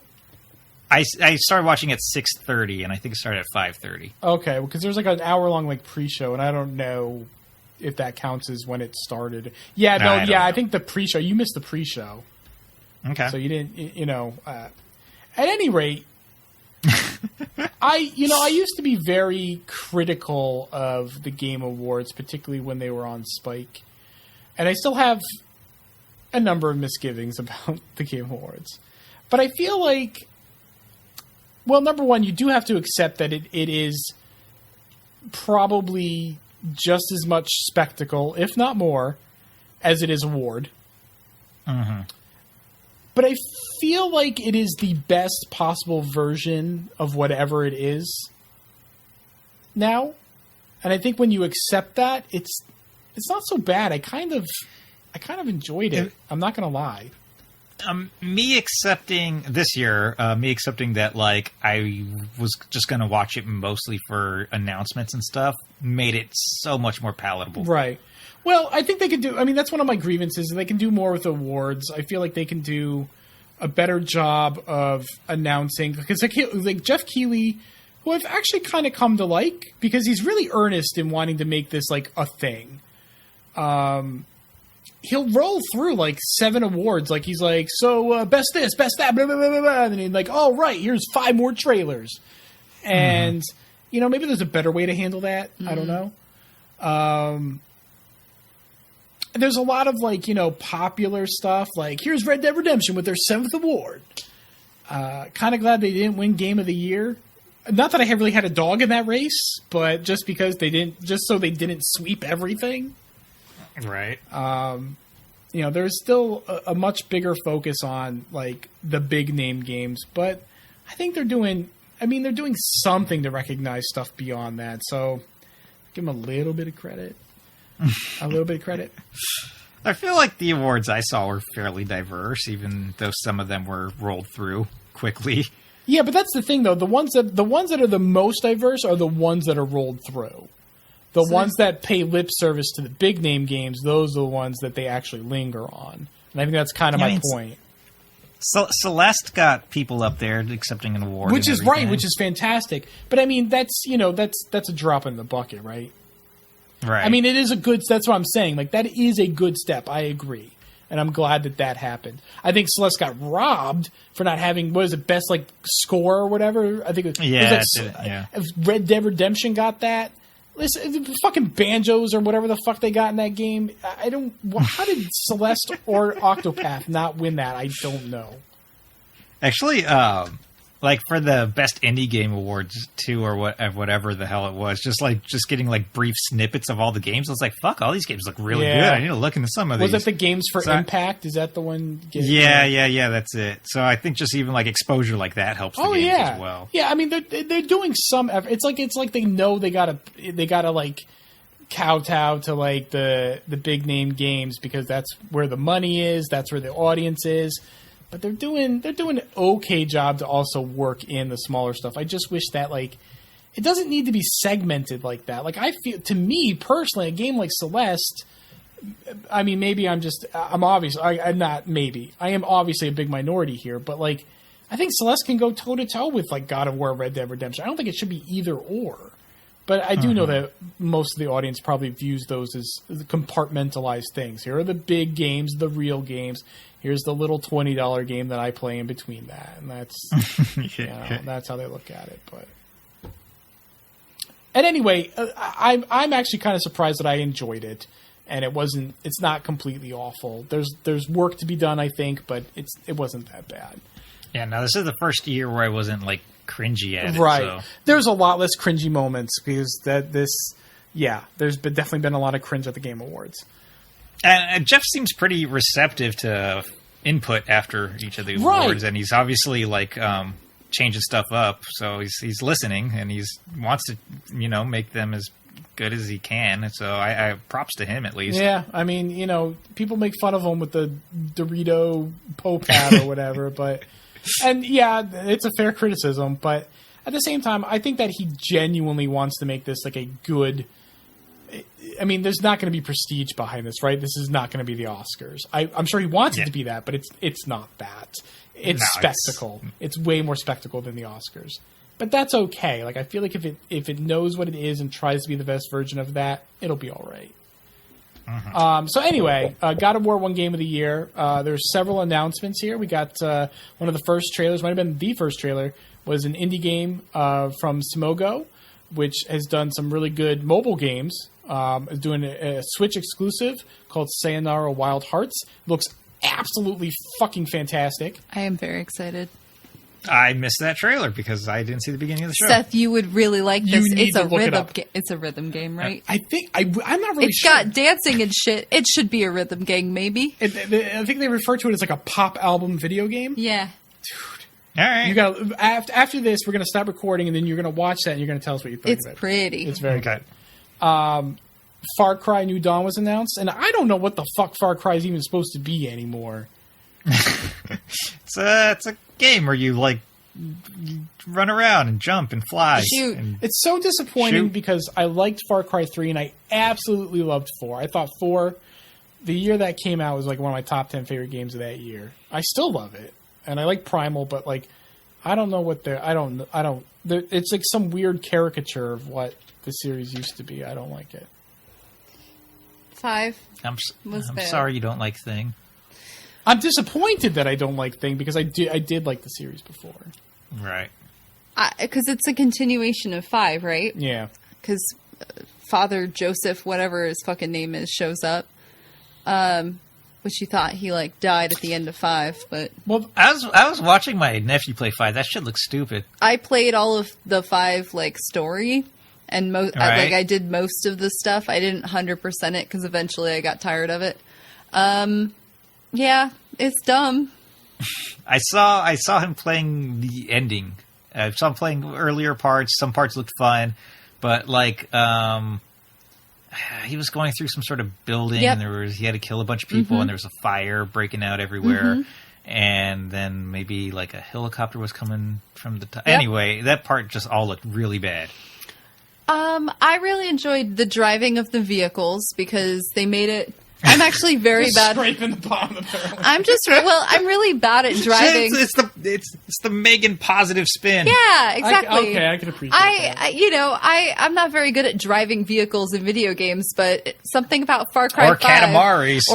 I started watching at 6:30, and I think it started at 5:30. Okay, because there's like an hour-long like pre-show, and I don't know if that counts as when it started. Yeah, I think the pre-show. You missed the pre-show. Okay. So you didn't, at any rate, I used to be very critical of the Game Awards, particularly when they were on Spike. And I still have a number of misgivings about the Game Awards. But I feel like, well, number one, you do have to accept that it is probably just as much spectacle, if not more, as it is award. Mm-hmm. But I feel like it is the best possible version of whatever it is now. And I think when you accept that, it's not so bad. I kind of enjoyed it. I'm not going to lie. Me accepting that like I was just going to watch it mostly for announcements and stuff made it so much more palatable. Right. Well, I think they could do. I mean, that's one of my grievances. They can do more with awards. I feel like they can do a better job of announcing, because like Jeff Keighley, who I've actually kind of come to like, because he's really earnest in wanting to make this like a thing. He'll roll through like 7 awards, like he's like, so best this, best that, blah, blah, blah, blah, blah. And he's like, oh right, here's 5 more trailers, and you know, maybe there's a better way to handle that. I don't know. There's a lot of like, you know, popular stuff, like here's Red Dead Redemption with their 7th award. Kind of glad they didn't win Game of the Year. Not that I really had a dog in that race, but just because they didn't, just so they didn't sweep everything. Right. You know, there's still a much bigger focus on like the big name games, but I think they're doing something to recognize stuff beyond that. So give them a little bit of credit. A little bit of credit. I feel like the awards I saw were fairly diverse, even though some of them were rolled through quickly. Yeah, but that's the thing, though. The ones that are the most diverse are the ones that are rolled through. The ones that pay lip service to the big name games, those are the ones that they actually linger on. And I think that's kind of my point. So Celeste got people up there accepting an award, which is right, which is fantastic. But I mean, that's a drop in the bucket, right? Right. I mean, it is a good. That's what I'm saying. Like, that is a good step. I agree, and I'm glad that happened. I think Celeste got robbed for not having, what is it, best like score or whatever. I think it was Red Dead Redemption got that. Listen, fucking banjos or whatever the fuck they got in that game. I don't. How did Celeste or Octopath not win that? I don't know. Actually, like for the best indie game awards too, or whatever the hell it was, just getting like brief snippets of all the games. I was like, fuck, all these games look really good. I need to look into some of these. Was it the Games for Impact? Is that the one? Yeah, that's it. So I think just even like exposure like that helps the games as well. Yeah, I mean they're doing some effort. It's like they know they gotta like kowtow to like the big name games because that's where the money is, that's where the audience is. But they're doing an okay job to also work in the smaller stuff. I just wish that like it doesn't need to be segmented like that. Like I feel, to me personally, a game like Celeste, I mean, maybe I am obviously a big minority here, but like I think Celeste can go toe to toe with like God of War, Red Dead Redemption. I don't think it should be either or. But I do know that most of the audience probably views those as compartmentalized things. Here are the big games, the real games. Here's the little $20 game that I play in between that, and that's that's how they look at it. But and anyway, I'm actually kind of surprised that I enjoyed it, and it's not completely awful. There's work to be done, I think, but it wasn't that bad. Yeah, no, this is the first year where I wasn't like cringy at it. Right. So. There's a lot less cringy moments because there's definitely been a lot of cringe at the Game Awards. And Jeff seems pretty receptive to input after each of the awards, and he's obviously like changing stuff up. So he's listening, and he wants to make them as good as he can. And so I props to him at least. Yeah, I mean people make fun of him with the Dorito Pope hat or whatever, but it's a fair criticism. But at the same time, I think that he genuinely wants to make this like a good. I mean, there's not going to be prestige behind this, right? This is not going to be the Oscars. I'm sure he wants it to be that, but it's not that. It's spectacle. It's way more spectacle than the Oscars. But that's okay. Like I feel like if it knows what it is and tries to be the best version of that, it'll be all right. So anyway, God of War won Game of the Year. There's several announcements here. We got one of the first trailers, might have been the first trailer, was an indie game from Simogo, which has done some really good mobile games. Is doing a Switch exclusive called Sayonara Wild Hearts. Looks absolutely fucking fantastic. I am very excited. I missed that trailer because I didn't see the beginning of the show. Seth, you would really like this. It's a rhythm. It's a rhythm game, right? I think I'm not really sure. It's got dancing and shit. It should be a rhythm game, maybe. I think they refer to it as like a pop album video game. Yeah. Dude. All right. You got after this, we're gonna stop recording, and then you're gonna watch that, and you're gonna tell us what you think of it. It's pretty. It's very good. Far Cry New Dawn was announced, and I don't know what the fuck Far Cry is even supposed to be anymore. It's a game where you run around and jump and fly. Shoot. It's so disappointing because I liked Far Cry 3 and I absolutely loved 4. I thought 4, the year that came out, was like one of my top 10 favorite games of that year. I still love it. and I like Primal, but like I don't know what they're. I don't. It's like some weird caricature of what the series used to be. I don't like it. 5 I'm bad. sorry you don't like Thing. I'm disappointed that I don't like Thing because I did like the series before. Right. Because it's a continuation of 5, right? Yeah. Because Father Joseph, whatever his fucking name is, shows up. Which you thought he like died at the end of 5, but Well, I was watching my nephew play 5. That shit looks stupid. I played all of the 5 like story, and Right. I did most of the stuff. I didn't 100% it because eventually I got tired of it. Yeah, it's dumb. I saw him playing the ending. I saw him playing earlier parts. Some parts looked fine, but like he was going through some sort of building, Yep. and he had to kill a bunch of people, and there was a fire breaking out everywhere, and then maybe like a helicopter was coming from the top. Yep. Anyway, that part just all looked really bad. I really enjoyed the driving of the vehicles because they made it. I'm actually very bad. Scraping the bottom of the barrel. I'm really bad at driving. It's the Megan positive spin. Yeah, exactly. I can appreciate that. I'm not very good at driving vehicles in video games, but something about Far Cry Or 5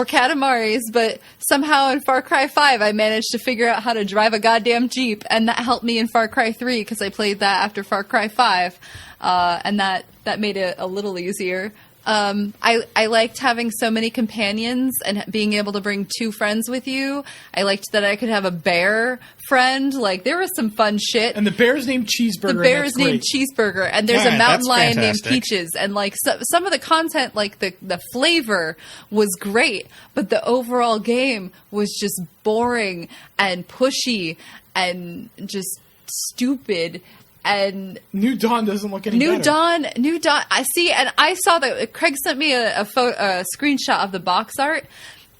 Catamaris. but somehow in Far Cry 5 I managed to figure out how to drive a goddamn Jeep, and that helped me in Far Cry 3 because I played that after Far Cry 5, and that made it a little easier. I liked having so many companions and being able to bring 2 friends with you. I liked that I could have a bear friend. Like, there was some fun shit. And the bear's named Cheeseburger. The bear is named Cheeseburger, and there's a Yeah, mountain that's lion fantastic. named Peaches, and like some of the content, like the flavor was great, but the overall game was just boring and pushy and just stupid. And New Dawn doesn't look any better. New Dawn. I see, and I saw that Craig sent me a screenshot of the box art.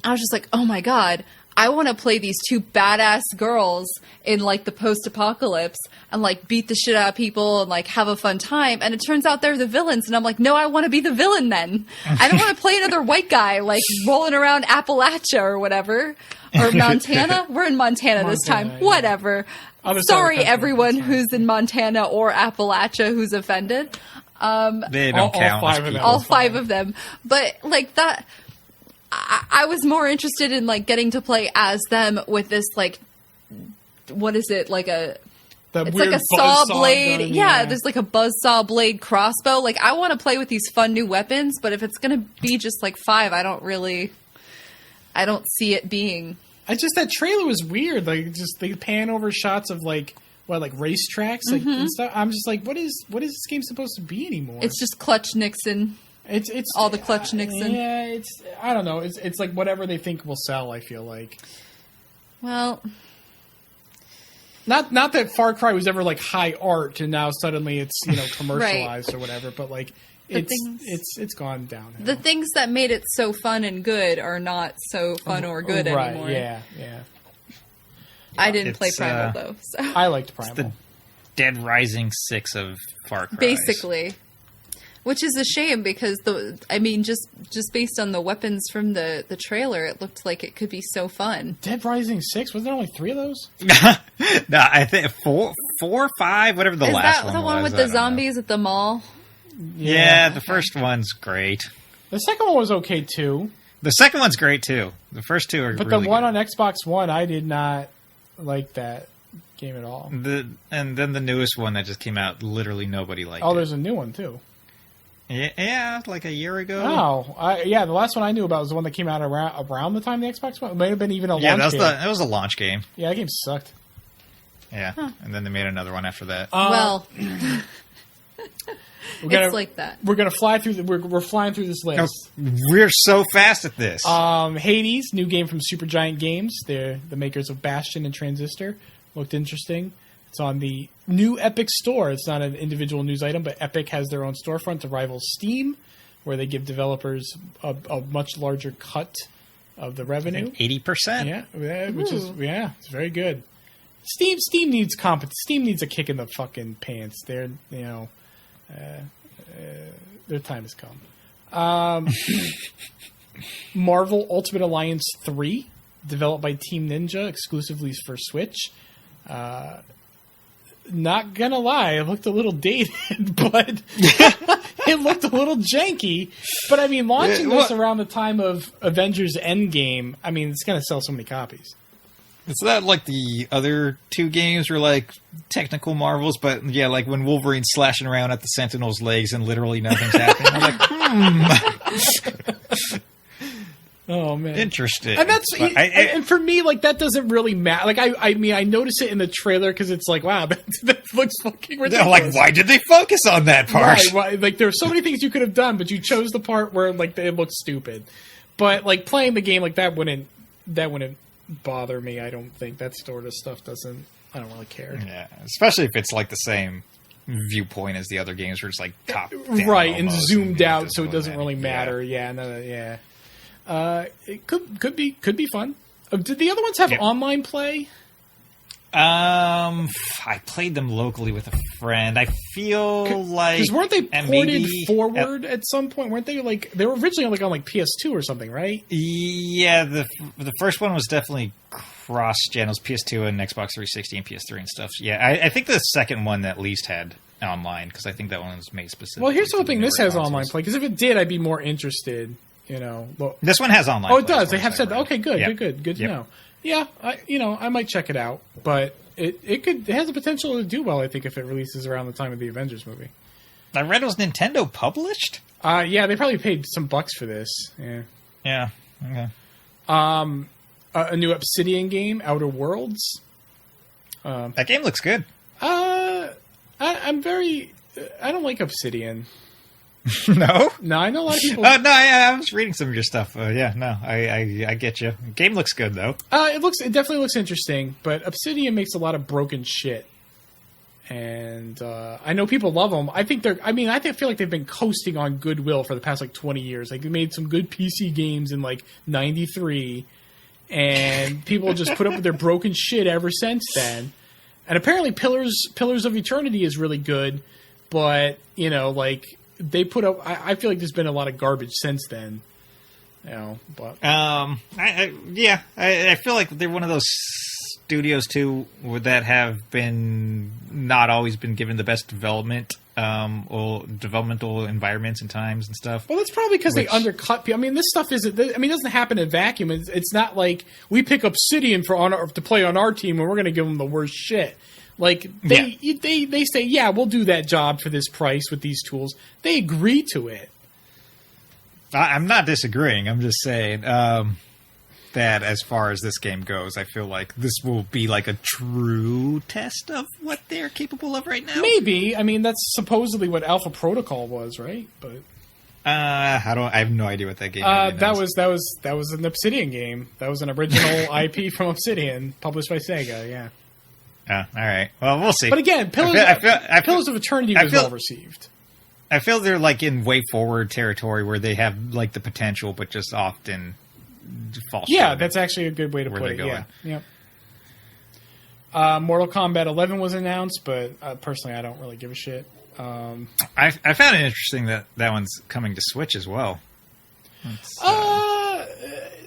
I was just like, oh my god, I want to play these 2 badass girls in like the post-apocalypse and like beat the shit out of people and like have a fun time. And it turns out they're the villains, and I'm like, no, I want to be the villain then. I don't want to play another white guy like rolling around Appalachia or whatever. Or Montana? We're in Montana this time. Yeah. Whatever. Other side of Sorry, the country, everyone that's fine. who's in Montana or Appalachia who's offended. They don't All count. 5 as of them. people. All 5 of them. But like that, I was more interested in like getting to play as them with this like, what is it, like a... That It's weird like a saw buzzsaw blade. gun, Yeah, there's like a buzzsaw blade crossbow. Like, I want to play with these fun new weapons, but if it's going to be just like 5, I don't see it being. That trailer was weird. Like, just they pan over shots of like racetracks, like and stuff. I'm just like, what is this game supposed to be anymore? It's just Clutch Nixon. It's all the Clutch Nixon. Yeah, I don't know. It's like whatever they think will sell. I feel like. Well, Not that Far Cry was ever like high art, and now suddenly it's commercialized or whatever. But like it's gone downhill. the things that made it so fun and good are not so fun or good right, anymore. Yeah. I didn't play It's, Primal though, so I liked Primal. the Dead Rising 6 of Far Cry. basically, which is a shame because just based on the weapons from the trailer, it looked like it could be so fun. Dead Rising 6? Was there only 3 of those? No, I think 4 or 5, whatever the Is last that one the one was, with I the don't know. zombies at the mall? Yeah, the first one's great. The second one was okay too. The second one's great too. The first 2 are But really the one good. on Xbox One, I did not like that game at all. And then the newest one that just came out, literally nobody liked Oh, it. there's a new one too. Yeah, like a year ago. Oh, the last one I knew about was the one that came out around the time the Xbox One. It may have been even a Yeah, launch game. that was a launch game. Yeah, that game sucked. Yeah, and then they made another one after that. Well, We're like that. We're gonna fly through. We're flying through this list. We're so fast at this. Hades, new game from Supergiant Games. They're the makers of Bastion and Transistor. Looked interesting. It's on the new Epic store. It's not an individual news item, but Epic has their own storefront to rival Steam, where they give developers a much larger cut of the revenue. 80%. Yeah, which is it's very good. Steam needs Steam needs a kick in the fucking pants. Their time has come. Marvel Ultimate Alliance 3 developed by Team Ninja, exclusively for Switch. Not gonna lie, it looked a little dated, but it looked a little janky. But I mean, launching this around the time of Avengers Endgame, I mean, it's gonna sell so many copies. It's not like the other two games were like technical marvels, but yeah, like when Wolverine's slashing around at the Sentinel's legs and literally nothing's happening. I'm like, Oh man, interesting. And that's and for me, like that doesn't really matter. Like I mean, I notice it in the trailer because it's like, wow, that looks fucking ridiculous. Like, why did they focus on that part? Right, like there's so many things you could have done, but you chose the part where like it looks stupid. But like playing the game like that wouldn't bother me. I don't think that sort of stuff doesn't. I don't really care. Yeah, especially if it's like the same viewpoint as the other games, where it's like top down right and almost, zoomed and out, so it doesn't really matter. Yeah. It could be fun. Did the other ones have online play? I played them locally with a friend. I feel like because weren't they ported forward at some point? Weren't they like they were originally like on like PS2 or something, right? Yeah, the first one was definitely cross channels, PS2 and Xbox 360 and PS3 and stuff. Yeah, I think the second one at least had online because I think that one was made specifically. Well, here's hoping this has online play because if it did, I'd be more interested. You know, well, this one has online. Oh, it does. They have said, okay, good, yep. good to know. Yeah, I might check it out, but it has the potential to do well. I think if it releases around the time of the Avengers movie. I read it was Nintendo published. Yeah, they probably paid some bucks for this. Yeah. Yeah. Okay. A new Obsidian game, Outer Worlds. That game looks good. I don't like Obsidian. No, I know a lot of people. No, I was reading some of your stuff. I get you. Game looks good though. It definitely looks interesting, but Obsidian makes a lot of broken shit, and I know people love them. I feel like they've been coasting on goodwill for the past like 20 years. Like they made some good PC games in like '93, and people just put up with their broken shit ever since then. And apparently, Pillars of Eternity is really good, but like. They put up. I feel like there's been a lot of garbage since then. But I feel like they're one of those studios too that have been not always been given the best development or developmental environments and times and stuff. Well, that's probably because they undercut people. I mean, this stuff isn't. I mean, it doesn't happen in a vacuum. It's not like we pick Obsidian to play on our team and we're going to give them the worst shit. Like they say, yeah, we'll do that job for this price with these tools. They agree to it. I'm not disagreeing. I'm just saying that as far as this game goes, I feel like this will be like a true test of what they're capable of right now. Maybe. I mean, that's supposedly what Alpha Protocol was, right? But I have no idea what that game is. That was an Obsidian game. That was an original IP from Obsidian, published by Sega. Yeah. All right. Well, we'll see. But again, Pillars of Eternity was well received. I feel they're like in way forward territory where they have like the potential, but just often fall short. Yeah, that's actually a good way to put it. Going. Yeah. Yep. Mortal Kombat 11 was announced, but personally, I don't really give a shit. I found it interesting that one's coming to Switch as well.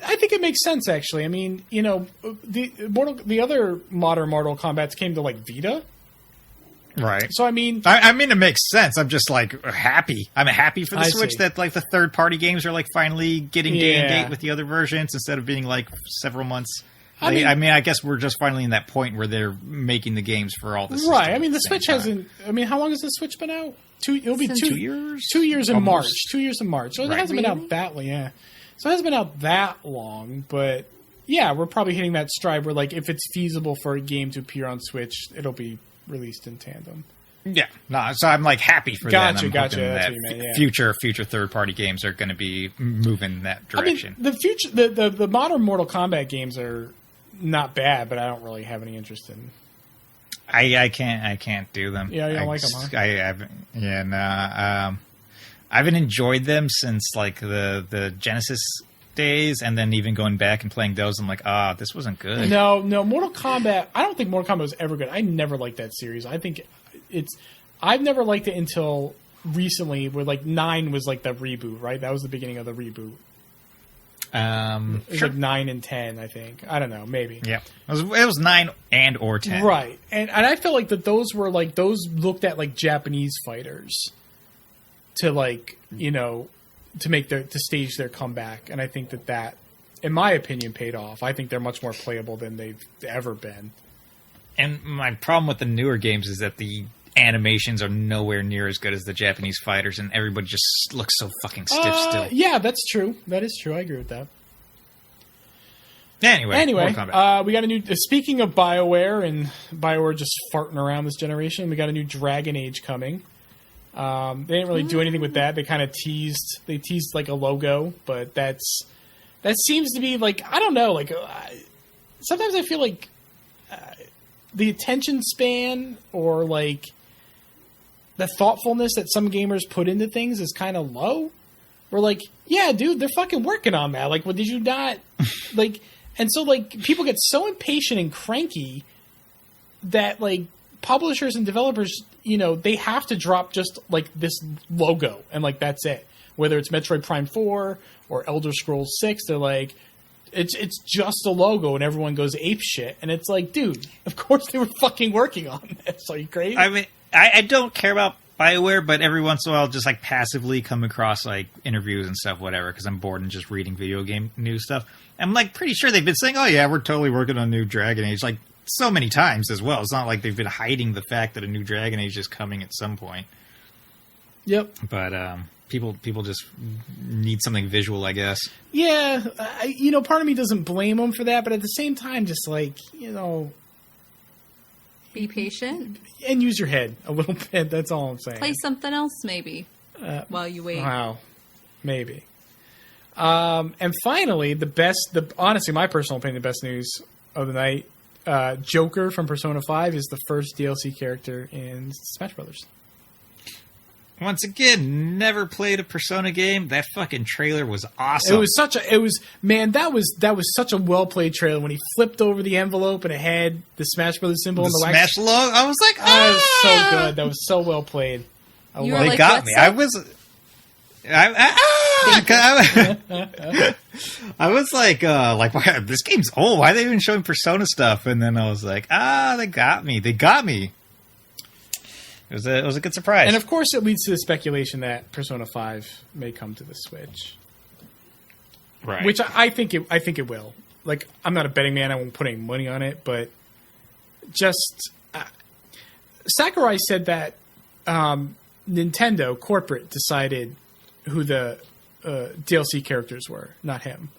I think it makes sense, actually. I mean, the other modern Mortal Kombats came to like Vita, right? So I mean, it makes sense. I'm just like happy. I'm happy for the Switch that like the third party games are like finally getting day and date with the other versions instead of being like several months. I guess we're just finally in that point where they're making the games for all the systems. Right. I mean, the Switch hasn't. I mean, how long has the Switch been out? It'll be 2 years. 2 years in March. 2 years in March. So it hasn't been out that long. Yeah. So it hasn't been out that long, but yeah, we're probably hitting that stride where, like, if it's feasible for a game to appear on Switch, it'll be released in tandem. Yeah, no, so I'm like happy for that. Gotcha. That's that what you meant, yeah. Future third-party games are going to be moving that direction. I mean, the modern Mortal Kombat games are not bad, but I don't really have any interest in. I can't do them. Yeah, you don't like them, huh? I haven't enjoyed them since like the Genesis days, and then even going back and playing those, I'm like, this wasn't good. No, Mortal Kombat. I don't think Mortal Kombat was ever good. I never liked that series. I think I've never liked it until recently, where like 9 was like the reboot, right? That was the beginning of the reboot. It was like 9 and 10, I think. I don't know, maybe. Yeah, it was 9 and or 10. Right, and I feel like that those were like those looked at like Japanese fighters to like to stage their comeback, and I think that in my opinion paid off. I think they're much more playable than they've ever been. And my problem with the newer games is that the animations are nowhere near as good as the Japanese fighters, and everybody just looks so fucking stiff still. Yeah, that's true. That is true. I agree with that. Anyway, we got a new. Speaking of BioWare and BioWare just farting around this generation, we got a new Dragon Age coming. They didn't really do anything with that. They kind of teased. They teased like a logo, but that seems to be like, I don't know. Like sometimes I feel like the attention span or like the thoughtfulness that some gamers put into things is kind of low. We're like, yeah, dude, they're fucking working on that. Like, what did you not like? And so like people get so impatient and cranky that like publishers and developers, they have to drop just like this logo and like that's it. Whether it's Metroid Prime 4 or Elder Scrolls 6, they're like, it's just a logo and everyone goes ape shit. And it's like, dude, of course they were fucking working on this. Are you crazy? I mean, I don't care about BioWare, but every once in a while I'll just like passively come across like interviews and stuff, whatever, because I'm bored and just reading video game news stuff. I'm like pretty sure they've been saying, oh yeah, we're totally working on new Dragon Age, like so many times as well. It's not like they've been hiding the fact that a new Dragon Age is coming at some point. Yep. But people just need something visual, I guess. Yeah, part of me doesn't blame them for that, but at the same time, just like, be patient and use your head a little bit. That's all I'm saying. Play something else maybe while you wait. Wow, maybe. And finally, honestly, my personal opinion, the best news of the night, Joker from Persona 5 is the first DLC character in Smash Brothers. Once again, never played a Persona game. That fucking trailer was awesome. That was such a well played trailer when he flipped over the envelope and it had the Smash Brothers symbol and the Smash logo. I was like, that was so good. That was so well played. They got me. I was like, wow, this game's old. Why are they even showing Persona stuff? And then I was like, they got me. They got me. It was a good surprise. And of course it leads to the speculation that Persona 5 may come to the Switch. Right. Which I think it will. Like, I'm not a betting man, I won't put any money on it, but just Sakurai said that Nintendo corporate decided who the DLC characters were, not him.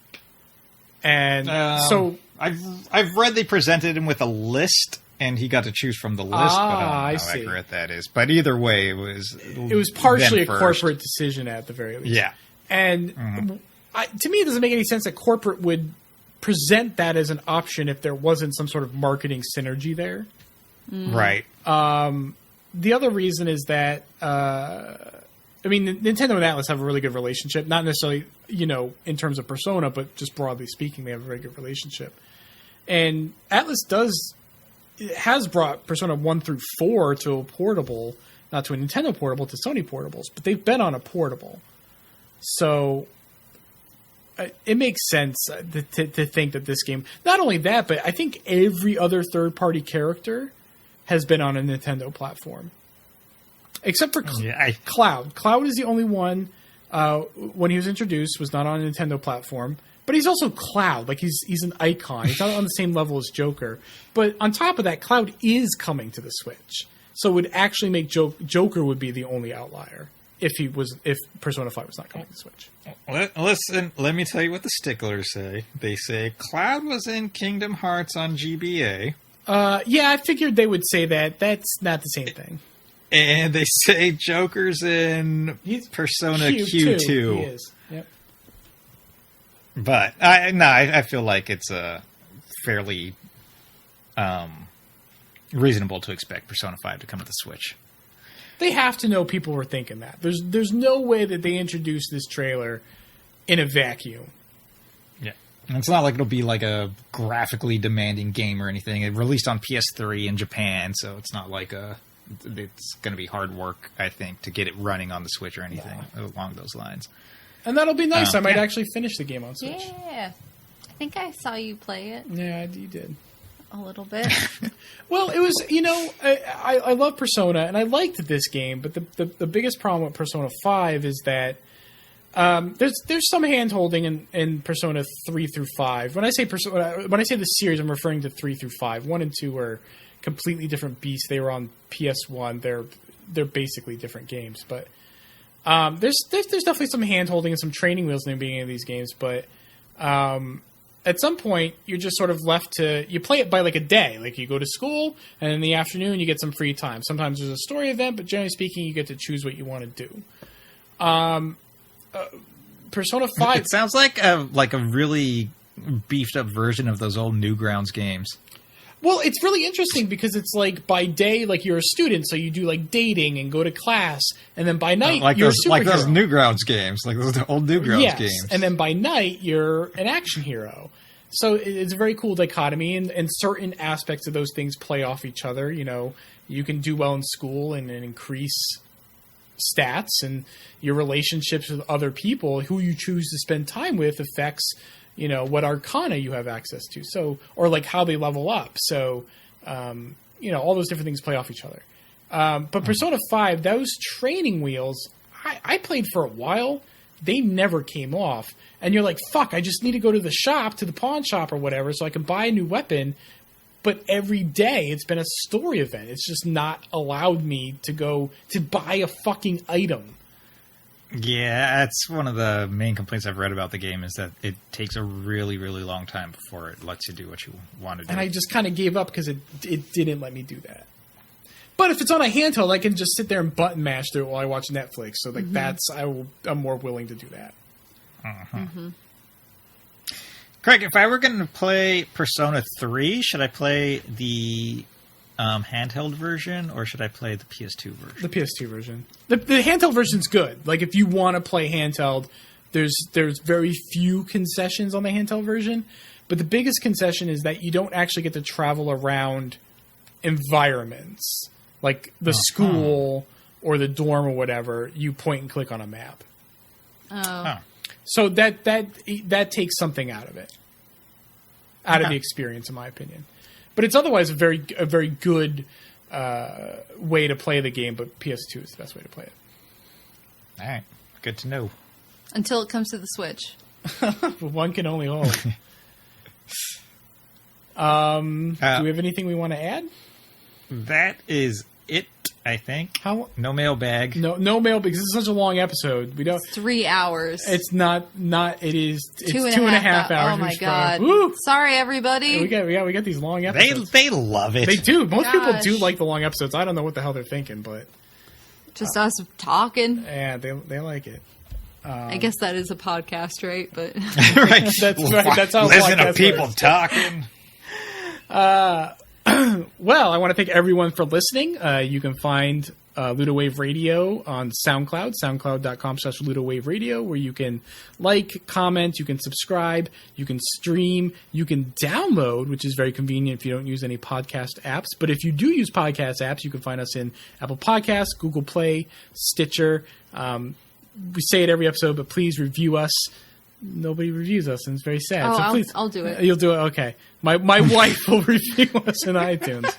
And so I've read they presented him with a list and he got to choose from the list, but I don't know how accurate that is. But either way, it was partially a corporate decision at the very least. Yeah. And to me, it doesn't make any sense that corporate would present that as an option if there wasn't some sort of marketing synergy there. Right. The other reason is that, Nintendo and Atlas have a really good relationship. Not necessarily, in terms of Persona, but just broadly speaking, they have a very good relationship. And Atlas has brought Persona 1 through 4 to a portable, not to a Nintendo portable, to Sony portables, but they've been on a portable. So it makes sense to think that this game, not only that, but I think every other third-party character has been on a Nintendo platform. Except for Cloud. Cloud is the only one, when he was introduced, was not on a Nintendo platform. But he's also Cloud. Like, he's an icon. He's not on the same level as Joker. But on top of that, Cloud is coming to the Switch. So it would actually make Joker would be the only outlier if Persona 5 was not coming to the Switch. Listen, let me tell you what the sticklers say. They say Cloud was in Kingdom Hearts on GBA. Yeah, I figured they would say that. That's not the same thing. And they say Joker's in Persona Q2. He is. Yep. But I feel like it's fairly reasonable to expect Persona 5 to come to the Switch. They have to know people were thinking that. There's no way that they introduced this trailer in a vacuum. Yeah. And it's not like it'll be like a graphically demanding game or anything. It released on PS3 in Japan, so it's not like it's going to be hard work, I think, to get it running on the Switch or anything along those lines. And that'll be nice. Oh, I might yeah. actually finish the game on Switch. Yeah. I think I saw you play it Yeah, you did. a little bit. Well, it was, I love Persona, and I liked this game, but the biggest problem with Persona 5 is that there's some hand-holding in Persona 3 through 5. When I say the series, I'm referring to 3 through 5. 1 and 2 are completely different beasts. They were on PS1. They're basically different games, but there's definitely some hand-holding and some training wheels in the beginning of these games, but at some point, you're just sort of left to... You play it by, like, a day. Like, you go to school, and in the afternoon, you get some free time. Sometimes there's a story event, but generally speaking, you get to choose what you want to do. Persona 5... It sounds like a really beefed-up version of those old Newgrounds games. Well, it's really interesting because it's, like, by day, like, you're a student, so you do, like, dating and go to class, and then by night, you're a superhero. Like those Newgrounds games, like those old Newgrounds games. And then by night, you're an action hero. So it's a very cool dichotomy, and certain aspects of those things play off each other. You can do well in school and increase stats, and your relationships with other people, who you choose to spend time with, affects, what arcana you have access to. So, or like how they level up. So, all those different things play off each other. But Persona 5, those training wheels, I played for a while. They never came off. And you're like, fuck, I just need to go to the shop, to the pawn shop or whatever, so I can buy a new weapon. But every day it's been a story event. It's just not allowed me to go to buy a fucking item. Yeah, that's one of the main complaints I've read about the game, is that it takes a really, really long time before it lets you do what you want to do. And I just kind of gave up because it didn't let me do that. But if it's on a handheld, I can just sit there and button mash through it while I watch Netflix. So like I'm more willing to do that. Craig, if I were going to play Persona 3, should I play the handheld version, or should I play the PS2 version? The PS2 version. The handheld version's good. Like, if you want to play handheld, there's very few concessions on the handheld version. But the biggest concession is that you don't actually get to travel around environments. Like the school or the dorm or whatever, you point and click on a map. Oh. So that takes something out of it. Out of the experience, in my opinion. But it's otherwise a very good way to play the game, but PS2 is the best way to play it. All right. Good to know. Until it comes to the Switch. But one can only hope. Do we have anything we want to add? That is it, I think. How? No mailbag. No mail, because this is such a long episode. We don't. 3 hours. It's not. It's two and a half hours. Oh my each god! Woo! Sorry, everybody. We got these long episodes. They love it. They do. Most people Gosh. do like the long episodes. I don't know what the hell they're thinking, but Just us talking. yeah, they like it. I guess that is a podcast, right? But Right. That's right. That's how Listen to podcasts people work. talking. Well, I want to thank everyone for listening. You can find Ludowave Radio on SoundCloud, soundcloud.com/Ludowave Radio, where you can like, comment, you can subscribe, you can stream, you can download, which is very convenient if you don't use any podcast apps. But if you do use podcast apps, you can find us in Apple Podcasts, Google Play, Stitcher. We say it every episode, but please review us. Nobody reviews us, and it's very sad. Oh, so please, I'll do it. You'll do it? Okay. My wife will review us in iTunes.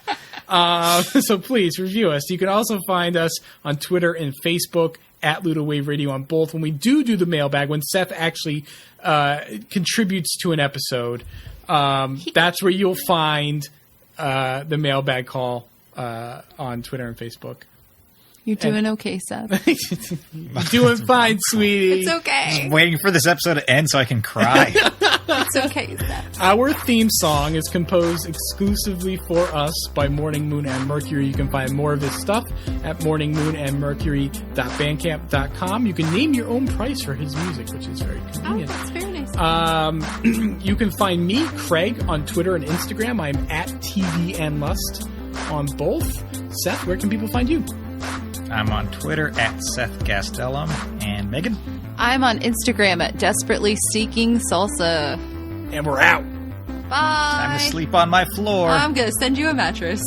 So please review us. You can also find us on Twitter and Facebook at Ludowave Radio on both. When we do the mailbag, when Seth actually contributes to an episode, that's where you'll find the mailbag call on Twitter and Facebook. you're doing okay, Seth. You're doing fine, sweetie. It's okay. Waiting for this episode to end so I can cry. It's okay, Seth. Our theme song is composed exclusively for us by Morning Moon and Mercury. You can find more of his stuff at morningmoonandmercury.bandcamp.com. You can name your own price for his music, which is very Oh, convenient. that's very nice. You can find me, Craig, on Twitter and Instagram. I'm at TVNLust on both. Seth, where can people find you? I'm on Twitter at Seth Gastelum. And Megan? I'm on Instagram at Desperately Seeking Salsa. And we're out. Bye. Time to sleep on my floor. I'm going to send you a mattress.